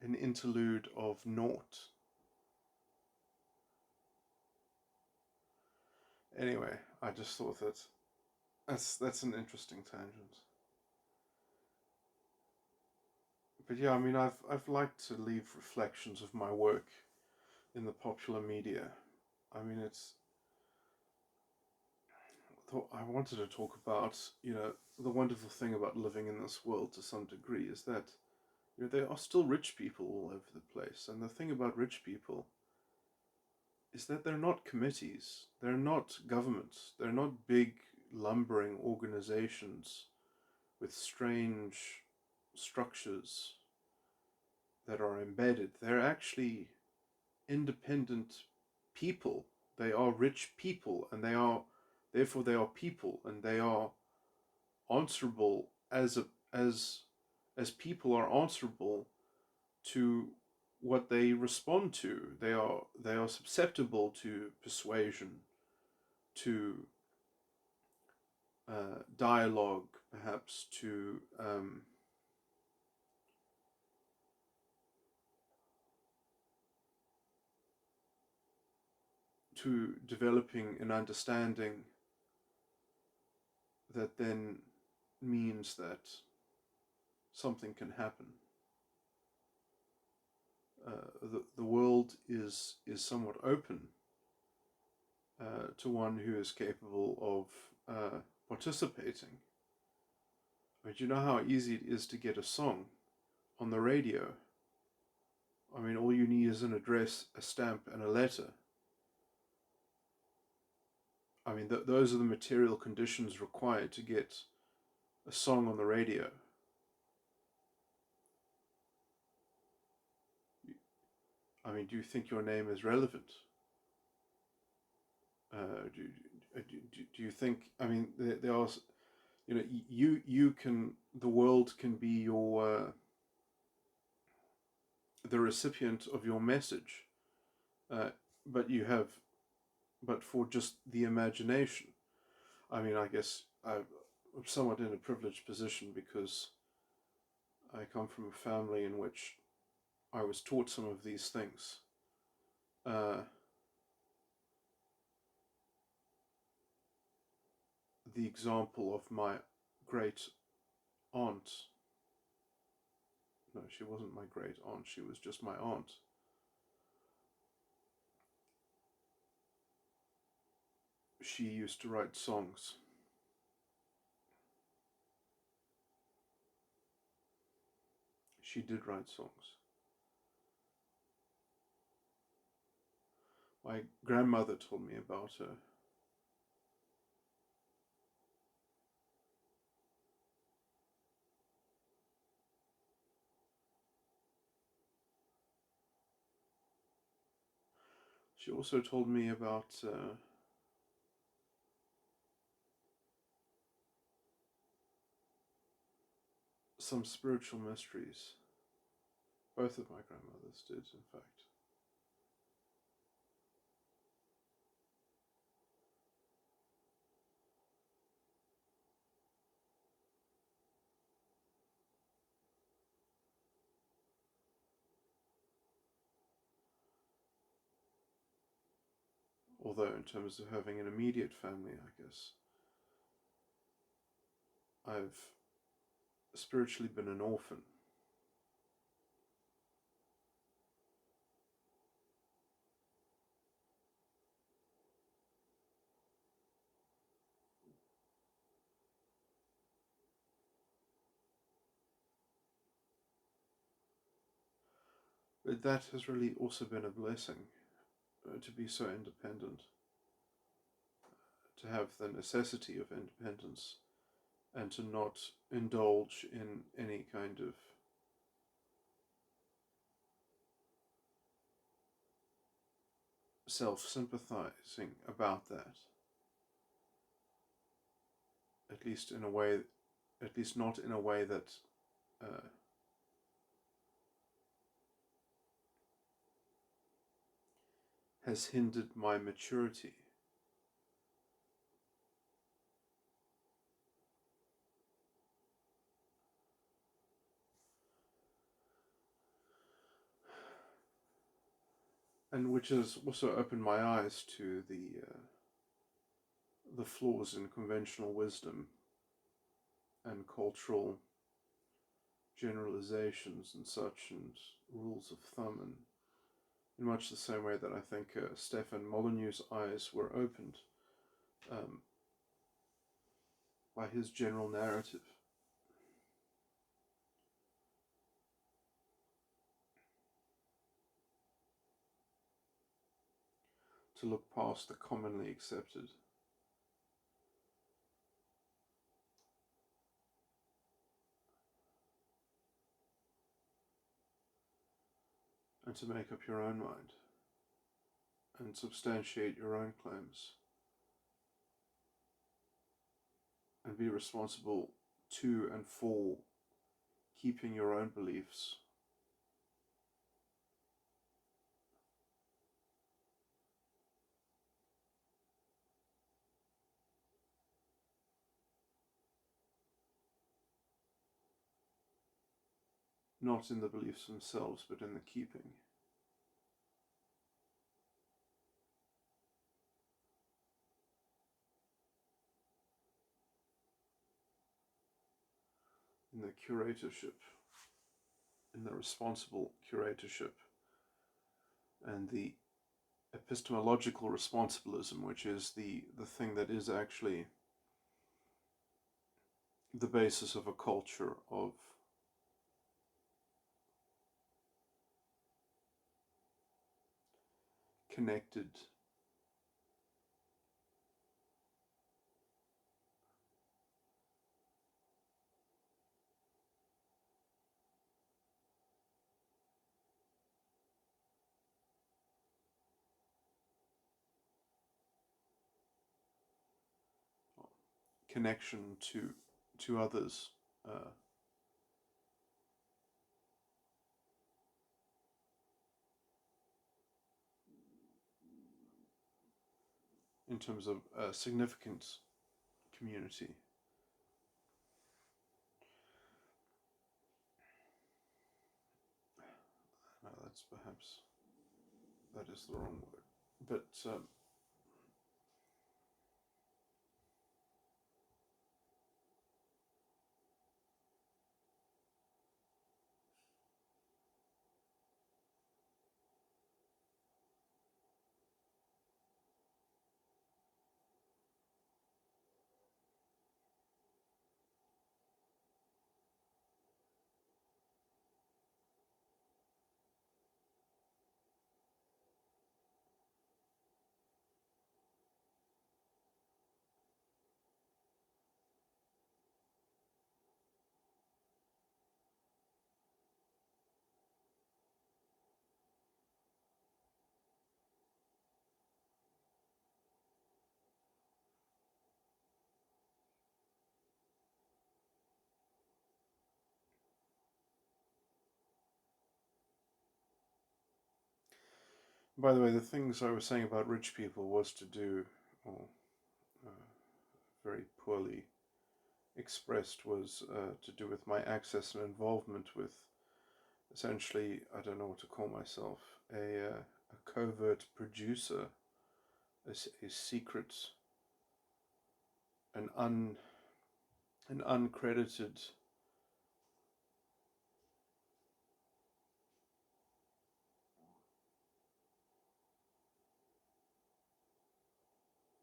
An interlude of naught. Anyway, I just thought that's an interesting tangent. But yeah, I mean, I've liked to leave reflections of my work in the popular media. I mean, thought I wanted to talk about, the wonderful thing about living in this world to some degree is that, there are still rich people all over the place. And the thing about rich people is that they're not committees, they're not governments, they're not big, lumbering organizations with strange structures that are embedded. They're actually independent people. They are rich people, and therefore they are people, and they are answerable as people are answerable to what they respond to. They are susceptible to persuasion, to dialogue, perhaps to developing an understanding that then means that something can happen. The world is somewhat open to one who is capable of participating. But you know how easy it is to get a song on the radio. I mean, all you need is an address, a stamp, and a letter. I mean, those are the material conditions required to get a song on the radio. I mean, do you think your name is relevant? Do you think? I mean, there are, you can. The world can be your the recipient of your message, but but for just the imagination. I mean, I guess I'm somewhat in a privileged position because I come from a family in which I was taught some of these things. Uh, the example of my great aunt. No, she wasn't my great aunt, she was just my aunt. She used to write songs. She did write songs. My grandmother told me about her. She also told me about some spiritual mysteries. Both of my grandmothers did, in fact. Although, in terms of having an immediate family, I guess, I've spiritually been an orphan. But that has really also been a blessing, to be so independent, to have the necessity of independence, and to not indulge in any kind of self-sympathizing about that. At least in a way, at least not in a way that uh, has hindered my maturity. And which has also opened my eyes to the flaws in conventional wisdom and cultural generalizations and such, and rules of thumb, and in much the same way that I think Stefan Molyneux's eyes were opened. Um, by his general narrative. To look past the commonly accepted. And to make up your own mind and substantiate your own claims and be responsible to and for keeping your own beliefs. Not in the beliefs themselves, but in the keeping. In the curatorship, in the responsible curatorship, and the epistemological responsibilism, which is the thing that is actually the basis of a culture of connected connection to others. In terms of a significant community. No, that's perhaps, that is the wrong word. But by the way, the things I was saying about rich people was to do, or uh, very poorly expressed, was to do with my access and involvement with, essentially, I don't know what to call myself, a covert producer, a secret, an uncredited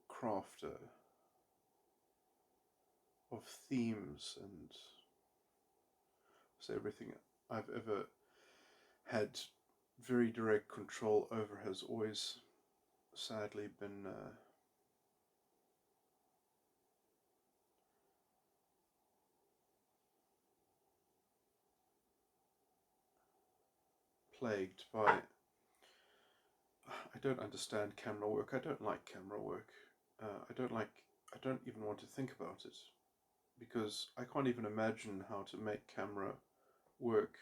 crafter of themes, and so everything I've ever had very direct control over has always sadly been plagued by. I don't understand camera work. I don't like camera work. I don't like. I don't even want to think about it because I can't even imagine how to make camera work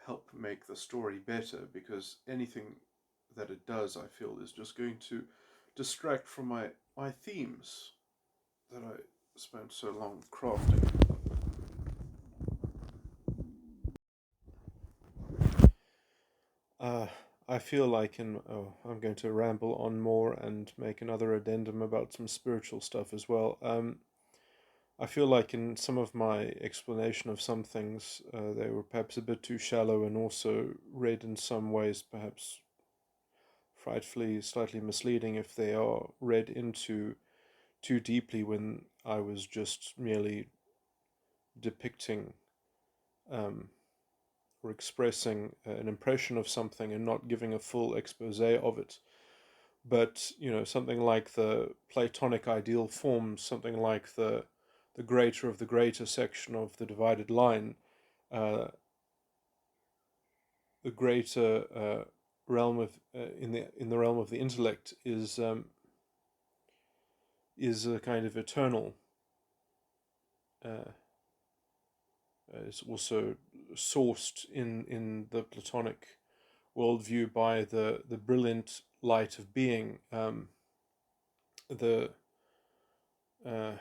help make the story better, because anything that it does, I feel, is just going to distract from my themes that I spent so long crafting. Uh, I feel like I'm going to ramble on more and make another addendum about some spiritual stuff as well. I feel like in some of my explanation of some things, they were perhaps a bit too shallow and also read in some ways perhaps frightfully, slightly misleading if they are read into too deeply when I was just merely depicting or expressing an impression of something and not giving a full expose of it. But something like the Platonic ideal forms, something like the greater of the greater section of the divided line, uh, the greater realm of in the realm of the intellect is a kind of eternal. Is also sourced in the Platonic worldview by the brilliant light of being, the I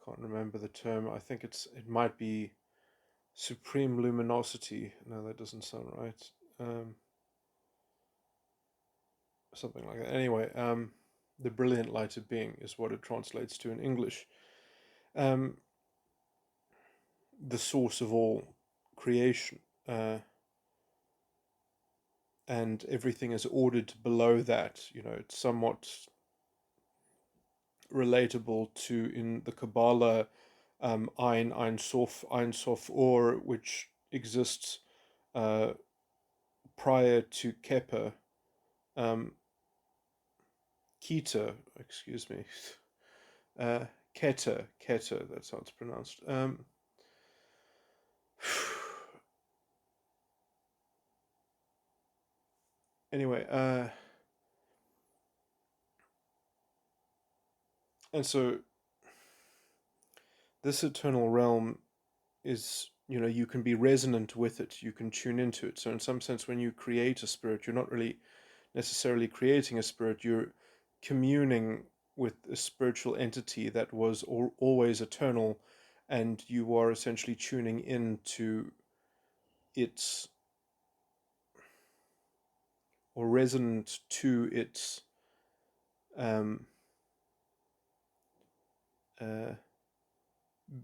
can't remember the term. I think it might be supreme luminosity. No, that doesn't sound right. Something like that. Anyway, the brilliant light of being is what it translates to in English. The source of all creation, and everything is ordered below that. It's somewhat relatable to, in the Kabbalah, Ein Sof, Ein Sof Or, which exists prior to Keter, Keter, excuse me, Keter, that's how it's pronounced. Anyway, and so this eternal realm is, you can be resonant with it, you can tune into it. So in some sense, when you create a spirit, you're not really necessarily creating a spirit, you're communing with a spiritual entity that was always eternal, and you are essentially tuning into its, or resonant to its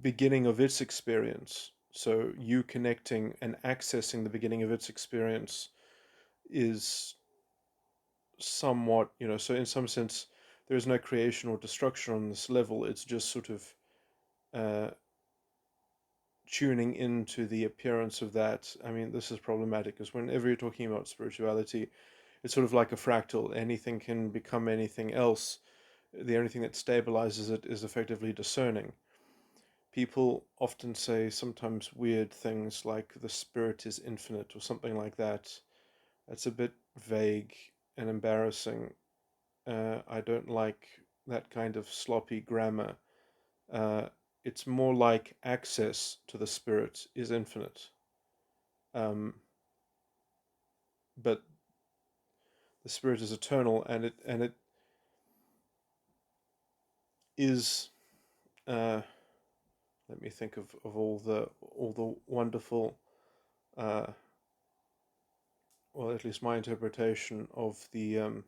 beginning of its experience. So you connecting and accessing the beginning of its experience is somewhat, so in some sense, there is no creation or destruction on this level. It's just sort of tuning into the appearance of that. I mean, this is problematic because whenever you're talking about spirituality, it's sort of like a fractal. Anything can become anything else. The only thing that stabilizes it is effectively discerning. People often say sometimes weird things like the spirit is infinite or something like that. That's a bit vague and embarrassing. I don't like that kind of sloppy grammar. It's more like access to the spirit is infinite. But the spirit is eternal, and it is. Let me think of all the wonderful, well, at least my interpretation of the.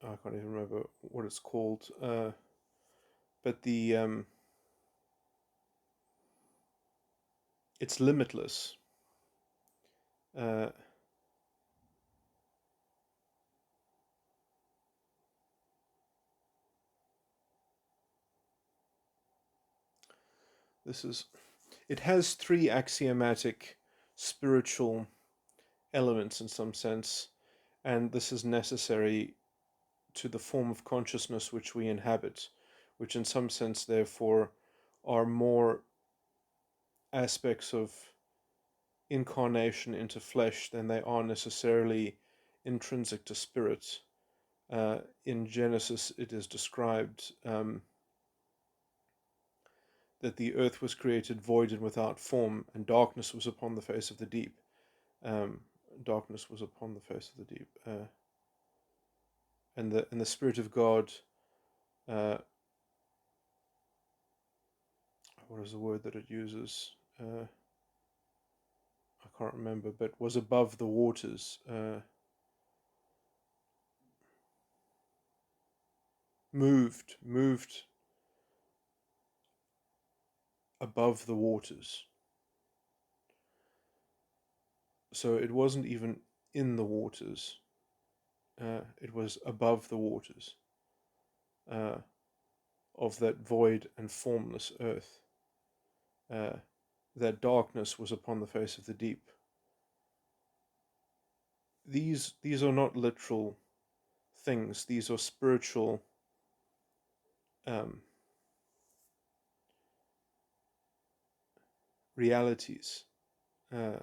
I can't even remember what it's called, but the it's limitless. It has three axiomatic spiritual elements in some sense, and this is necessary to the form of consciousness which we inhabit, which in some sense therefore are more aspects of incarnation into flesh than they are necessarily intrinsic to spirit. In Genesis it is described that the earth was created void and without form, and darkness was upon the face of the deep. Darkness was upon the face of the deep. And the Spirit of God, what is the word that it uses? I can't remember, but was above the waters. Moved above the waters. So it wasn't even in the waters. it was above the waters uh, of that void and formless earth. That darkness was upon the face of the deep. These are not literal things. These are spiritual realities uh,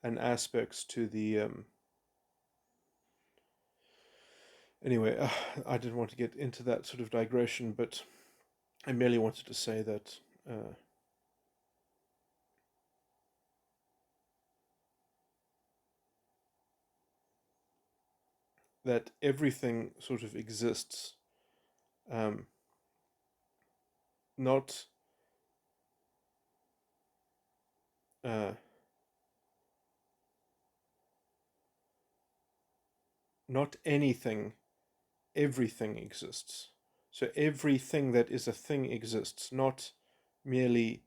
and aspects to the. Anyway, I didn't want to get into that sort of digression, but I merely wanted to say that that everything sort of exists, not uh, not anything, everything exists. So everything that is a thing exists, not merely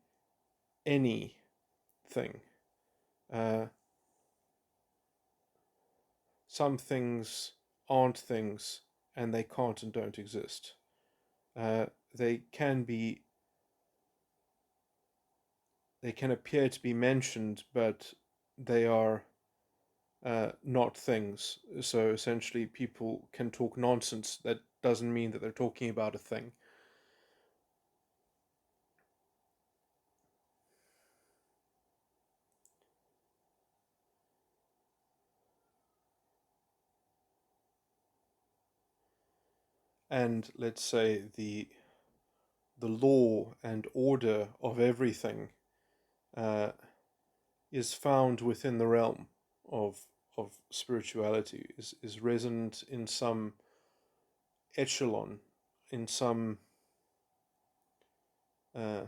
anything. Uh, some things aren't things and they can't and don't exist. They can be, they can appear to be mentioned, but they are not things. So essentially, people can talk nonsense. That doesn't mean that they're talking about a thing. And let's say the law and order of everything uh, is found within the realm of spirituality, is resonant in some echelon, in some uh,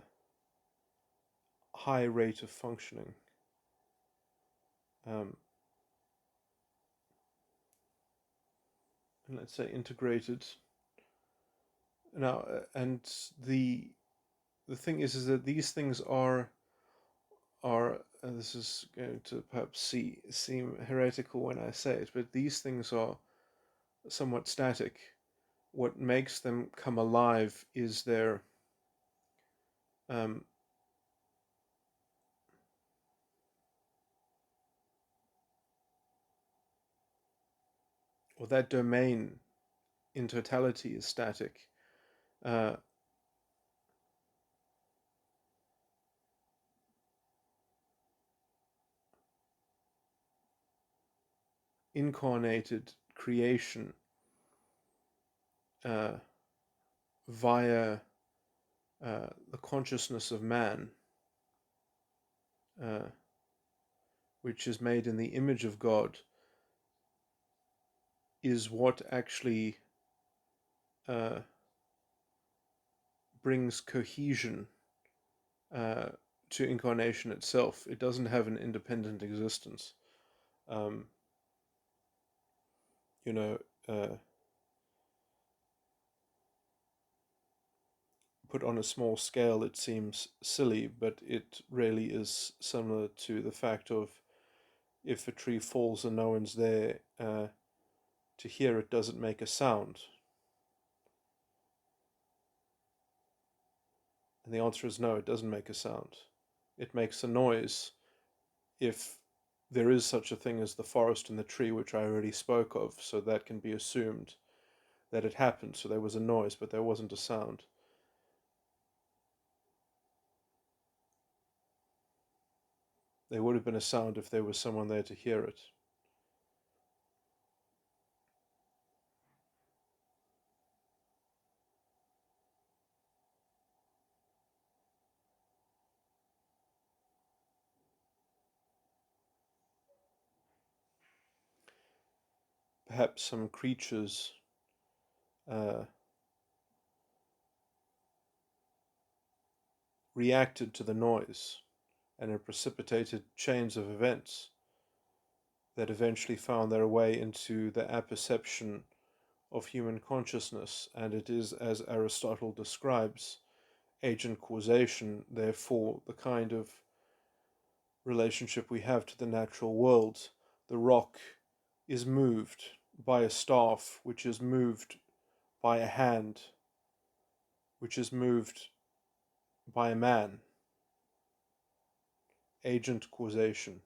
high rate of functioning. Um, and let's say integrated. Now, and the thing is that these things are this is going to perhaps seem heretical when I say it, but these things are somewhat static. What makes them come alive is their um, or that domain in totality is static. Uh, Incarnated creation uh, via the consciousness of man, uh, which is made in the image of God, is what actually uh, brings cohesion uh, to incarnation itself. It doesn't have an independent existence. Um, you know, put on a small scale, it seems silly, but it really is similar to the fact of if a tree falls and no one's there to hear it, does it make a sound? And the answer is no, it doesn't make a sound. It makes a noise if there is such a thing as the forest and the tree, which I already spoke of, so that can be assumed that it happened. So there was a noise, but there wasn't a sound. There would have been a sound if there was someone there to hear it. Perhaps some creatures uh, reacted to the noise and it precipitated chains of events that eventually found their way into the apperception of human consciousness. And it is, as Aristotle describes, agent causation, therefore, the kind of relationship we have to the natural world. The rock is moved by a staff, which is moved by a hand, which is moved by a man. Agent causation.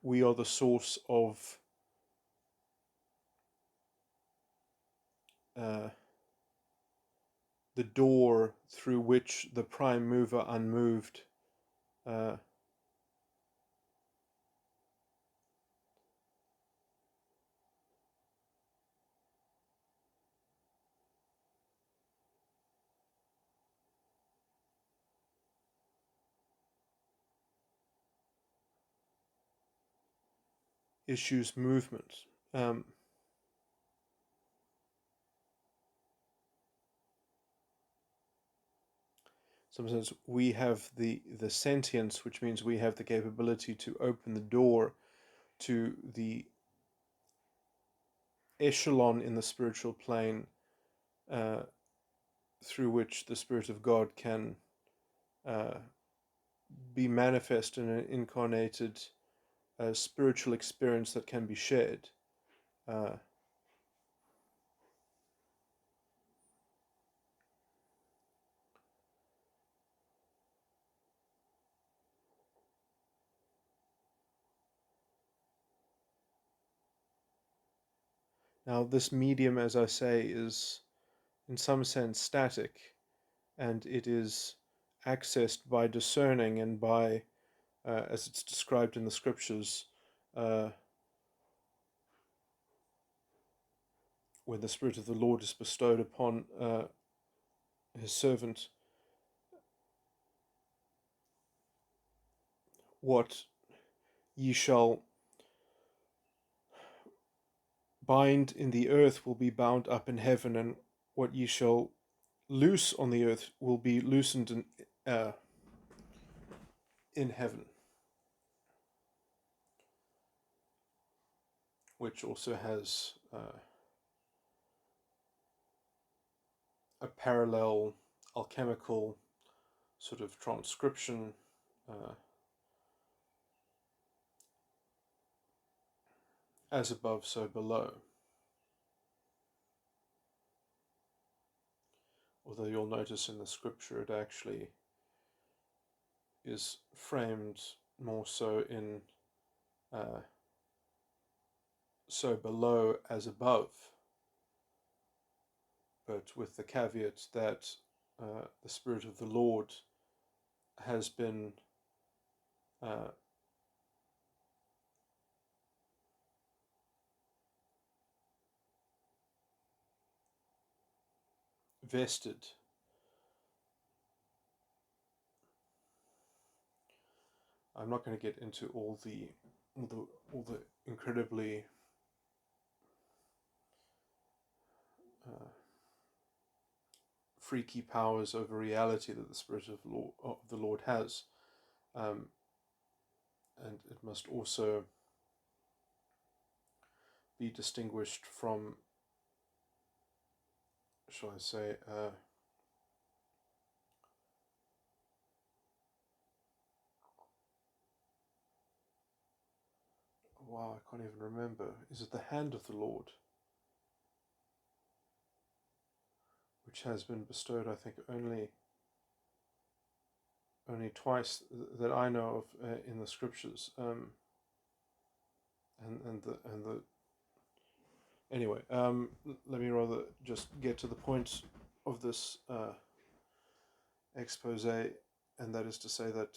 We are the source of the door through which the prime mover unmoved issues movement. Sometimes we have the sentience, which means we have the capability to open the door to the echelon in the spiritual plane through which the Spirit of God can be manifest in an incarnated spiritual experience that can be shared. Now, this medium, as I say, is in some sense static, and it is accessed by discerning and by, as it's described in the scriptures, when the Spirit of the Lord is bestowed upon his servant, what ye shall bind in the earth will be bound up in heaven, and what ye shall loose on the earth will be loosened in heaven, which also has a parallel alchemical sort of transcription as above, so below. Although you'll notice in the scripture it actually is framed more so in so below as above, but with the caveat that the Spirit of the Lord has been vested. I'm not going to get into all the incredibly freaky powers over reality that the Spirit of the Lord has, and it must also be distinguished from, shall I say, wow, I can't even remember. Is it the hand of the Lord, which has been bestowed, I think, only twice that I know of in the scriptures, and the anyway. Let me rather just get to the point of this expose, and that is to say that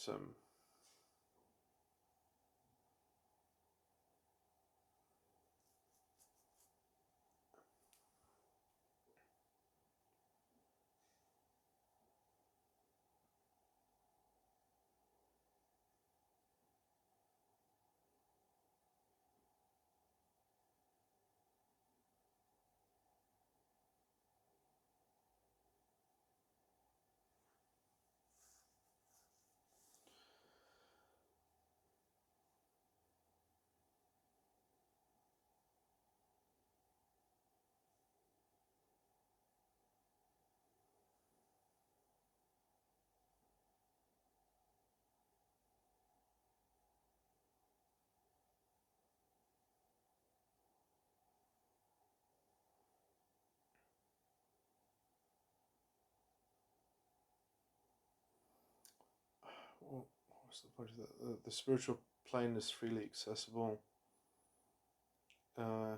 what's the point of that? The spiritual plane is freely accessible. I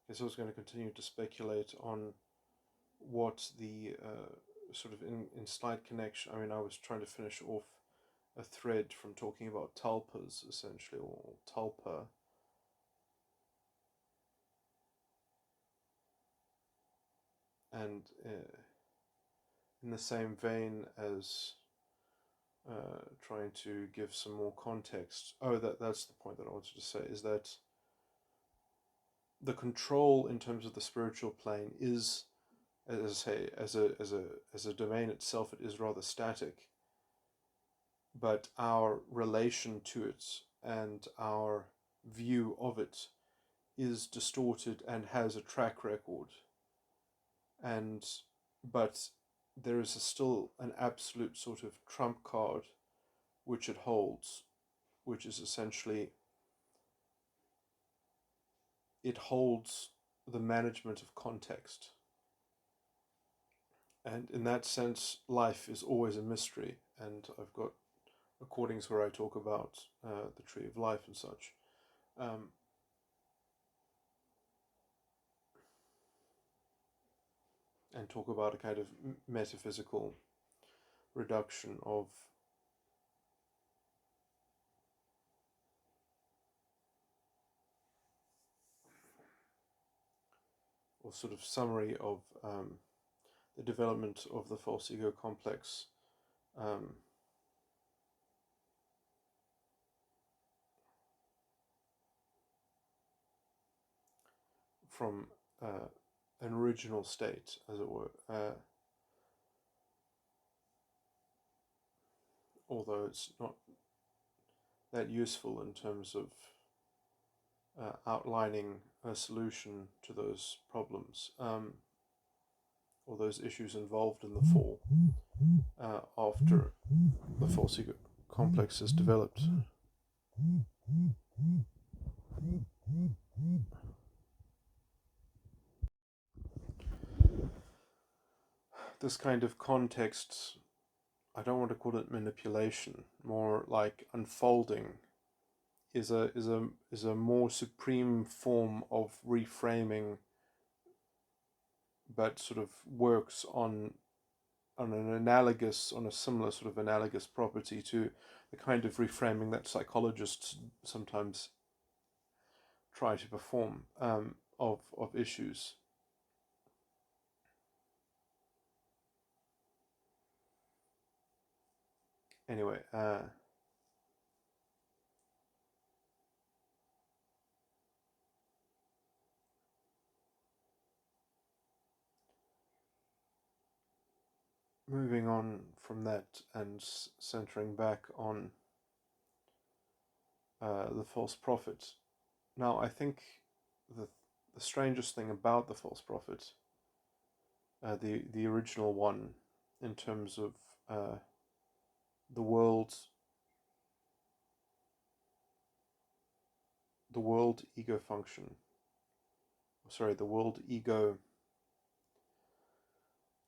guess I was going to continue to speculate on what the sort of in slight connection. I mean, I was trying to finish off a thread from talking about tulpas, essentially, or tulpa. And in the same vein as trying to give some more context. Oh, that's the point that I wanted to say, is that the control in terms of the spiritual plane is, as I say, as a domain itself, it is rather static. But our relation to it and our view of it is distorted and has a track record. But there is still an absolute sort of trump card which it holds, which is essentially it holds the management of context. And in that sense, life is always a mystery. And I've got recordings where I talk about the tree of life and such. And talk about a kind of metaphysical reduction of or sort of summary of the development of the false ego complex from an original state, as it were, although it's not that useful in terms of outlining a solution to those problems or those issues involved in the fall after the false ego complex is developed. This kind of context, I don't want to call it manipulation, more like unfolding, is a more supreme form of reframing, but sort of works on a similar sort of analogous property to the kind of reframing that psychologists sometimes try to perform of issues. Anyway, moving on from that and centering back on the false prophet. Now, I think the strangest thing about the false prophet, the original one, in terms of the world ego function, sorry, the world ego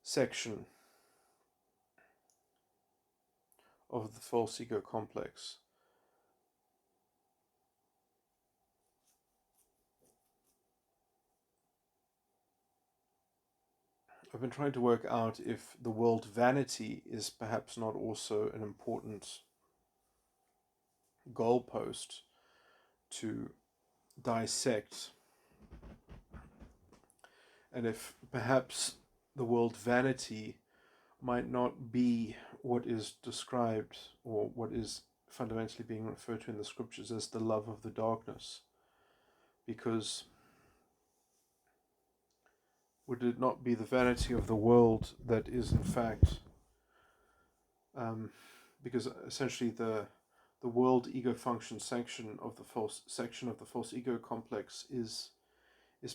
section of the false ego complex. I've been trying to work out if the world vanity is perhaps not also an important goalpost to dissect, and if perhaps the world vanity might not be what is described or what is fundamentally being referred to in the scriptures as the love of the darkness, because would it not be the vanity of the world that is in fact because essentially the world ego function section of the false ego complex is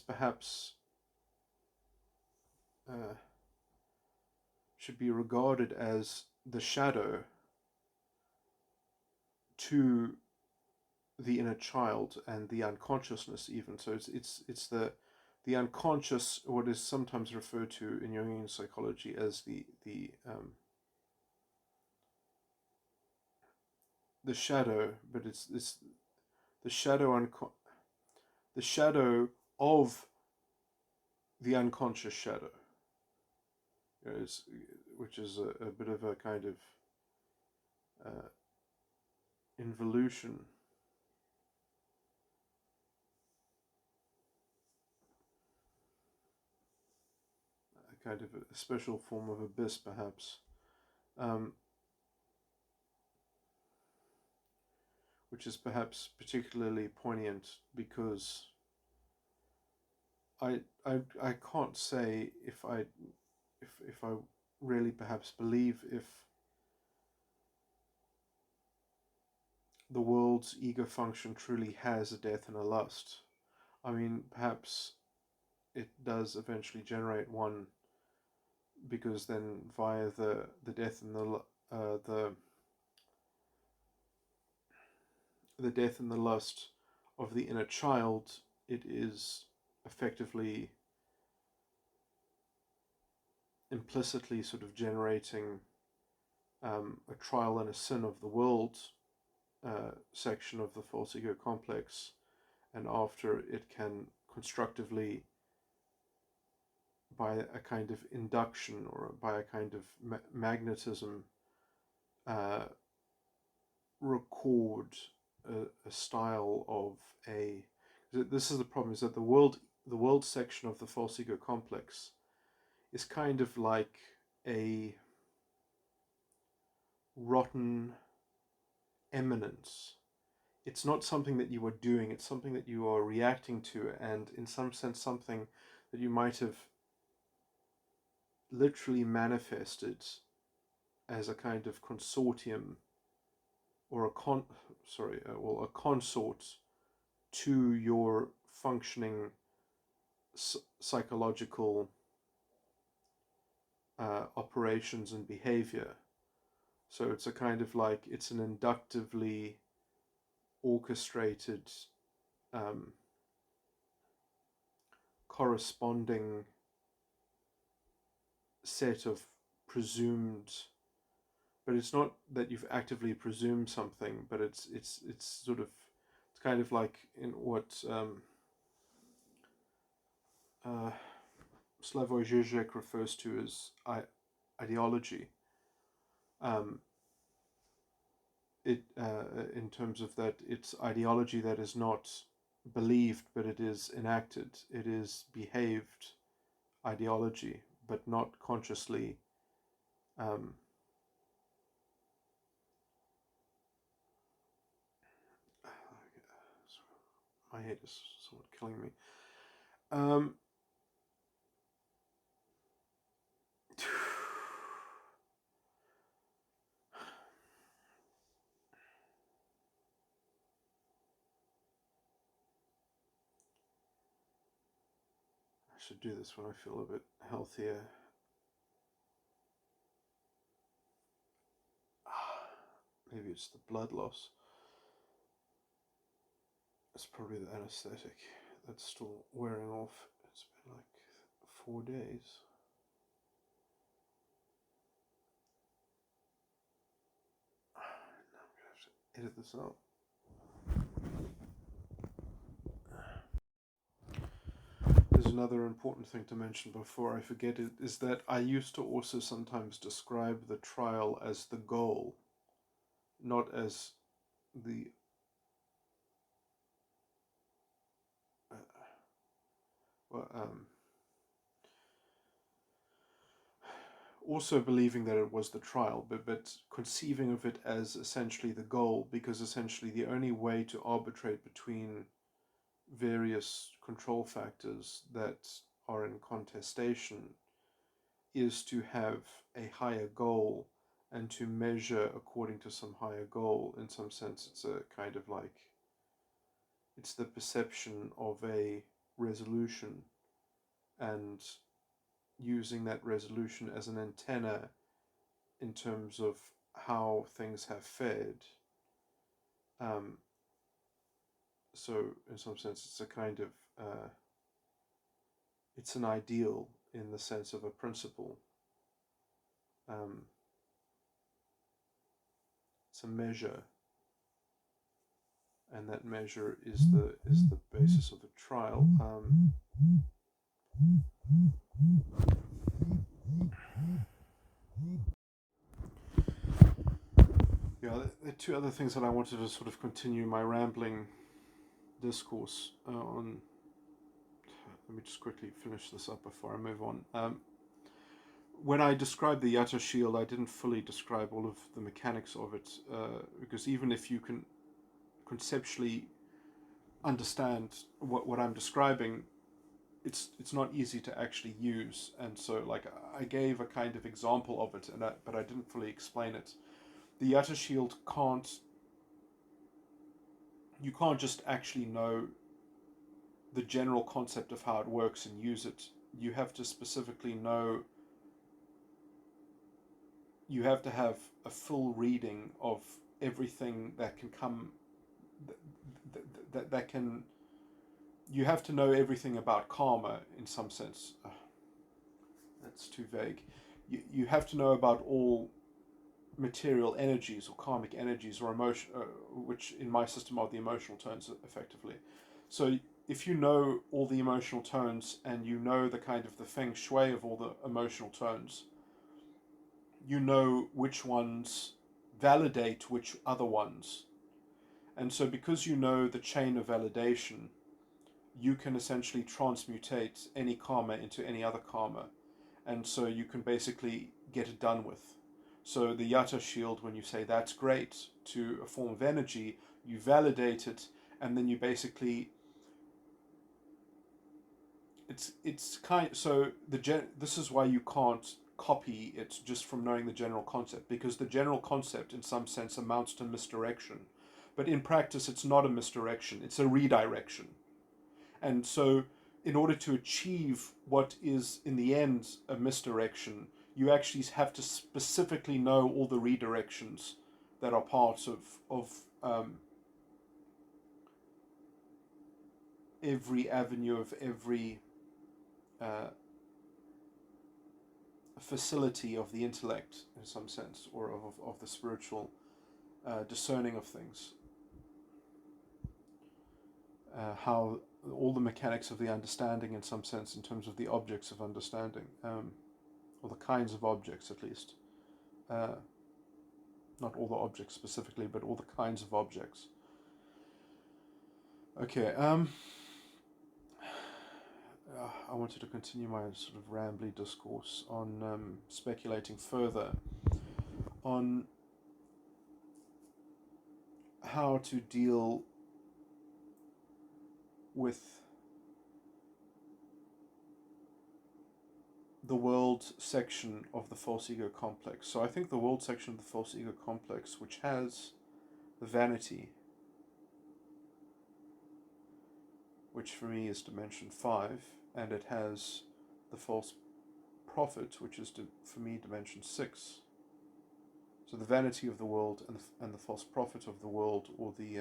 perhaps should be regarded as the shadow to the inner child and the unconsciousness, even. So it's the unconscious, what is sometimes referred to in Jungian psychology as the the shadow, but it's the shadow the shadow of the unconscious shadow, which is a bit of a kind of involution. A kind of a special form of abyss, perhaps, um, which is perhaps particularly poignant because I can't say if I really perhaps believe if the world's ego function truly has a death and a lust. I mean, perhaps it does eventually generate one, because then via the death and the death and the lust of the inner child, it is effectively implicitly sort of generating a trial and a sin of the world section of the false ego complex, and after it can constructively, by a kind of induction or by a kind of magnetism, uh, record a style of a. This is the problem: is that the world section of the false ego complex is kind of like a rotten eminence. It's not something that you are doing, it's something that you are reacting to, and in some sense something that you might have literally manifested as a kind of consortium, or a consort to your functioning psychological operations and behavior. So it's a kind of like, it's an inductively orchestrated, um, corresponding set of presumed, but it's not that you've actively presumed something, but it's sort of, it's kind of like in what uh, Slavoj Žižek refers to as ideology. Um, in terms of that, it's ideology that is not believed, but it is enacted. It is behaved ideology, but not consciously. Um, my head is somewhat killing me. Um, I should do this when I feel a bit healthier. Maybe it's the blood loss. It's probably the anesthetic that's still wearing off. It's been like 4 days. Now I'm going to have to edit this out. There's another important thing to mention before I forget it, is that I used to also sometimes describe the trial as the goal, not as the well, also believing that it was the trial, but conceiving of it as essentially the goal, because essentially the only way to arbitrate between various control factors that are in contestation is to have a higher goal and to measure according to some higher goal. In some sense, it's a kind of like, it's the perception of a resolution, and using that resolution as an antenna in terms of how things have fared. So in some sense, it's a kind of it's an ideal in the sense of a principle. It's a measure and that measure is the basis of the trial. Yeah, there are two other things that I wanted to sort of continue my rambling discourse on. Let me just quickly finish this up before I move on. When I described the Yatta shield, I didn't fully describe all of the mechanics of it, because even if you can conceptually understand what I'm describing, it's not easy to actually use. And so, like, I gave a kind of example of it, but I didn't fully explain it. The Yatta shield you can't just actually know the general concept of how it works and use it. You have to specifically know. You have to have a full reading of everything that can come. That can. You have to know everything about karma in some sense. That's too vague. You have to know about all material energies or karmic energies or emotion, which in my system are the emotional tones effectively. So if you know all the emotional tones and you know the kind of the feng shui of all the emotional tones, you know which ones validate which other ones. And so because you know the chain of validation, you can essentially transmutate any karma into any other karma. And so you can basically get it done with. So the Yatta shield, when you say that's great to a form of energy, you validate it, and then you basically it's kind. So this is why you can't copy it just from knowing the general concept, because the general concept in some sense amounts to misdirection, but in practice it's not a misdirection, it's a redirection. And so in order to achieve what is in the end a misdirection, you actually have to specifically know all the redirections that are part of every avenue of every uh, facility of the intellect in some sense, or of the spiritual discerning of things. How all the mechanics of the understanding in some sense in terms of the objects of understanding, or the kinds of objects at least. Not all the objects specifically, but all the kinds of objects. Okay, I wanted to continue my sort of rambly discourse on speculating further on how to deal with the world section of the false ego complex. So I think the world section of the false ego complex, which has the vanity, which for me is dimension 5, and it has the false prophet, which is for me dimension 6. So the vanity of the world and the false prophet of the world, or the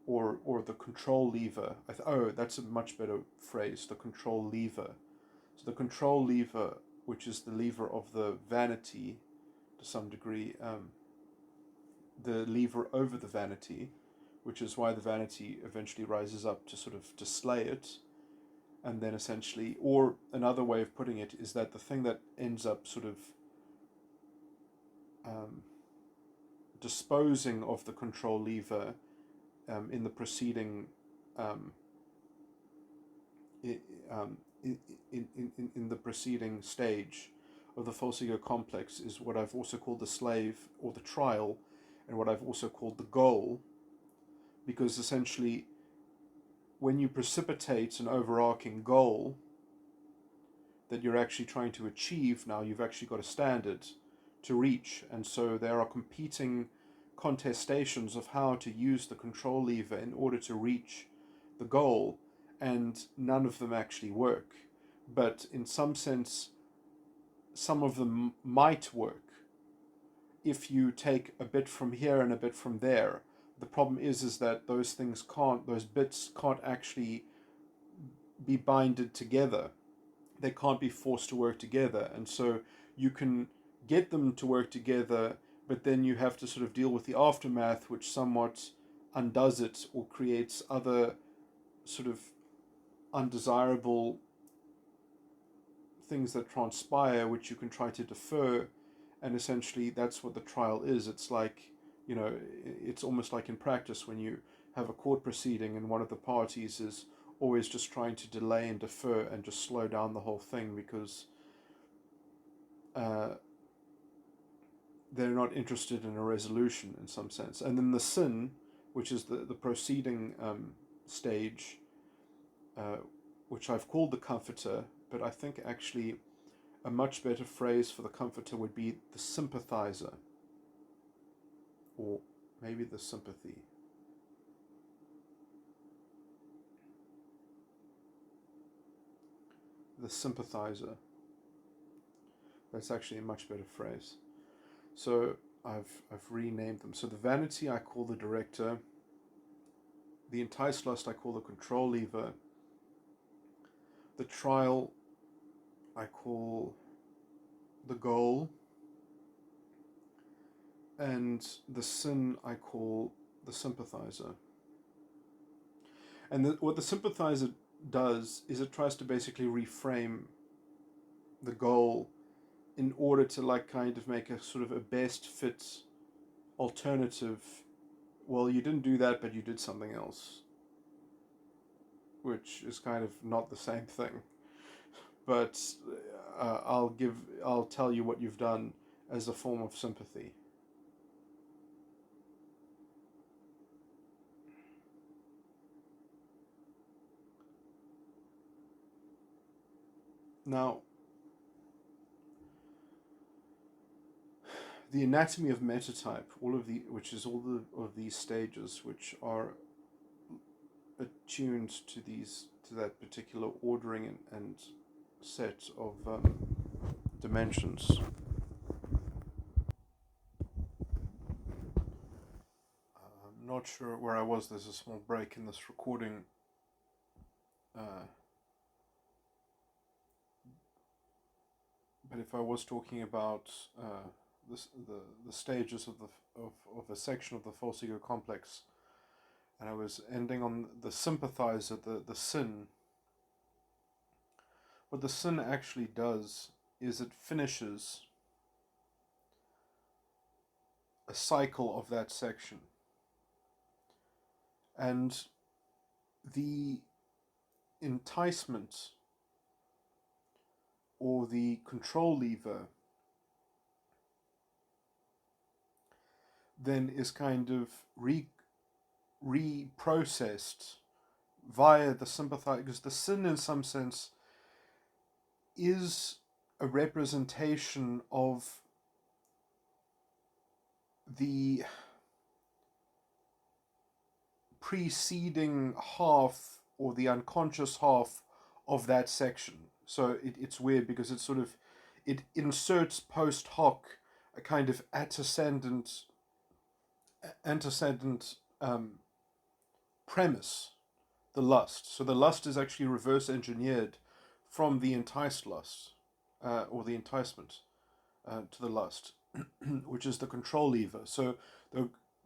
or the control lever. That's a much better phrase. The control lever. So the control lever, which is the lever of the vanity, to some degree, the lever over the vanity, which is why the vanity eventually rises up to sort of to slay it, and then essentially, or another way of putting it is that the thing that ends up sort of disposing of the control lever in the preceding in the preceding stage of the false ego complex is what I've also called the slave or the trial, and what I've also called the goal, because essentially when you precipitate an overarching goal that you're actually trying to achieve, now you've actually got a standard to reach, and so there are competing contestations of how to use the control lever in order to reach the goal, and none of them actually work. But in some sense, some of them might work if you take a bit from here and a bit from there. The problem is that those bits can't actually be binded together. They can't be forced to work together, and so you can get them to work together but then you have to sort of deal with the aftermath, which somewhat undoes it or creates other sort of undesirable things that transpire, which you can try to defer. And essentially, that's what the trial is. It's like, it's almost like in practice when you have a court proceeding and one of the parties is always just trying to delay and defer and just slow down the whole thing because they're not interested in a resolution in some sense. And then the sin, which is the proceeding stage, which I've called the comforter, but I think actually a much better phrase for the comforter would be the sympathizer, or maybe the sympathy. The sympathizer. That's actually a much better phrase. So I've renamed them. So the vanity I call the director, the enticed lust I call the control lever, the trial I call the goal, and the sin I call the sympathizer. And what the sympathizer does is it tries to basically reframe the goal in order to kind of make a sort of a best fit alternative. Well, you didn't do that, but you did something else, which is kind of not the same thing. But I'll tell you what you've done as a form of sympathy. Now, the anatomy of metatype, which is all of these stages, which are attuned to that particular ordering and set of dimensions. I'm not sure where I was. There's a small break in this recording. But if I was talking about the stages of a section of the false ego complex, and I was ending on the sympathizer, the sin. What the sin actually does is it finishes a cycle of that section. And the enticement or the control lever then is kind of reprocessed via the sympathizer, because the sin in some sense is a representation of the preceding half or the unconscious half of that section. So it's weird because it inserts post hoc a kind of antecedent premise, the lust. So the lust is actually reverse engineered from the enticed lust, or the enticement to the lust, which is the control lever. So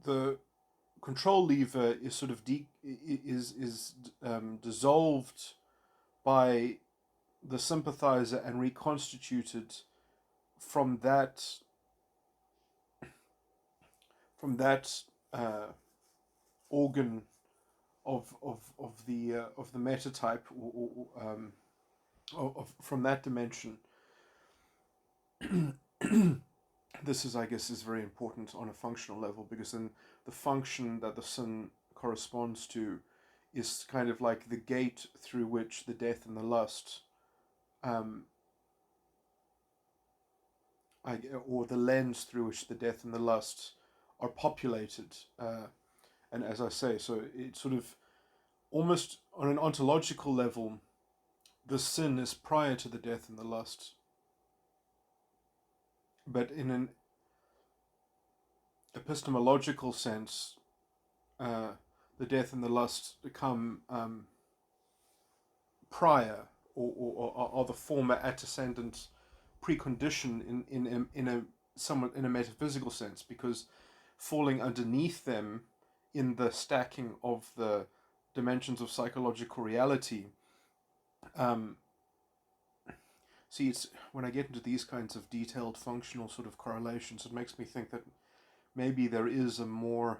the control lever is sort of dissolved by the sympathizer and reconstituted from that organ of the metatype, from that dimension. This is, I guess, is very important on a functional level, because then the function that the sin corresponds to is kind of like the gate through which the death and the lust, or the lens through which the death and the lust are populated. And as I say, so it's sort of almost on an ontological level, the sin is prior to the death and the lust. But in an epistemological sense, the death and the lust come prior, or are the former antecedent precondition in somewhat in a metaphysical sense, because falling underneath them in the stacking of the dimensions of psychological reality. Um, See, it's when I get into these kinds of detailed functional sort of correlations, it makes me think that maybe there is a more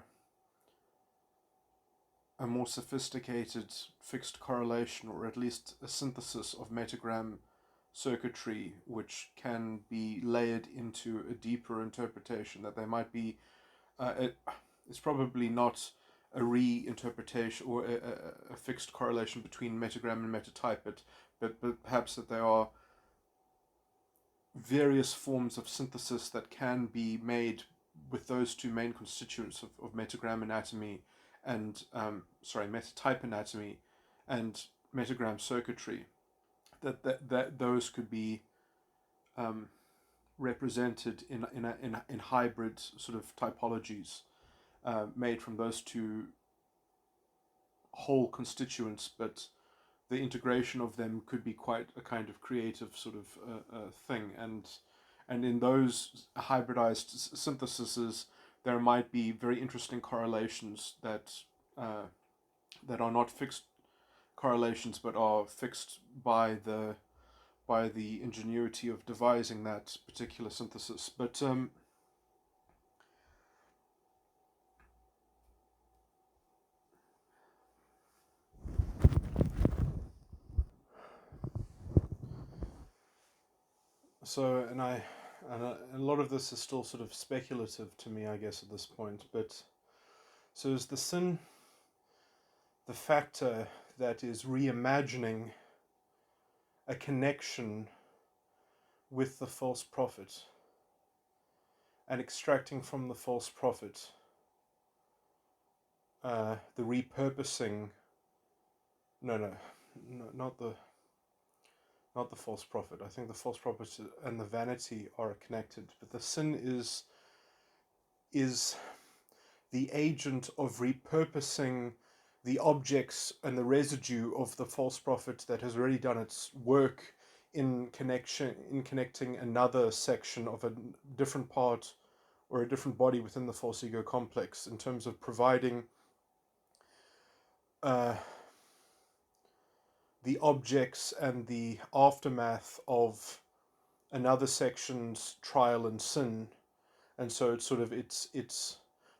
sophisticated fixed correlation, or at least a synthesis of metagram circuitry, which can be layered into a deeper interpretation. That there might be, it's probably not a reinterpretation or a fixed correlation between metagram and metatype, but perhaps that there are various forms of synthesis that can be made with those two main constituents of metagram anatomy and metatype anatomy and metagram circuitry, that those could be represented in hybrid sort of typologies made from those two whole constituents, but the integration of them could be quite a kind of creative sort of thing. And in those hybridized syntheses, there might be very interesting correlations that are not fixed correlations, but are fixed by the ingenuity of devising that particular synthesis. But so, and a lot of this is still sort of speculative to me, I guess, at this point. But so is the sin the factor that is reimagining a connection with the false prophet and extracting from the false prophet the repurposing? No, not the false prophet. I think the false prophet and the vanity are connected, but the sin is the agent of repurposing the objects and the residue of the false prophet that has already done its work in connecting another section of a different part or a different body within the false ego complex, in terms of providing the objects and the aftermath of another section's trial and sin. And so it's sort of it's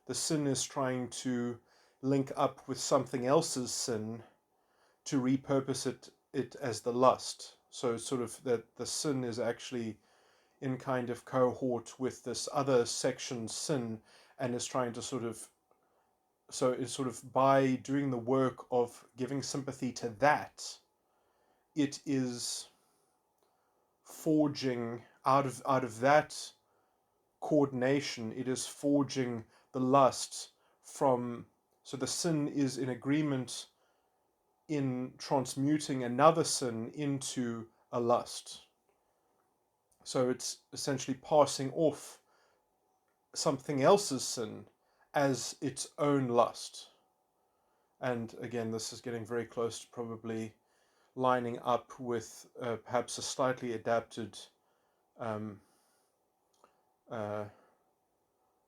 the sin is trying to link up with something else's sin to repurpose it as the lust. So it's sort of that the sin is actually in kind of cohort with this other section's sin, and is trying to so it's sort of by doing the work of giving sympathy to that, it is forging out of that coordination, it is forging the lust from. So the sin is in agreement in transmuting another sin into a lust. So it's essentially passing off something else's sin as its own lust. And again, this is getting very close to probably lining up with perhaps a slightly adapted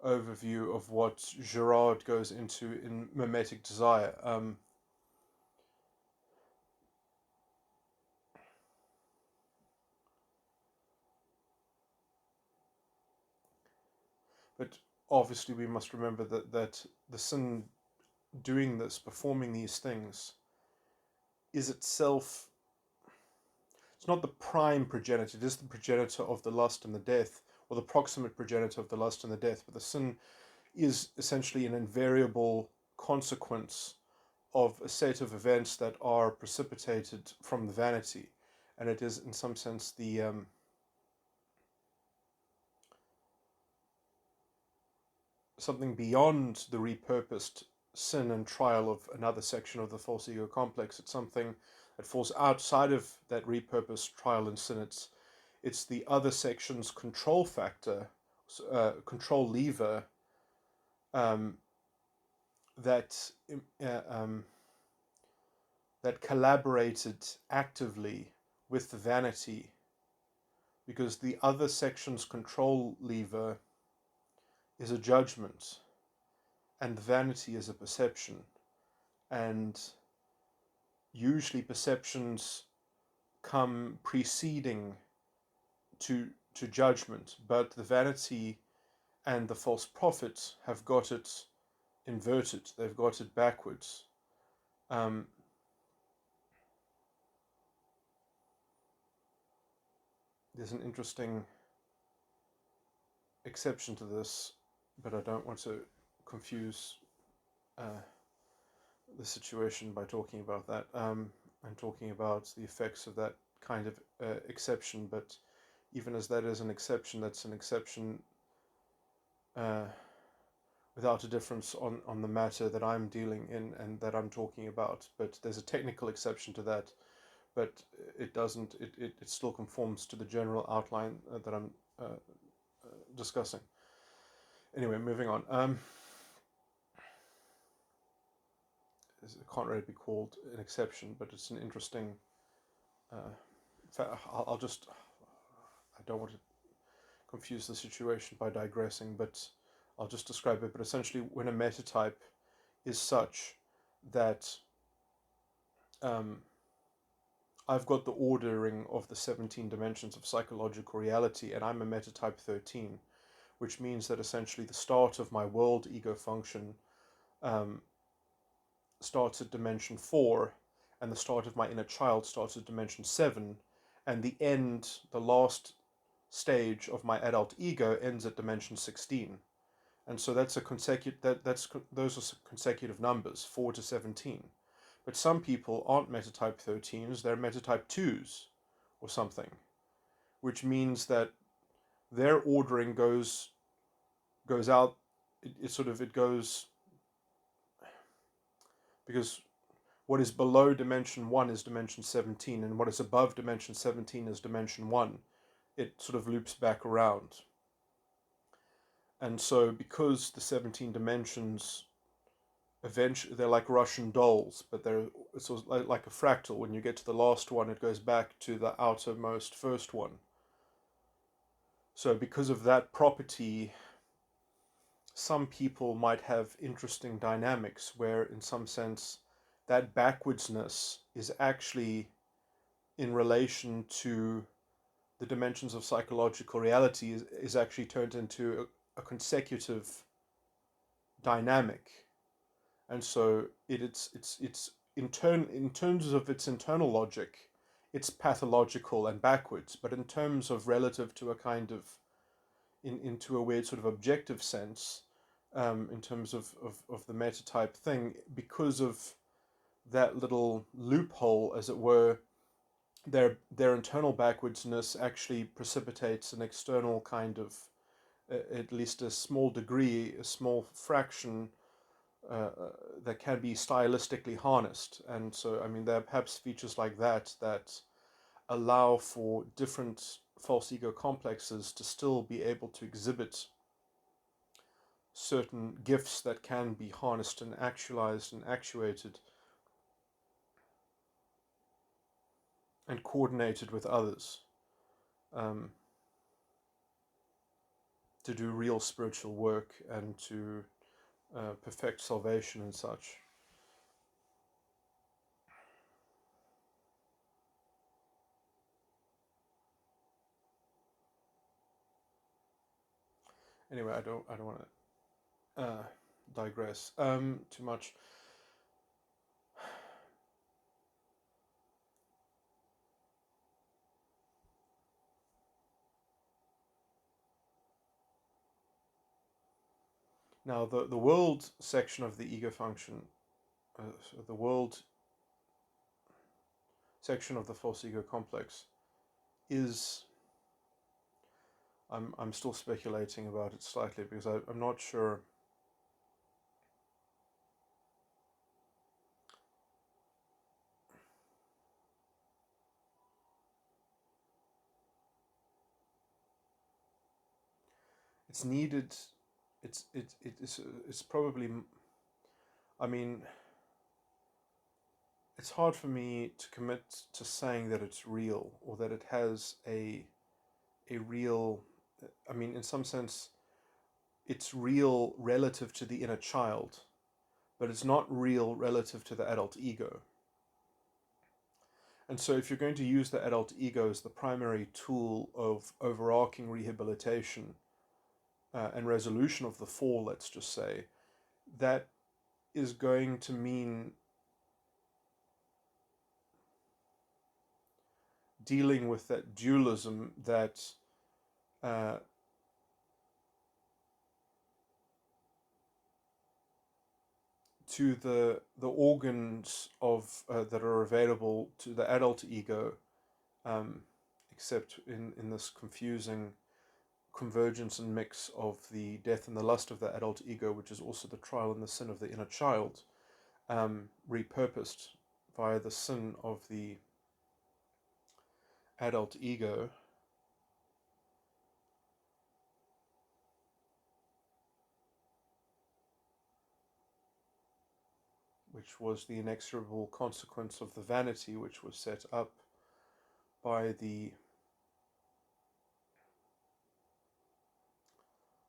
overview of what Girard goes into in mimetic desire. But obviously we must remember that the sin doing this, performing these things, is itself, it's not the prime progenitor, it is the progenitor of the lust and the death, or the proximate progenitor of the lust and the death, but the sin is essentially an invariable consequence of a set of events that are precipitated from the vanity, and it is in some sense the something beyond the repurposed sin and trial of another section of the false ego complex. It's something that falls outside of that repurposed trial and sin. It's the other section's control factor, control lever, that that collaborated actively with the vanity, because the other section's control lever is a judgment, and vanity is a perception. And usually perceptions come preceding to judgment, but the vanity and the false prophet have got it inverted. They've got it backwards. There's an interesting exception to this, but I don't want to confuse the situation by talking about that. I'm talking about the effects of that kind of exception, but even as that is an exception, that's an exception without a difference on the matter that I'm dealing in and that I'm talking about. But there's a technical exception to that, but it doesn't, it still conforms to the general outline that I'm discussing. Anyway, moving on. It can't really be called an exception, but it's an interesting. I'll just. I don't want to confuse the situation by digressing, but I'll just describe it. But essentially, when a metatype is such that I've got the ordering of the 17 dimensions of psychological reality, and I'm a metatype 13, which means that essentially the start of my world ego function starts at dimension 4, and the start of my inner child starts at dimension 7, and the end, the last stage of my adult ego ends at dimension 16. And so that's a consecutive, those are consecutive numbers, 4 to 17. But some people aren't metatype 13s, they're metatype 2s or something, which means that their ordering goes out, it goes, because what is below dimension 1 is dimension 17, and what is above dimension 17 is dimension 1. It sort of loops back around. And so because the 17 dimensions, eventually they're like Russian dolls, but it's sort of like a fractal. When you get to the last one, it goes back to the outermost first one. So because of that property, some people might have interesting dynamics where, in some sense, that backwardsness is actually in relation to the dimensions of psychological reality is actually turned into a consecutive dynamic. And so it's in terms of its internal logic, it's pathological and backwards, but in terms of relative to a kind of into a weird sort of objective sense, in terms of the meta type thing, because of that little loophole, as it were, their internal backwardsness actually precipitates an external kind of, at least a small degree, a small fraction that can be stylistically harnessed. And so, I mean, there are perhaps features like that that allow for different false ego complexes to still be able to exhibit certain gifts that can be harnessed and actualized and actuated and coordinated with others to do real spiritual work and to perfect salvation and such. Anyway, I don't want to digress too much. Now, the world section of the ego function, the world section of the false ego complex, is, I'm still speculating about it slightly because I'm not sure. It's needed. It's probably. I mean, it's hard for me to commit to saying that it's real or that it has a a real, I mean, in some sense, it's real relative to the inner child, but it's not real relative to the adult ego. And so if you're going to use the adult ego as the primary tool of overarching rehabilitation and resolution of the fall, let's just say, that is going to mean dealing with that dualism that to the organs of that are available to the adult ego, except in this confusing convergence and mix of the death and the lust of the adult ego, which is also the trial and the sin of the inner child, repurposed via the sin of the adult ego. Which was the inexorable consequence of the vanity which was set up by the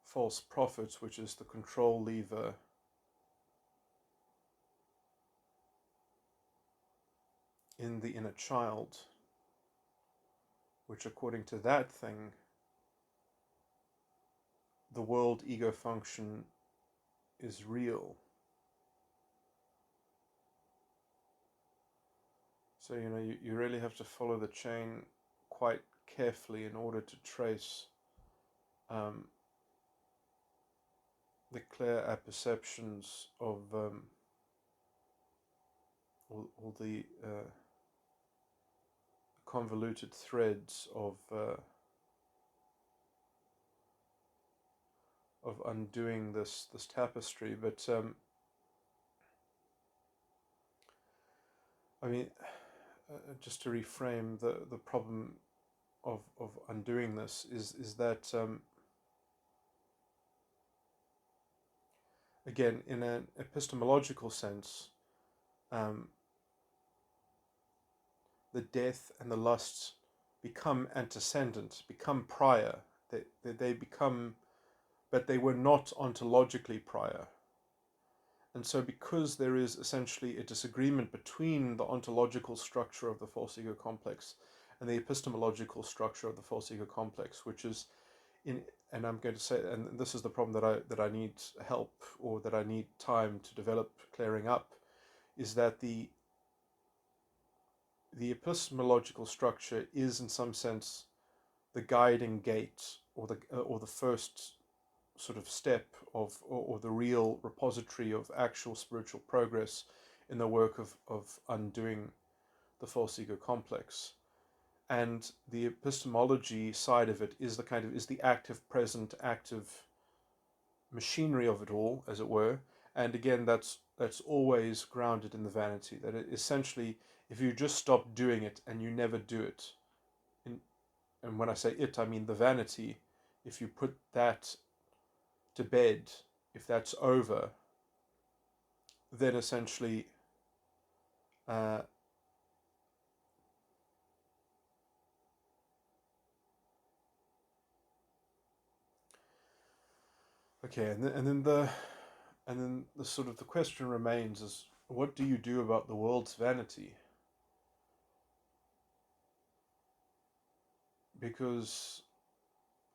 false prophet, which is the control lever in the inner child, which according to that thing, the world ego function is real. So, you really have to follow the chain quite carefully in order to trace the clear apperceptions of all the convoluted threads of undoing this tapestry. But I mean, just to reframe the problem of undoing this is that again, in an epistemological sense, the death and the lusts become antecedent, become prior. They become, but they were not ontologically prior. And so because there is essentially a disagreement between the ontological structure of the false ego complex and the epistemological structure of the false ego complex, which is and I'm going to say, and this is the problem that I need help, or that I need time to develop clearing up, is that the epistemological structure is in some sense the guiding gate, or the first sort of step of, or the real repository of actual spiritual progress in the work of undoing the false ego complex. And the epistemology side of it is the active, present, active machinery of it all, as it were. And again, that's always grounded in the vanity. That it essentially, if you just stop doing it and you never do it, and when I say it, I mean the vanity. If you put that to bed, if that's over, then essentially okay, and then the sort of the question remains is, what do you do about the world's vanity? Because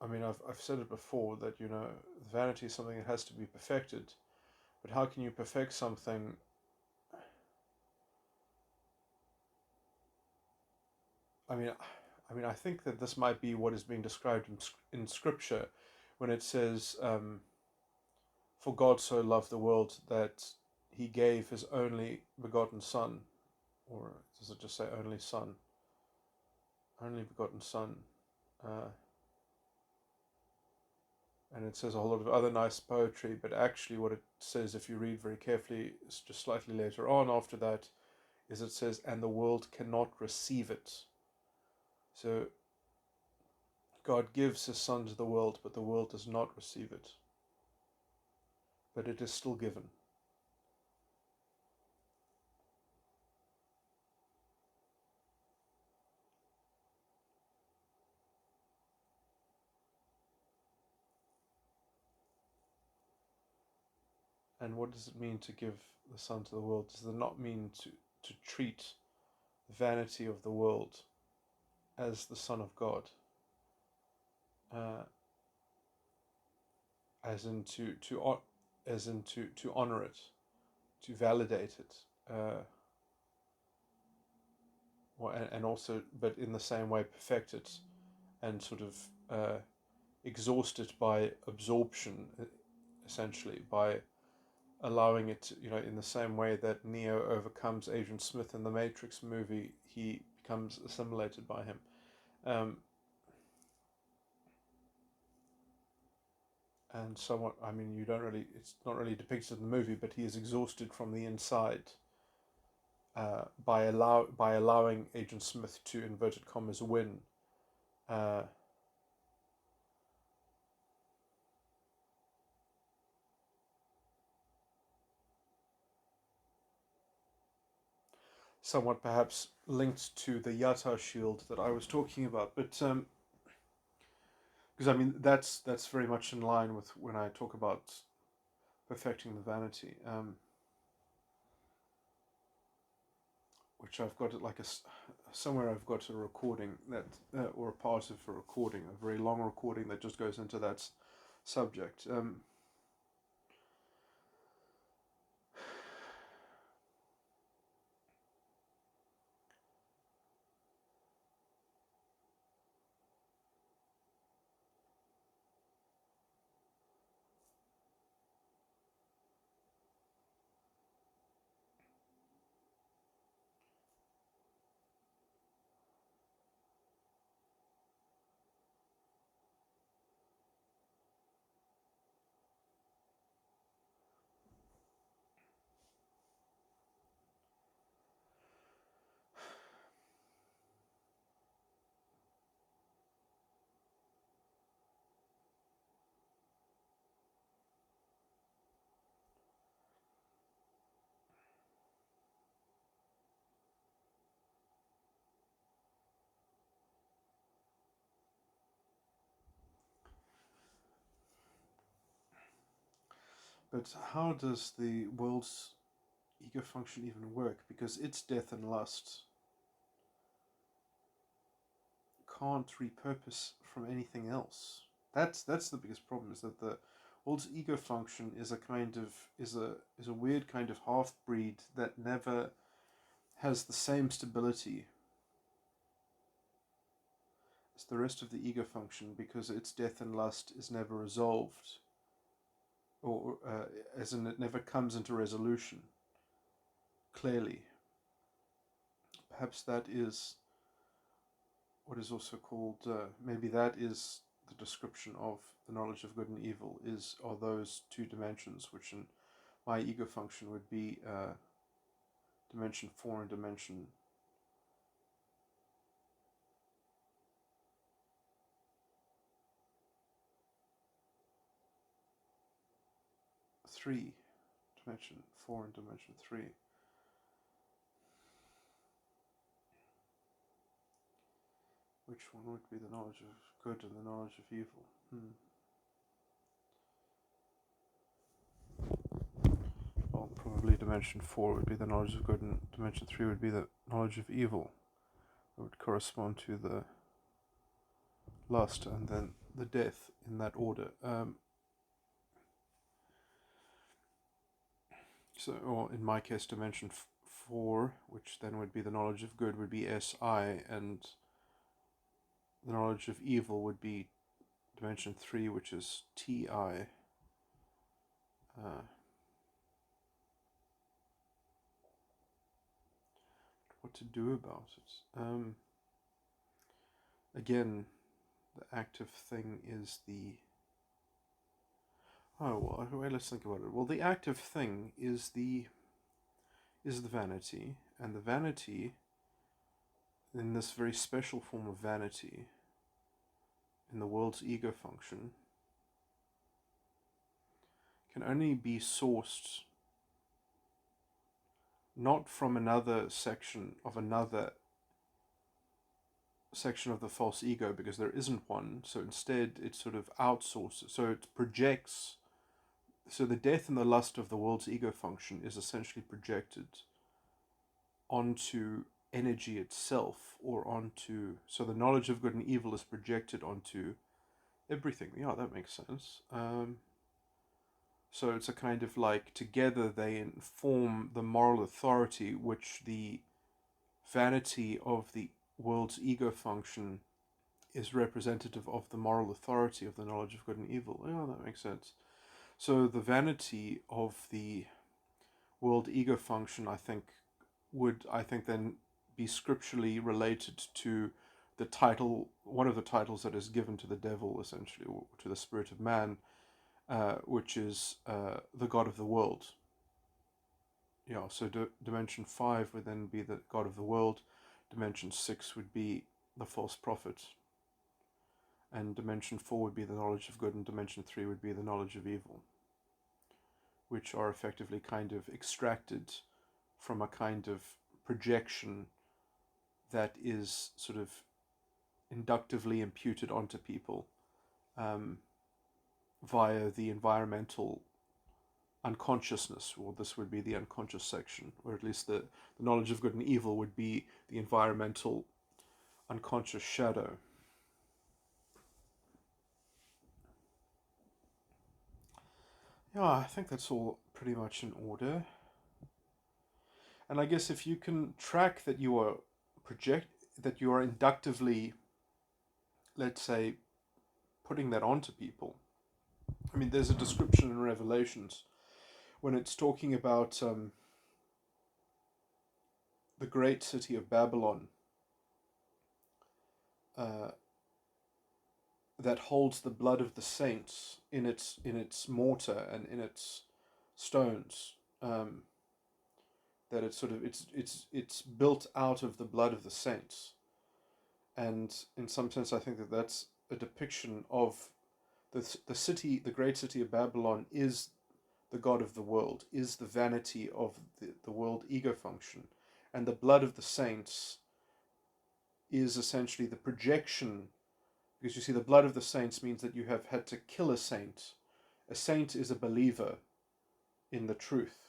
I mean, I've said it before that vanity is something that has to be perfected, but how can you perfect something? I mean, I think that this might be what is being described in Scripture when it says, "For God so loved the world that He gave His only begotten Son," or does it just say only Son? Only begotten Son. And it says a whole lot of other nice poetry, but actually what it says, if you read very carefully, it's just slightly later on after that, is it says, "And the world cannot receive it." So God gives His Son to the world, but the world does not receive it. But it is still given. And what does it mean to give the Son to the world? Does it not mean to treat the vanity of the world as the Son of God? As in to honor it, to validate it, and also, but in the same way, perfect it, and sort of exhaust it by absorption, essentially, by allowing it to, in the same way that Neo overcomes Agent Smith in the Matrix movie, he becomes assimilated by him. And somewhat, I mean, it's not really depicted in the movie, but he is exhausted from the inside by allowing Agent Smith to, inverted commas, win. Somewhat perhaps linked to the Yata shield that I was talking about, but because I mean that's very much in line with when I talk about perfecting the vanity, which I've got like somewhere I've got a recording that or a part of a recording, a very long recording that just goes into that subject. But how does the world's ego function even work? Because its death and lust can't repurpose from anything else. That's the biggest problem, is that the world's ego function is a weird kind of half breed that never has the same stability as the rest of the ego function, because its death and lust is never resolved, or as in it never comes into resolution clearly. Perhaps that is what is also called, maybe that is the description of the knowledge of good and evil, are those two dimensions, which in my ego function would be dimension 4 and dimension 3. Dimension 4 and dimension 3. Which one would be the knowledge of good and the knowledge of evil? Well, probably dimension 4 would be the knowledge of good, and dimension 3 would be the knowledge of evil. It would correspond to the lust and then the death, in that order. So, or in my case, dimension 4, which then would be the knowledge of good, would be SI, and the knowledge of evil would be dimension 3, which is TI. What to do about it? Again, the active thing is the... Oh, well, let's think about it. Well, the active thing is the vanity, and the vanity, in this very special form of vanity, in the world's ego function, can only be sourced not from another section of the false ego, because there isn't one. So instead it sort of outsources, so it projects So the death and the lust of the world's ego function is essentially projected onto energy itself, or onto, so the knowledge of good and evil is projected onto everything. Yeah, that makes sense. So it's a kind of like, together they inform the moral authority, which the vanity of the world's ego function is representative of the moral authority of the knowledge of good and evil. Yeah, that makes sense. So the vanity of the world ego function, I think then be scripturally related to the title, one of the titles that is given to the devil, essentially, or to the spirit of man, which is the god of the world. Yeah, so dimension 5 would then be the god of the world, dimension 6 would be the false prophet, and dimension 4 would be the knowledge of good, and dimension 3 would be the knowledge of evil, which are effectively kind of extracted from a kind of projection that is sort of inductively imputed onto people um, via the environmental unconsciousness, or this would be the unconscious section, or at least the knowledge of good and evil would be the environmental unconscious shadow. Yeah, I think that's all pretty much in order. And I guess if you can track that you are that you are inductively, let's say, putting that onto people. I mean, there's a description in Revelations when it's talking about the great city of Babylon uh, that holds the blood of the saints in its mortar and in its stones. That it's sort of it's built out of the blood of the saints, and in some sense, I think that that's a depiction of the city, the great city of Babylon, is the god of the world, is the vanity of the world ego function, and the blood of the saints is essentially the projection, because you see, the blood of the saints means that you have had to kill a saint. A saint is a believer in the truth.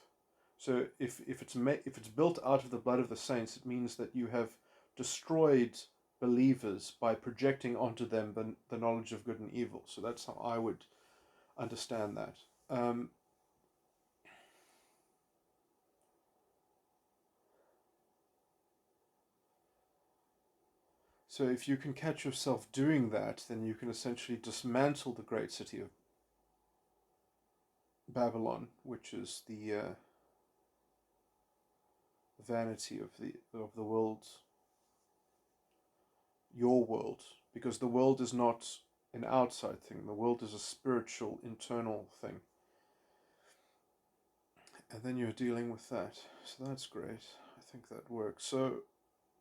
So if it's built out of the blood of the saints, it means that you have destroyed believers by projecting onto them the knowledge of good and evil. So that's how I would understand that. So if you can catch yourself doing that, then you can essentially dismantle the great city of Babylon, which is the vanity of the world, your world, because the world is not an outside thing. The world is a spiritual, internal thing. And then you're dealing with that. So that's great. I think that works. So,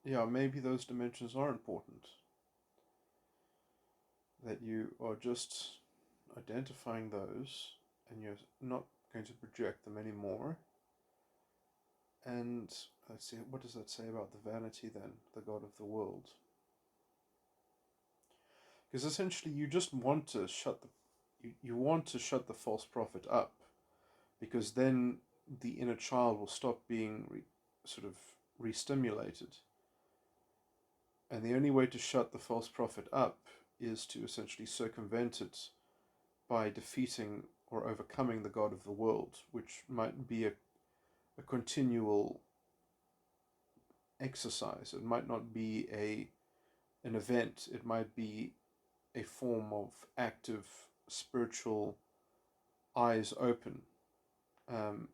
yeah, maybe those dimensions are important. That you are just identifying those and you're not going to project them anymore. And let's see, what does that say about the vanity then, the god of the world? Because essentially you just want to shut you want to shut the false prophet up, because then the inner child will stop being sort of re-stimulated. And the only way to shut the false prophet up is to essentially circumvent it by defeating or overcoming the god of the world, which might be a continual exercise. It might not be an event. It might be a form of active spiritual eyes open. Um,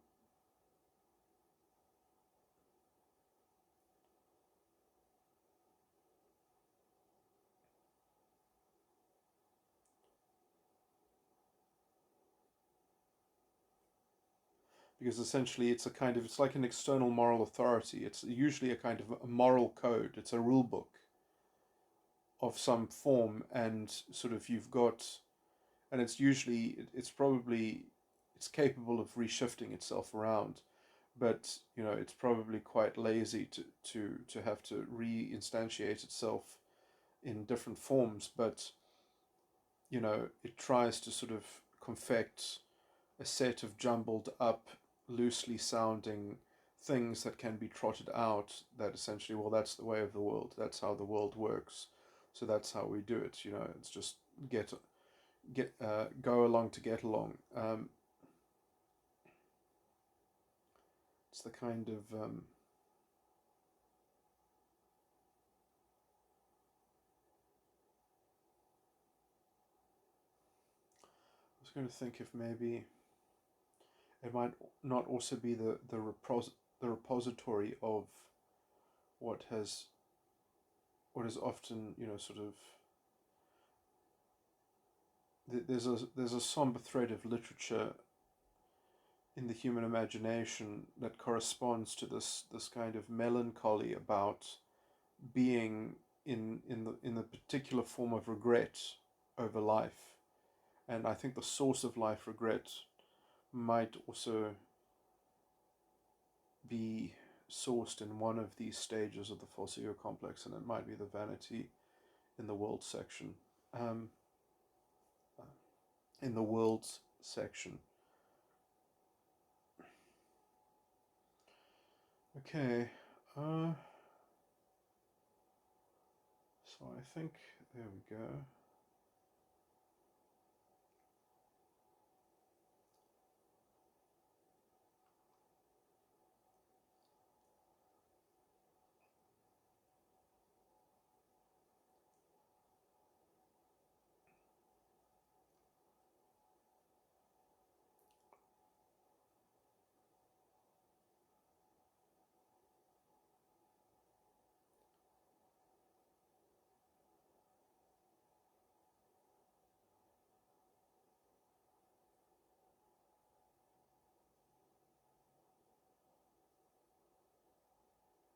because essentially it's like an external moral authority. It's usually a kind of a moral code. It's a rule book of some form, and sort of you've got, and it's usually it's capable of reshifting itself around, but it's probably quite lazy to have to reinstantiate itself in different forms, but it tries to sort of confect a set of jumbled up, loosely sounding things that can be trotted out, that essentially, well, that's the way of the world, that's how the world works, so that's how we do it. It's just go along to get along. It's the kind of I was going to think if maybe it might not also be the repository of what has what is often, sort of, there's a somber thread of literature in the human imagination that corresponds to this kind of melancholy about being in the particular form of regret over life. And I think the source of life regret might also be sourced in one of these stages of the false ego complex, and it might be the vanity in the world section. In the worlds section. Okay. So I think there we go.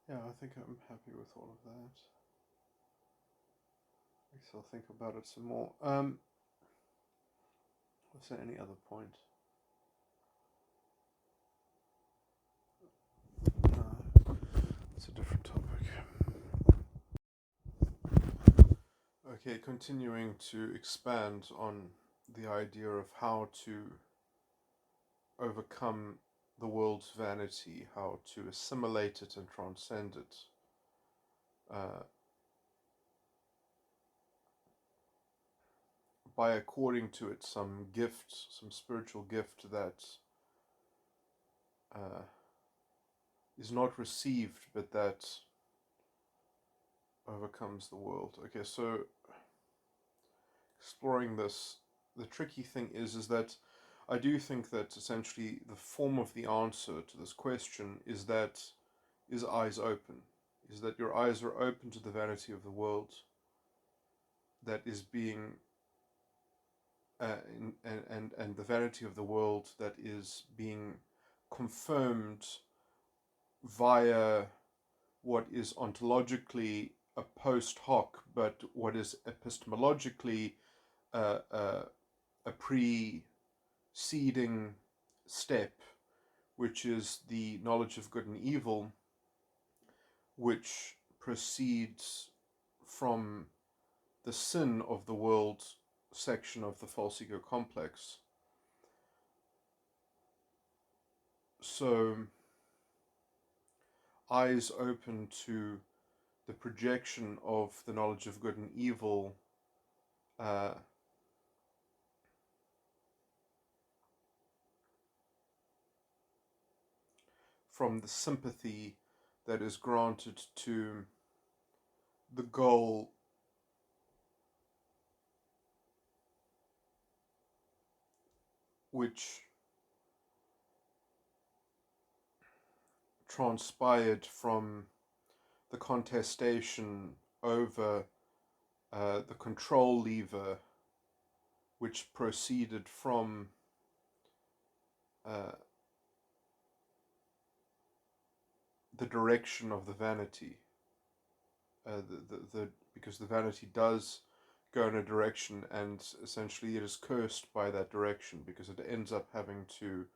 Yeah, I think I'm happy with all of that. I guess I'll think about it some more. Was there any other point? It's a different topic. Okay, continuing to expand on the idea of how to overcome the world's vanity, how to assimilate it and transcend it. By according to it some gift, some spiritual gift that is not received, but that overcomes the world. Okay, so exploring this, the tricky thing is that I do think that essentially the form of the answer to this question is eyes open, is that your eyes are open to the vanity of the world that is being and the vanity of the world that is being confirmed via what is ontologically a post hoc, but what is epistemologically a preceding step, which is the knowledge of good and evil, which proceeds from the sin of the world section of the false ego complex. So, eyes open to the projection of the knowledge of good and evil from the sympathy that is granted to the goal which transpired from the contestation over the control lever, which proceeded from the direction of the vanity. Because the vanity does go in a direction, and essentially it is cursed by that direction because it ends up having to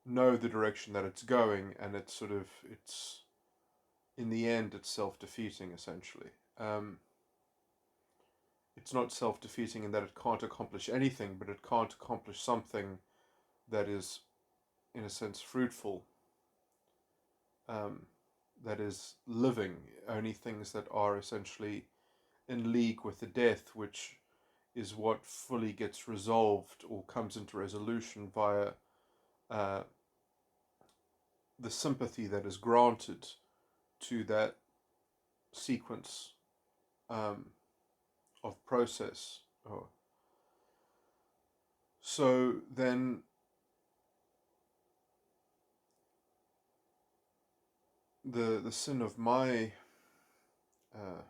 know the direction that it's going, and it's in the end it's self-defeating essentially. It's not self-defeating in that it can't accomplish anything, but it can't accomplish something that is, in a sense, fruitful, that is living, only things that are essentially in league with the death, which is what fully gets resolved or comes into resolution via uh, the sympathy that is granted to that sequence of process. So then the sin of my uh,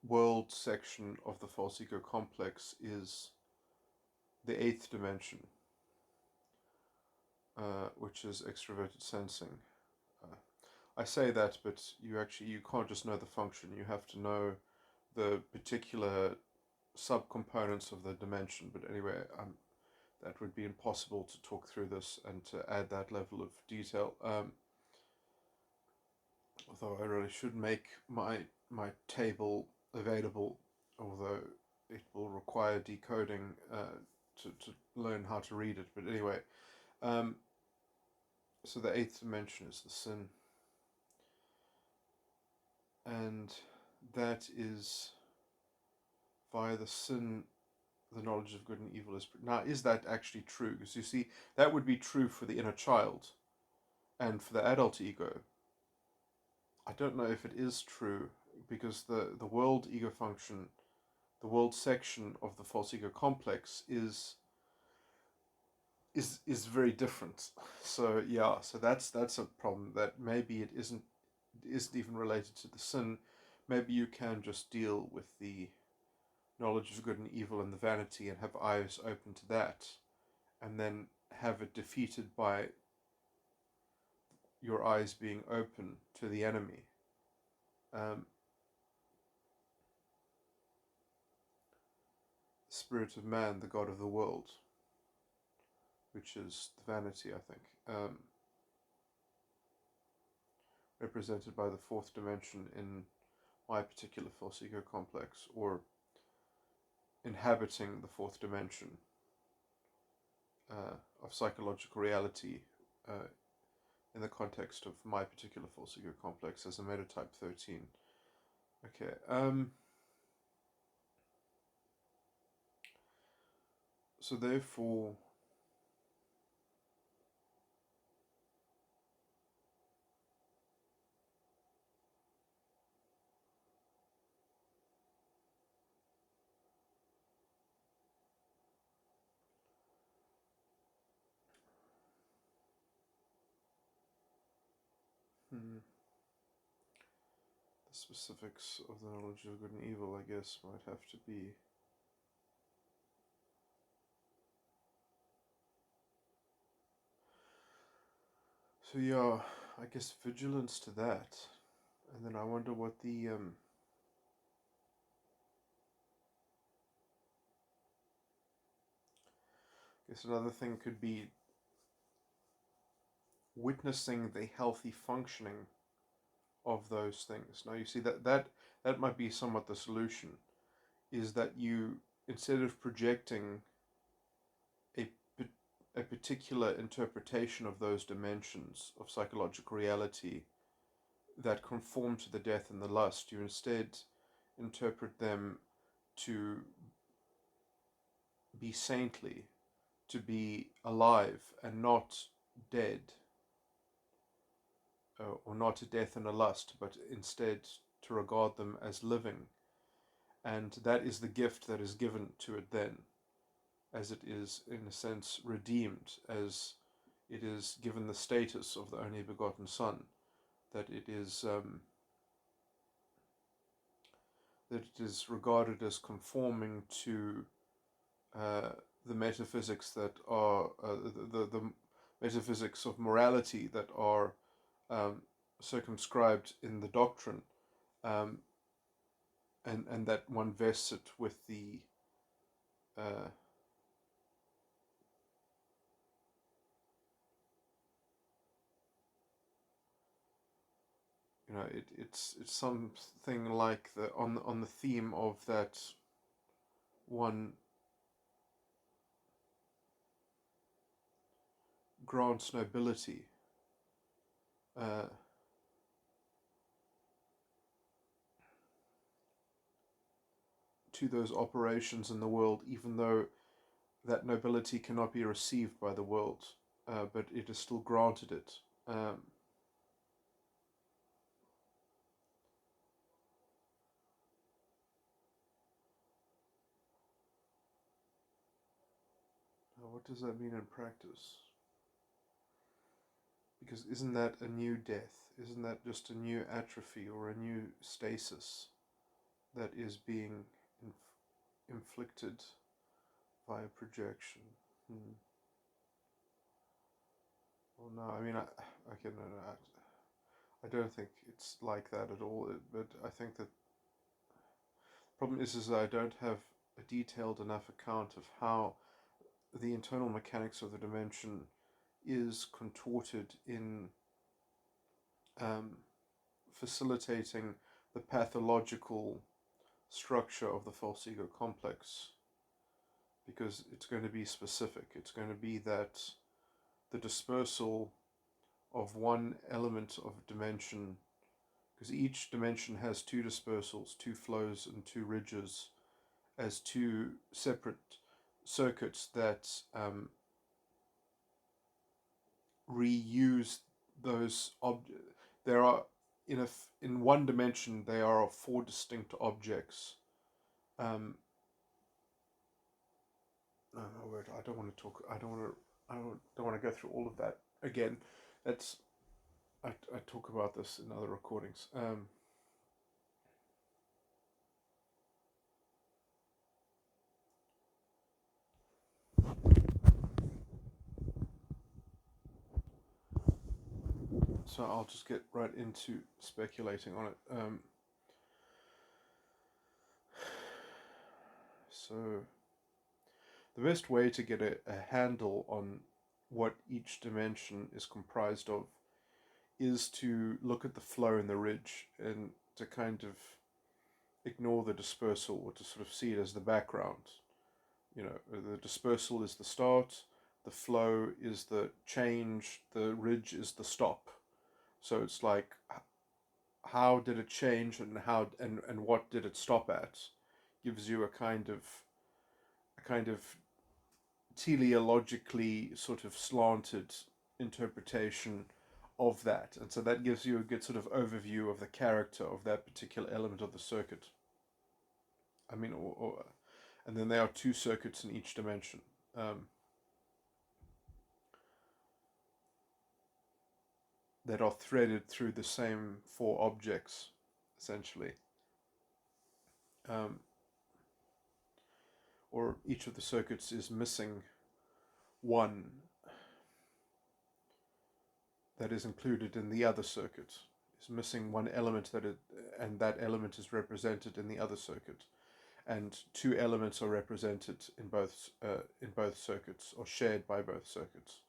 world section of the false ego complex is the eighth dimension, which is extroverted sensing. I say that, but you can't just know the function. You have to know the particular subcomponents of the dimension. But anyway, that would be impossible to talk through this and to add that level of detail. Although I really should make my table available, although it will require decoding to learn how to read it. But anyway, so the eighth dimension is the sin, and that is via the sin the knowledge of good and evil is. Now, is that actually true? Because you see, that would be true for the inner child, and for the adult ego, I don't know if it is true, because the world ego function, the world section of the false ego complex is very different. So yeah, so that's a problem, that maybe it isn't even related to the sin. Maybe you can just deal with the knowledge of good and evil and the vanity and have eyes open to that, and then have it defeated by your eyes being open to the enemy. Spirit of man, the god of the world, which is the vanity, I think, represented by the fourth dimension in my particular false ego complex, or inhabiting the fourth dimension of psychological reality in the context of my particular false ego complex as a metatype 13. Okay. So therefore, the specifics of the knowledge of good and evil, I guess, might have to be so yeah, I guess vigilance to that. And then I wonder what the I guess another thing could be witnessing the healthy functioning of those things. Now you see that might be somewhat the solution, is that you, instead of projecting a a particular interpretation of those dimensions of psychological reality that conform to the death and the lust, you instead interpret them to be saintly, to be alive and not dead, or not a death and a lust, but instead to regard them as living. And that is the gift that is given to it then, as it is, in a sense, redeemed, as it is given the status of the only begotten Son, that it is regarded as conforming to the metaphysics that are the metaphysics of morality that are circumscribed in the doctrine, um, and that one vests it with the uh, it's something like the on the theme of that one grants nobility uh, to those operations in the world, even though that nobility cannot be received by the world, but it is still granted it. What does that mean in practice? Because isn't that a new death? Isn't that just a new atrophy or a new stasis that is being inflicted via projection? Well, no, I mean, okay, no, I don't think it's like that at all. But I think that the problem is that I don't have a detailed enough account of how the internal mechanics of the dimension is contorted in facilitating the pathological structure of the false ego complex, because it's going to be specific. It's going to be that the dispersal of one element of dimension, because each dimension has two dispersals, two flows, and two ridges as two separate circuits that reuse those there are in one dimension there are four distinct objects. No, word. I don't want to talk. I don't want to go through all of that again. That's I talk about this in other recordings. So I'll just get right into speculating on it. So the best way to get a handle on what each dimension is comprised of is to look at the flow in the ridge and to kind of ignore the dispersal, or to sort of see it as the background. The dispersal is the start, the flow is the change, the ridge is the stop. So it's like, how did it change, and what did it stop at? Gives you a kind of teleologically sort of slanted interpretation of that, and so that gives you a good sort of overview of the character of that particular element of the circuit. I mean, and then there are two circuits in each dimension. That are threaded through the same four objects, essentially. Or each of the circuits is missing one that is included in the other circuit. Is missing one element and that element is represented in the other circuit, and two elements are represented in both circuits, or shared by both circuits.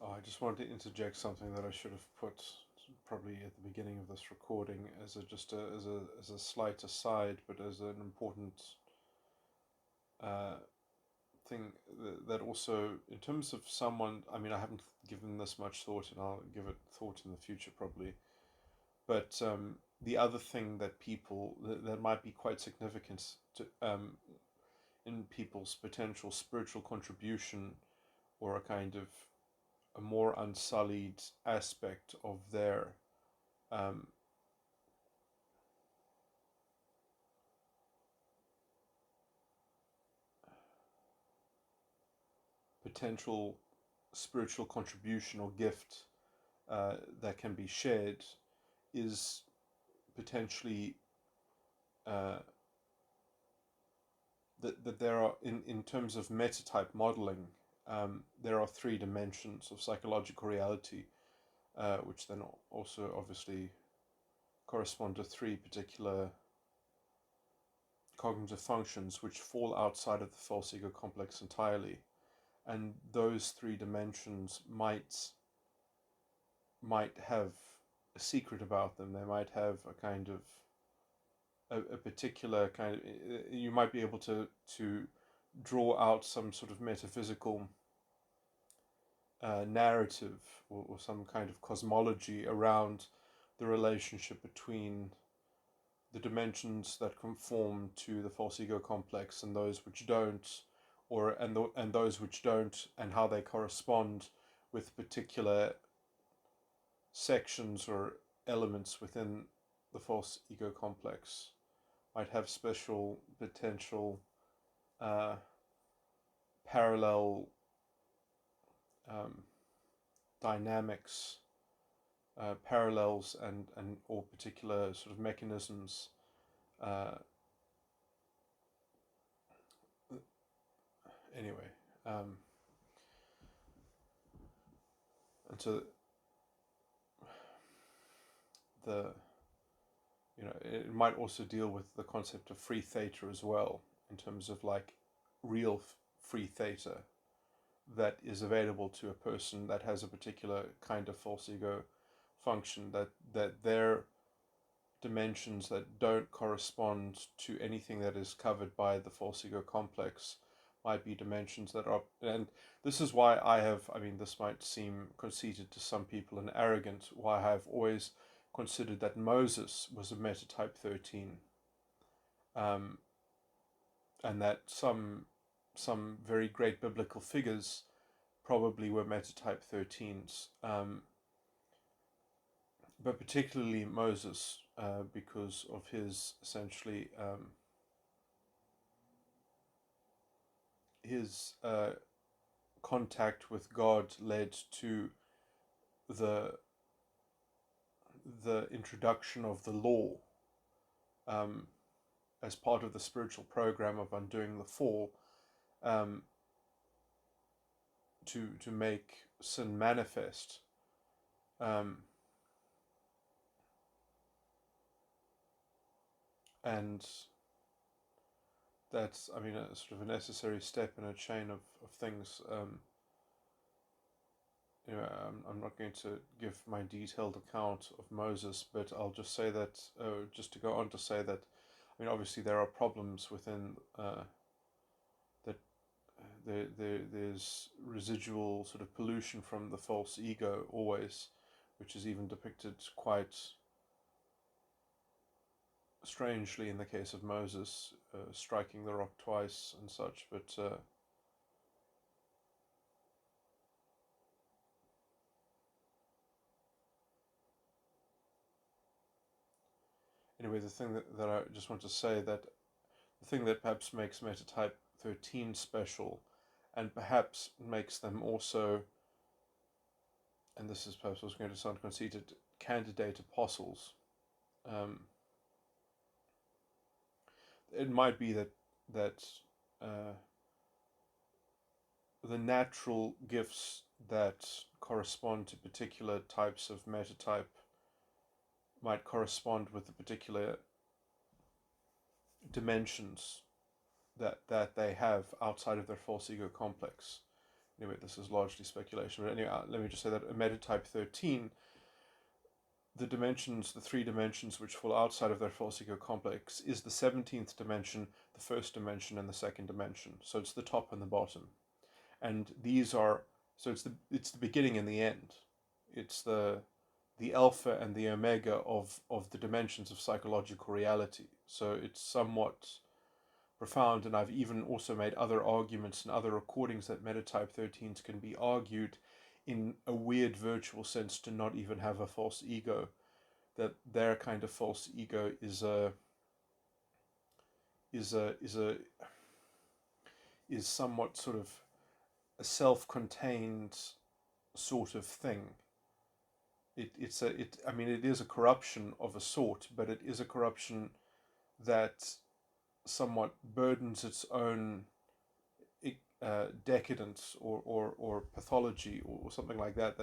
Oh, I just wanted to interject something that I should have put probably at the beginning of this recording as a slight aside, but as an important thing that also, in terms of someone, I mean, I haven't given this much thought, and I'll give it thought in the future probably. But the other thing that people that might be quite significant to, in people's potential spiritual contribution, or a kind of a more unsullied aspect of their potential spiritual contribution or gift that can be shared, is potentially that there are, in terms of metatype modeling, there are three dimensions of psychological reality, which then also obviously correspond to three particular cognitive functions which fall outside of the false ego complex entirely. And those three dimensions might might have a secret about them. They might have a kind of a particular kind of, you might be able to draw out some sort of metaphysical narrative, or some kind of cosmology around the relationship between the dimensions that conform to the false ego complex and those which don't, and those which don't, and how they correspond with particular sections or elements within the false ego complex. Might have special potential parallel dynamics, parallels, and or particular sort of mechanisms. Anyway, and so it might also deal with the concept of free theta as well, in terms of like real free theta that is available to a person that has a particular kind of false ego function, that their dimensions that don't correspond to anything that is covered by the false ego complex might be dimensions that are, and this is why this might seem conceited to some people and arrogant, why I have always considered that Moses was a metatype 13, and that some very great biblical figures probably were metatype 13s, but particularly Moses, because of his essentially his contact with God led to the introduction of the law, as part of the spiritual program of undoing the fall, to make sin manifest. And that's, a sort of a necessary step in a chain of things. I'm not going to give my detailed account of Moses, but I'll just say that, just to go on to say that, obviously there are problems within that. There's residual sort of pollution from the false ego always, which is even depicted quite strangely in the case of Moses, striking the rock twice and such. But anyway, the thing that I just want to say, that the thing that perhaps makes Metatype 13 special, and perhaps makes them also, and this is perhaps what's going to sound conceited, candidate apostles. It might be that the natural gifts that correspond to particular types of metatype might correspond with the particular dimensions that they have outside of their false ego complex. Anyway, this is largely speculation, but anyway, let me just say that a metatype 13, the three dimensions which fall outside of their false ego complex, is the 17th dimension, the first dimension, and the second dimension. So it's the top and the bottom. And these are, so it's the beginning and the end. It's the alpha and the omega of the dimensions of psychological reality. So it's somewhat profound, and I've even also made other arguments and other recordings that metatype 13s can be argued in a weird virtual sense to not even have a false ego, that their kind of false ego is somewhat sort of a self-contained sort of thing. It is a corruption of a sort, but it is a corruption that somewhat burdens its own decadence or pathology or something like that.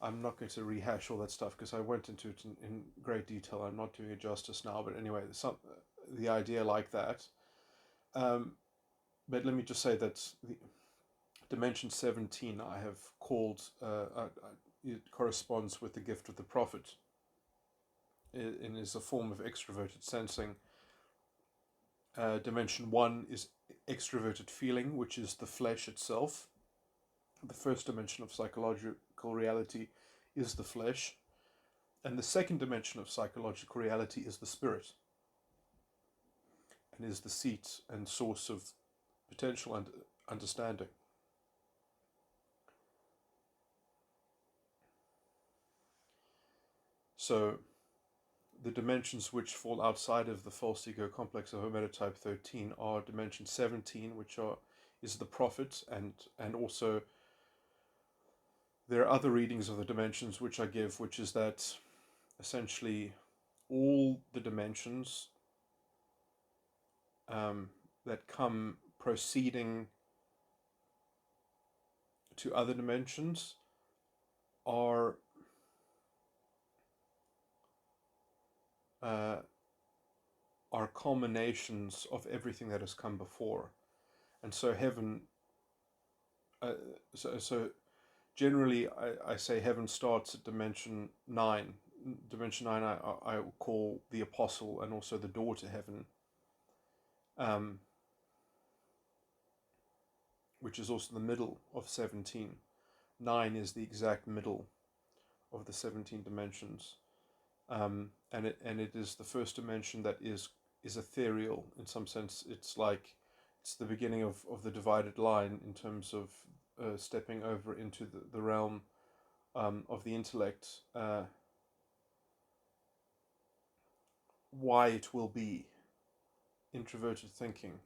I'm not going to rehash all that stuff because I went into it in great detail. I'm not doing it justice now, but anyway, the idea like that. But let me just say that the dimension 17 I have called, it corresponds with the gift of the prophet. It is a form of extroverted sensing. Dimension 1 is extroverted feeling, which is the flesh itself. The first dimension of psychological reality is the flesh. And the second dimension of psychological reality is the spirit, and is the seat and source of potential and understanding. So the dimensions which fall outside of the false ego complex of Omega type 13 are dimension 17, which is the prophet, and also there are other readings of the dimensions which I give, which is that essentially all the dimensions that come proceeding to other dimensions are culminations of everything that has come before. And so heaven, so generally I say heaven starts at dimension 9. Dimension 9 I call the apostle and also the door to heaven, which is also the middle of 17. 9 is the exact middle of the 17 dimensions. And it is the first dimension that is ethereal in some sense. It's the beginning of the divided line in terms of stepping over into the realm of the intellect. Why it will be, introverted thinking,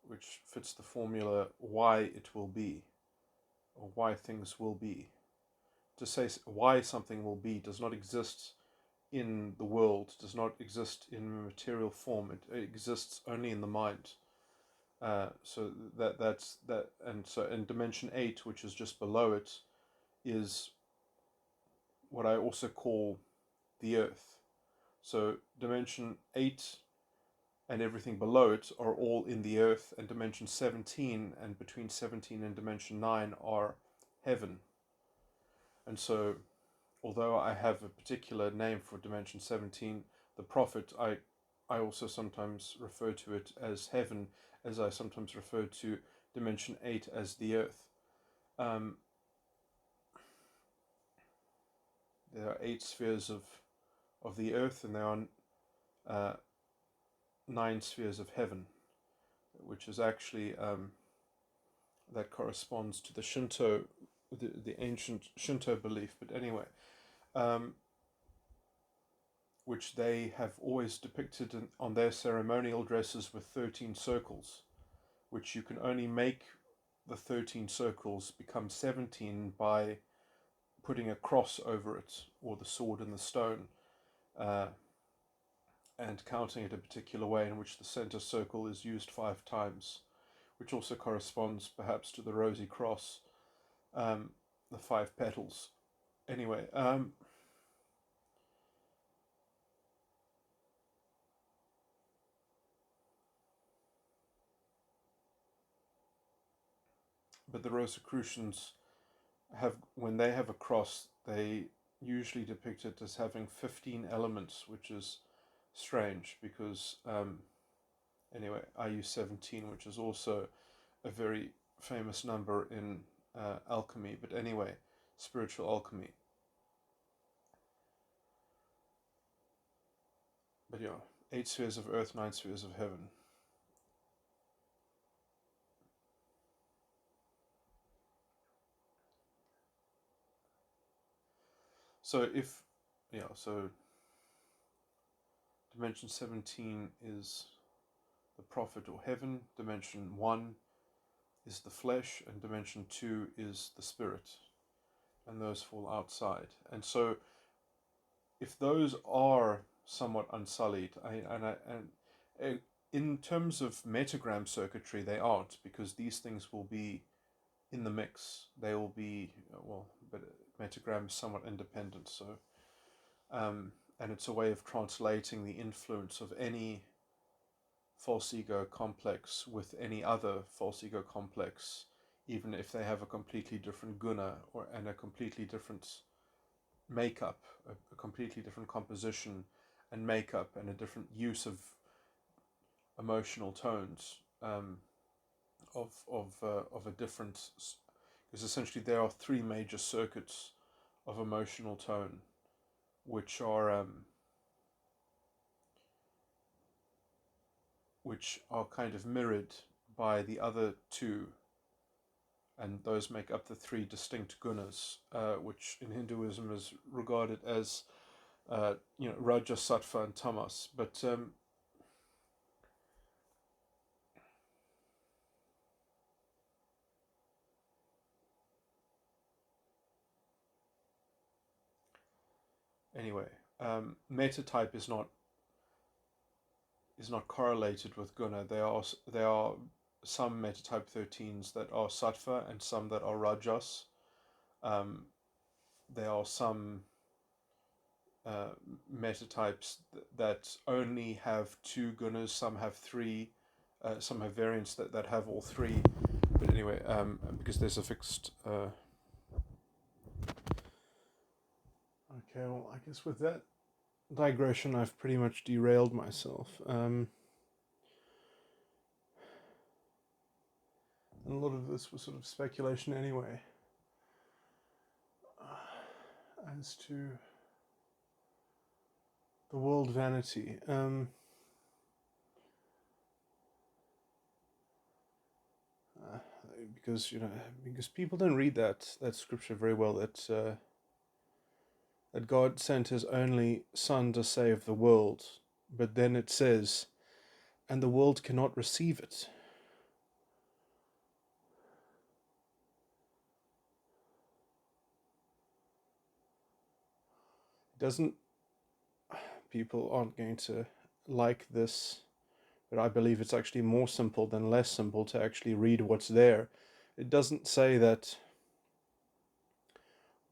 which fits the formula why it will be, or why things will be. To say why something will be does not exist in the world, does not exist in material form. It exists only in the mind. So that's that, and so in dimension 8, which is just below it, is what I also call the earth. So dimension 8 and everything below it are all in the earth, and dimension 17 and between 17 and dimension 9 are heaven. And so although I have a particular name for dimension 17, the prophet, I also sometimes refer to it as heaven, as I sometimes refer to dimension 8 as the earth. There are 8 spheres of the earth, and there are 9 spheres of heaven, which is actually that corresponds to the Shinto, the ancient Shinto belief. But anyway, which they have always depicted on their ceremonial dresses with 13 circles, which you can only make the 13 circles become 17 by putting a cross over it, or the sword and the stone, and counting it a particular way, in which the center circle is used 5 times, which also corresponds perhaps to the rosy cross, the 5 petals. Anyway, but the Rosicrucians when they have a cross, they usually depict it as having 15 elements, which is strange because, anyway, I use 17, which is also a very famous number in alchemy, but anyway, spiritual alchemy. But yeah, 8 spheres of earth, 9 spheres of heaven. So so dimension 17 is the prophet or heaven, dimension 1 is the flesh, and dimension 2 is the spirit, and those fall outside. And so if those are somewhat unsullied, and in terms of metagram circuitry, they aren't, because these things will be in the mix. They will be, but metagram is somewhat independent, so and it's a way of translating the influence of any false ego complex with any other false ego complex even if they have a completely different guna and a completely different makeup, a completely different composition and makeup, and a different use of emotional tones, of a different, because essentially there are three major circuits of emotional tone, which are kind of mirrored by the other two, and those make up the three distinct gunas, which in Hinduism is regarded as Raja, Sattva, and Tamas. But anyway, metatype is not correlated with guna. There are some metatype 13s that are sattva and some that are rajas. There are some metatypes that only have two gunas. Some have three. Some have variants that have all three. But anyway, because there's a fixed. Okay, well, I guess with that digression, I've pretty much derailed myself. And a lot of this was sort of speculation anyway, as to the world vanity. Because people don't read that scripture very well, that God sent his only Son to save the world, but then it says, and the world cannot receive it. People aren't going to like this, but I believe it's actually more simple than less simple to actually read what's there. It doesn't say that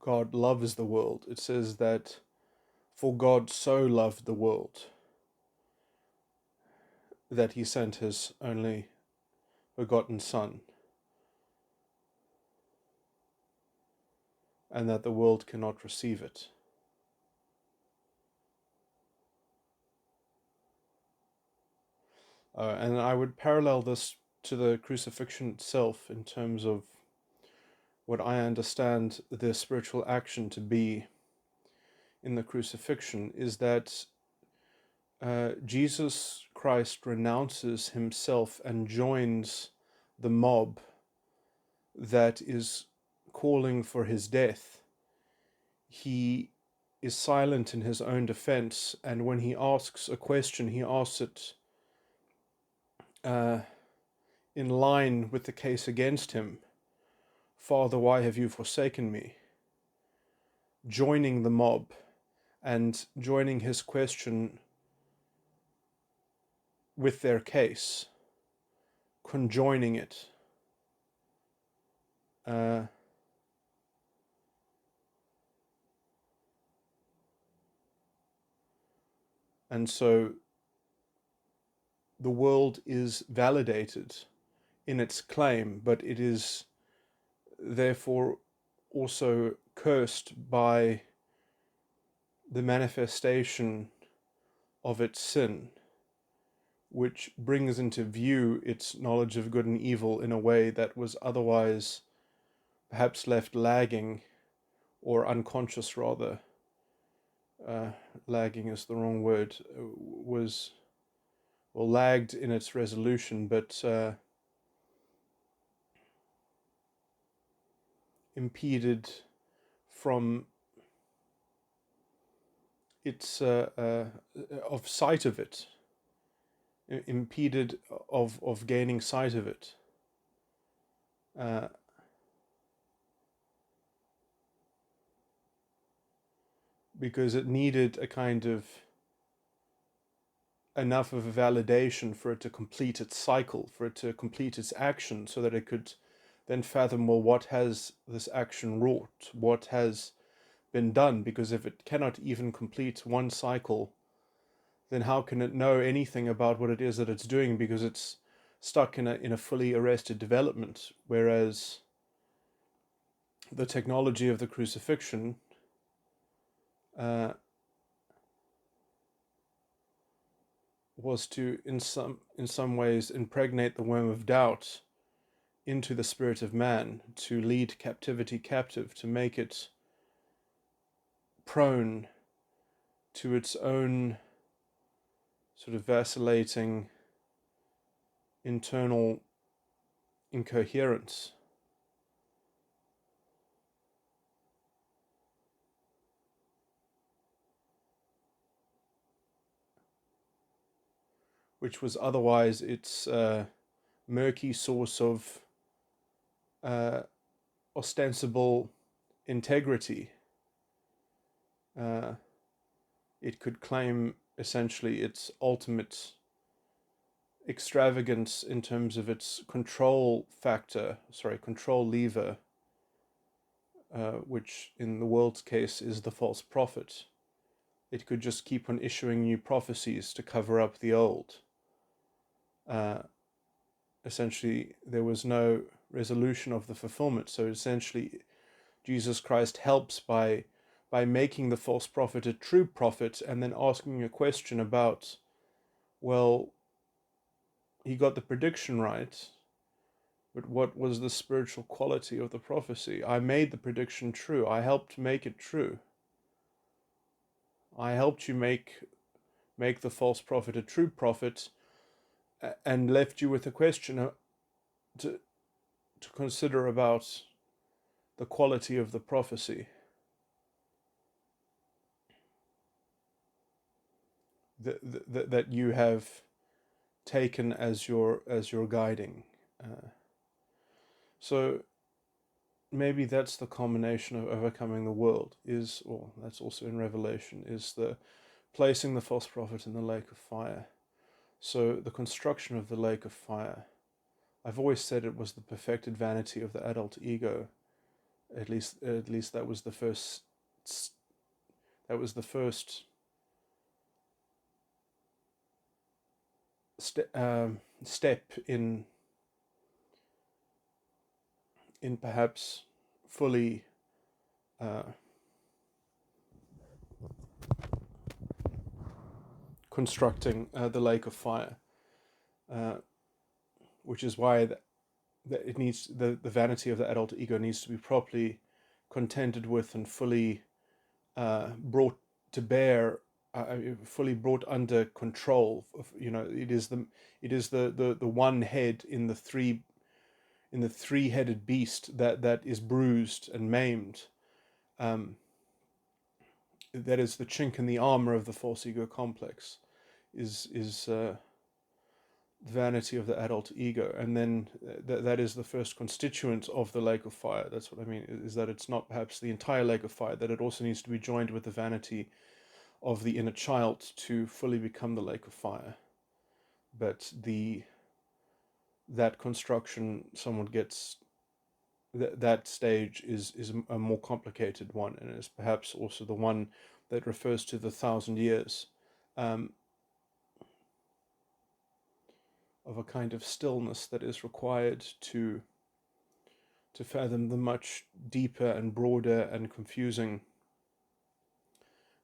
God loves the world. It says that for God so loved the world that he sent his only begotten Son, and that the world cannot receive it. And I would parallel this to the crucifixion itself in terms of what I understand the spiritual action to be in the crucifixion, is that Jesus Christ renounces himself and joins the mob that is calling for his death. He is silent in his own defense, and when he asks a question, he asks it in line with the case against him. Father, why have you forsaken me? Joining the mob and joining his question with their case, conjoining it. And so the world is validated in its claim, but it is therefore also cursed by the manifestation of its sin, which brings into view its knowledge of good and evil in a way that was otherwise perhaps left lagging, or unconscious rather. Lagging is the wrong word. Lagged in its resolution, but impeded from its of sight of it, impeded of gaining sight of it. Because it needed a kind of enough of a validation for it to complete its cycle, for it to complete its action, so that it could then fathom, well, what has this action wrought? What has been done? Because if it cannot even complete one cycle, then how can it know anything about what it is that it's doing? Because it's stuck in a fully arrested development. Whereas the technology of the crucifixion was to, in some ways, impregnate the worm of doubt into the spirit of man, to lead captivity captive, to make it prone to its own sort of vacillating internal incoherence. Which was otherwise its murky source of ostensible integrity. It could claim essentially its ultimate extravagance in terms of its control lever, which in the world's case is the false prophet. It could just keep on issuing new prophecies to cover up the old. Essentially, there was no resolution of the fulfillment. So essentially, Jesus Christ helps by making the false prophet a true prophet, and then asking a question about, well, he got the prediction right, but what was the spiritual quality of the prophecy? I made the prediction true. I helped make it true. I helped you make the false prophet a true prophet, and left you with a question to consider about the quality of the prophecy that you have taken as your guiding. So maybe that's the culmination of overcoming the world, that's also in Revelation, is the placing the false prophet in the lake of fire. So the construction of the lake of fire, I've always said it was the perfected vanity of the adult ego. At least that was the first step in perhaps fully constructing the lake of fire, which is why that it needs the vanity of the adult ego needs to be properly contended with and fully brought to bear, fully brought under control. It is the one head in the three-headed beast that is bruised and maimed. That is the chink in the armor of the false ego complex, is vanity of the adult ego, and then that is the first constituent of the lake of fire. That's what I mean, is that it's not perhaps the entire lake of fire, that it also needs to be joined with the vanity of the inner child to fully become the lake of fire. But that construction, someone gets that stage is a more complicated one, and is perhaps also the one that refers to the 1,000 years of a kind of stillness that is required to fathom the much deeper and broader and confusing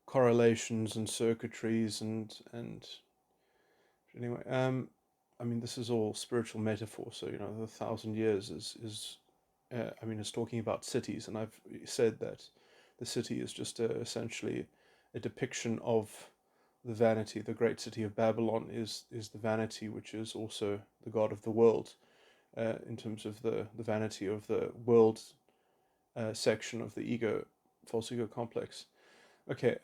correlations and circuitries and anyway, I mean, this is all spiritual metaphor. So the 1,000 years is it's talking about cities, and I've said that the city is just essentially a depiction of the vanity. The great city of Babylon is the vanity, which is also the god of the world, in terms of the vanity of the world section of the false ego complex. Okay.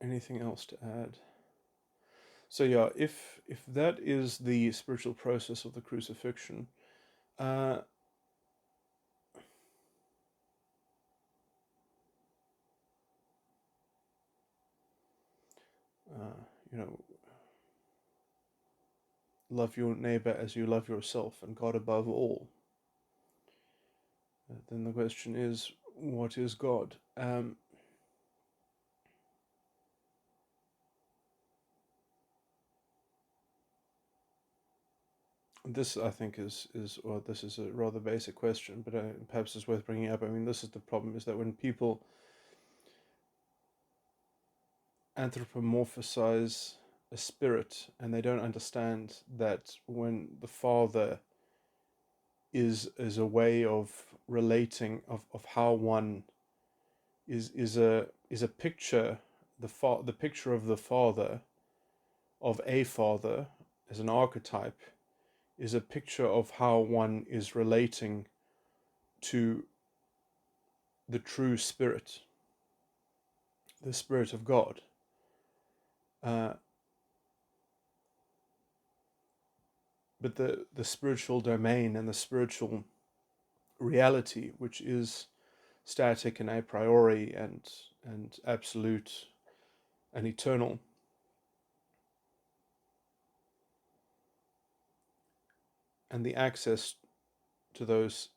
Anything else to add? So yeah, if that is the spiritual process of the crucifixion, love your neighbor as you love yourself, and God above all. Then the question is, what is God? This, I think, well, this is a rather basic question, but perhaps it's worth bringing up. I mean, this is the problem: is that when people anthropomorphize a spirit and they don't understand that when the Father is a way of relating of how one is a picture, the picture of the Father, of a father as an archetype, is a picture of how one is relating to the true spirit, the spirit of God. Uh, but the spiritual domain and the spiritual reality, which is static and a priori and absolute and eternal, and the access to those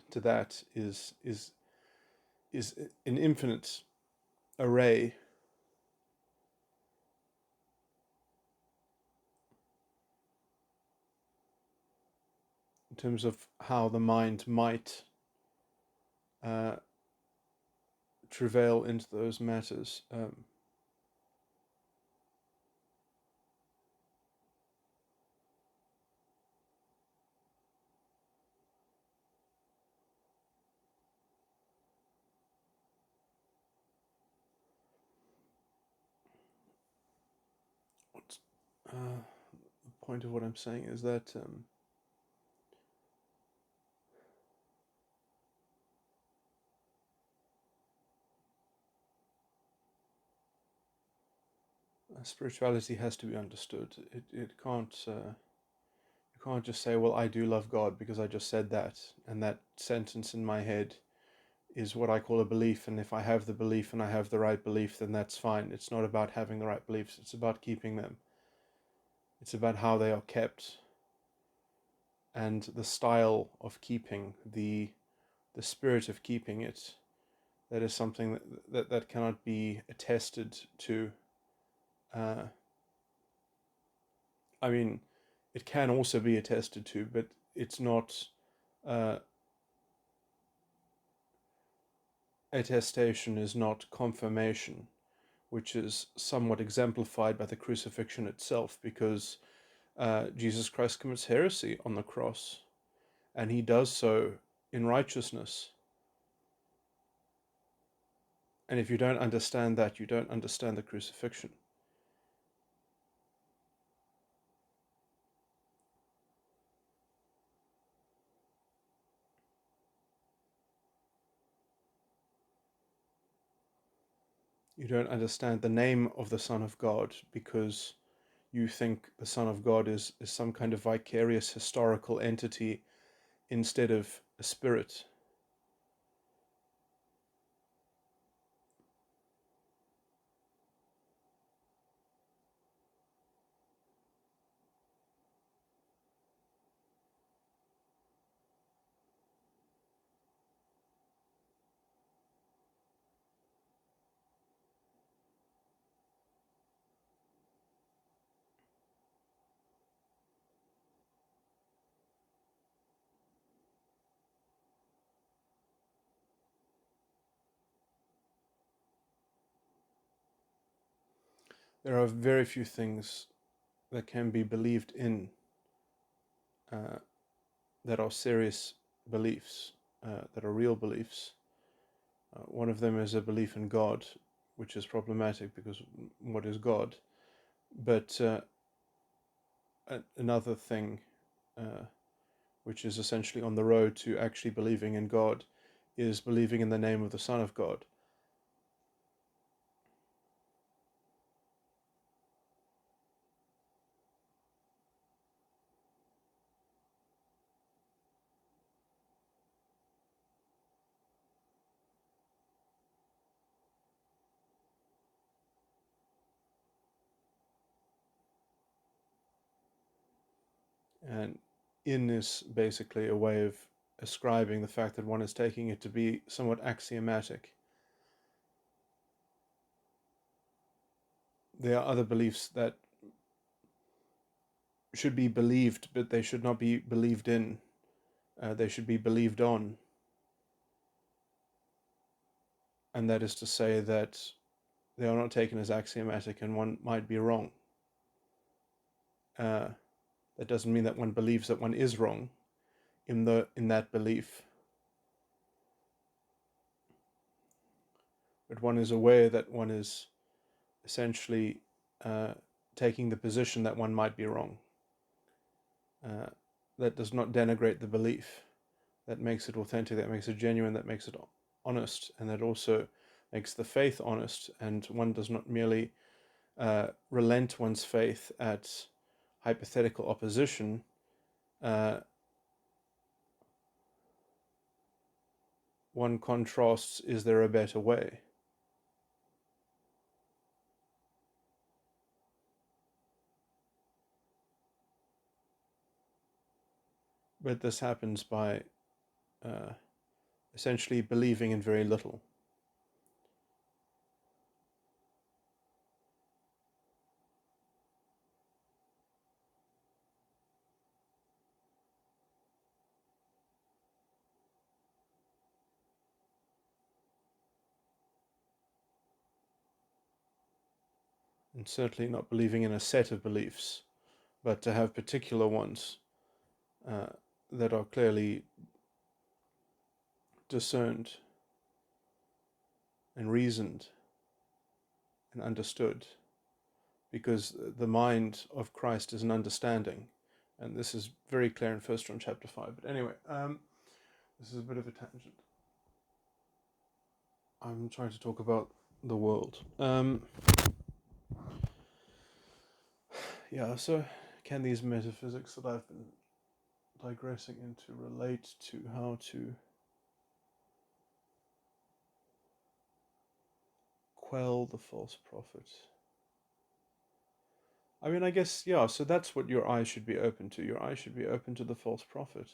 to that is an infinite array in terms of how the mind might uh, travail into those matters. The point of what I'm saying is that spirituality has to be understood. It can't you can't just say, well, I do love God because I just said that, and that sentence in my head is what I call a belief, and if I have the belief and I have the right belief, then that's fine. It's not about having the right beliefs, it's about keeping them. It's about how they are kept and the style of keeping, the spirit of keeping it. That is something that cannot be attested to. uh, I mean, it can also be attested to, but it's not uh, attestation is not confirmation, which is somewhat exemplified by the crucifixion itself, because Jesus Christ commits heresy on the cross, and he does so in righteousness. And if you don't understand that, you don't understand the crucifixion. You don't understand the name of the Son of God because you think the Son of God is some kind of vicarious historical entity instead of a spirit. There are very few things that can be believed in uh, that are serious beliefs, that are real beliefs. One of them is a belief in God, which is problematic because what is God? But another thing, uh, which is essentially on the road to actually believing in God, is believing in the name of the Son of God. And in is basically a way of ascribing the fact that one is taking it to be somewhat axiomatic. There are other beliefs that should be believed, but they should not be believed in. They should be believed on. And that is to say that they are not taken as axiomatic, and one might be wrong. That doesn't mean that one believes that one is wrong in that belief, but one is aware that one is essentially taking the position that one might be wrong. That does not denigrate the belief. That makes it authentic, that makes it genuine, that makes it honest, and that also makes the faith honest, and one does not merely relent one's faith at hypothetical opposition. One contrasts, is there a better way? But this happens by essentially believing in very little. And certainly not believing in a set of beliefs, but to have particular ones that are clearly discerned and reasoned and understood, because the mind of Christ is an understanding, and this is very clear in 1 John chapter 5. But anyway, this is a bit of a tangent. I'm trying to talk about the world. So can these metaphysics that I've been digressing into relate to how to quell the false prophet? I mean, I guess, so that's what your eyes should be open to. Your eyes should be open to the false prophet,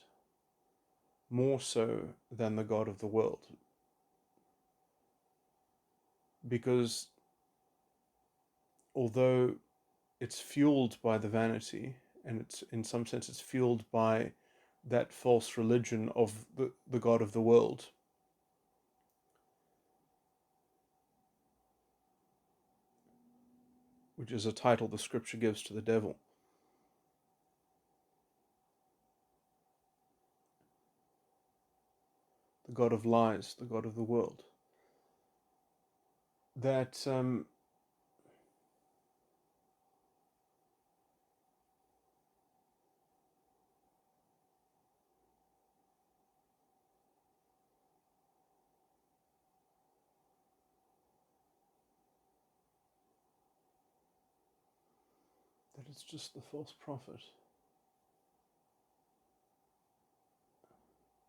more so than the God of the world. Because although it's fueled by the vanity, and it's in some sense it's fueled by that false religion of the God of the world, which is a title the scripture gives to the devil. The God of lies, the God of the world. That it's just the false prophet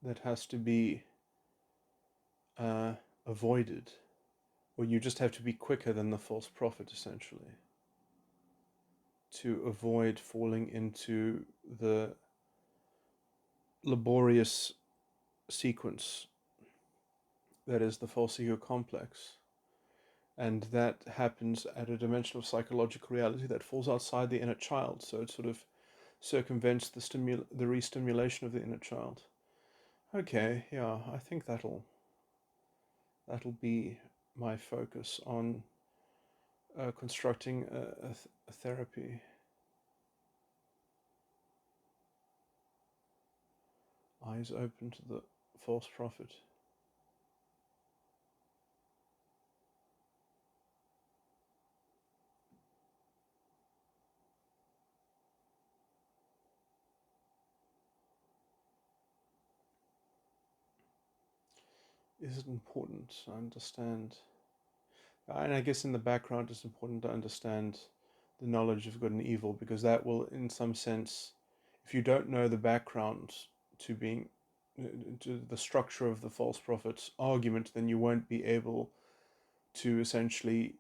that has to be avoided, or you just have to be quicker than the false prophet, essentially, to avoid falling into the laborious sequence that is the false ego complex. And that happens at a dimension of psychological reality that falls outside the inner child, so it sort of circumvents the re-stimulation of the inner child. Okay, I think that'll be my focus on constructing a therapy. Eyes open to the false prophet. Is it important to understand? And I guess in the background it's important to understand the knowledge of good and evil, because that will, in some sense, if you don't know the background to the structure of the false prophet's argument, then you won't be able to essentially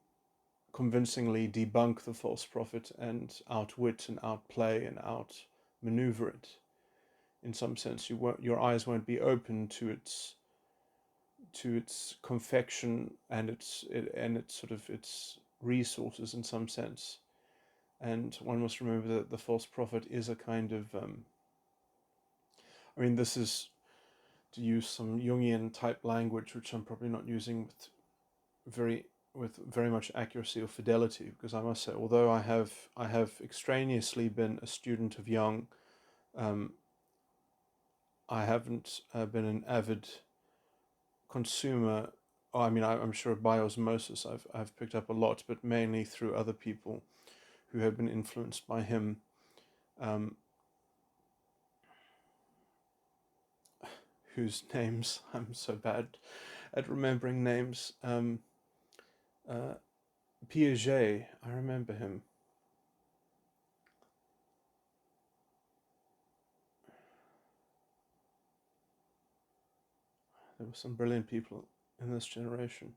convincingly debunk the false prophet and outwit and outplay and outmaneuver it. In some sense, your eyes won't be open to its confection and its resources, in some sense. And one must remember that the false prophet is a kind of, this is to use some Jungian type language, which I'm probably not using with very much accuracy or fidelity, because I must say, although I have extraneously been a student of Jung, I haven't been an avid consumer. I'm sure by osmosis I've picked up a lot, but mainly through other people who have been influenced by him. Whose names I'm so bad at remembering names. Piaget, I remember him. There were some brilliant people in this generation.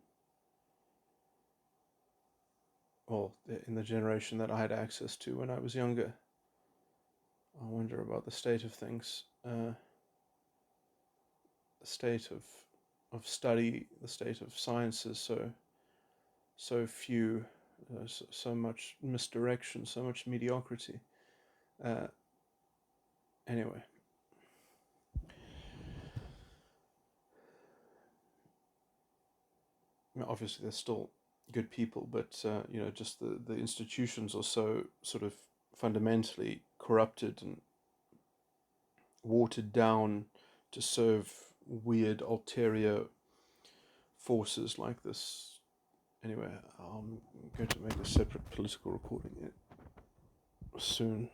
Well, in the generation that I had access to when I was younger. I wonder about the state of things, the state of study, the state of sciences. So few, so much misdirection, so much mediocrity. Anyway. Obviously there's still good people, but just the institutions are so sort of fundamentally corrupted and watered down to serve weird ulterior forces like this. Anyway, I'm going to make a separate political recording soon.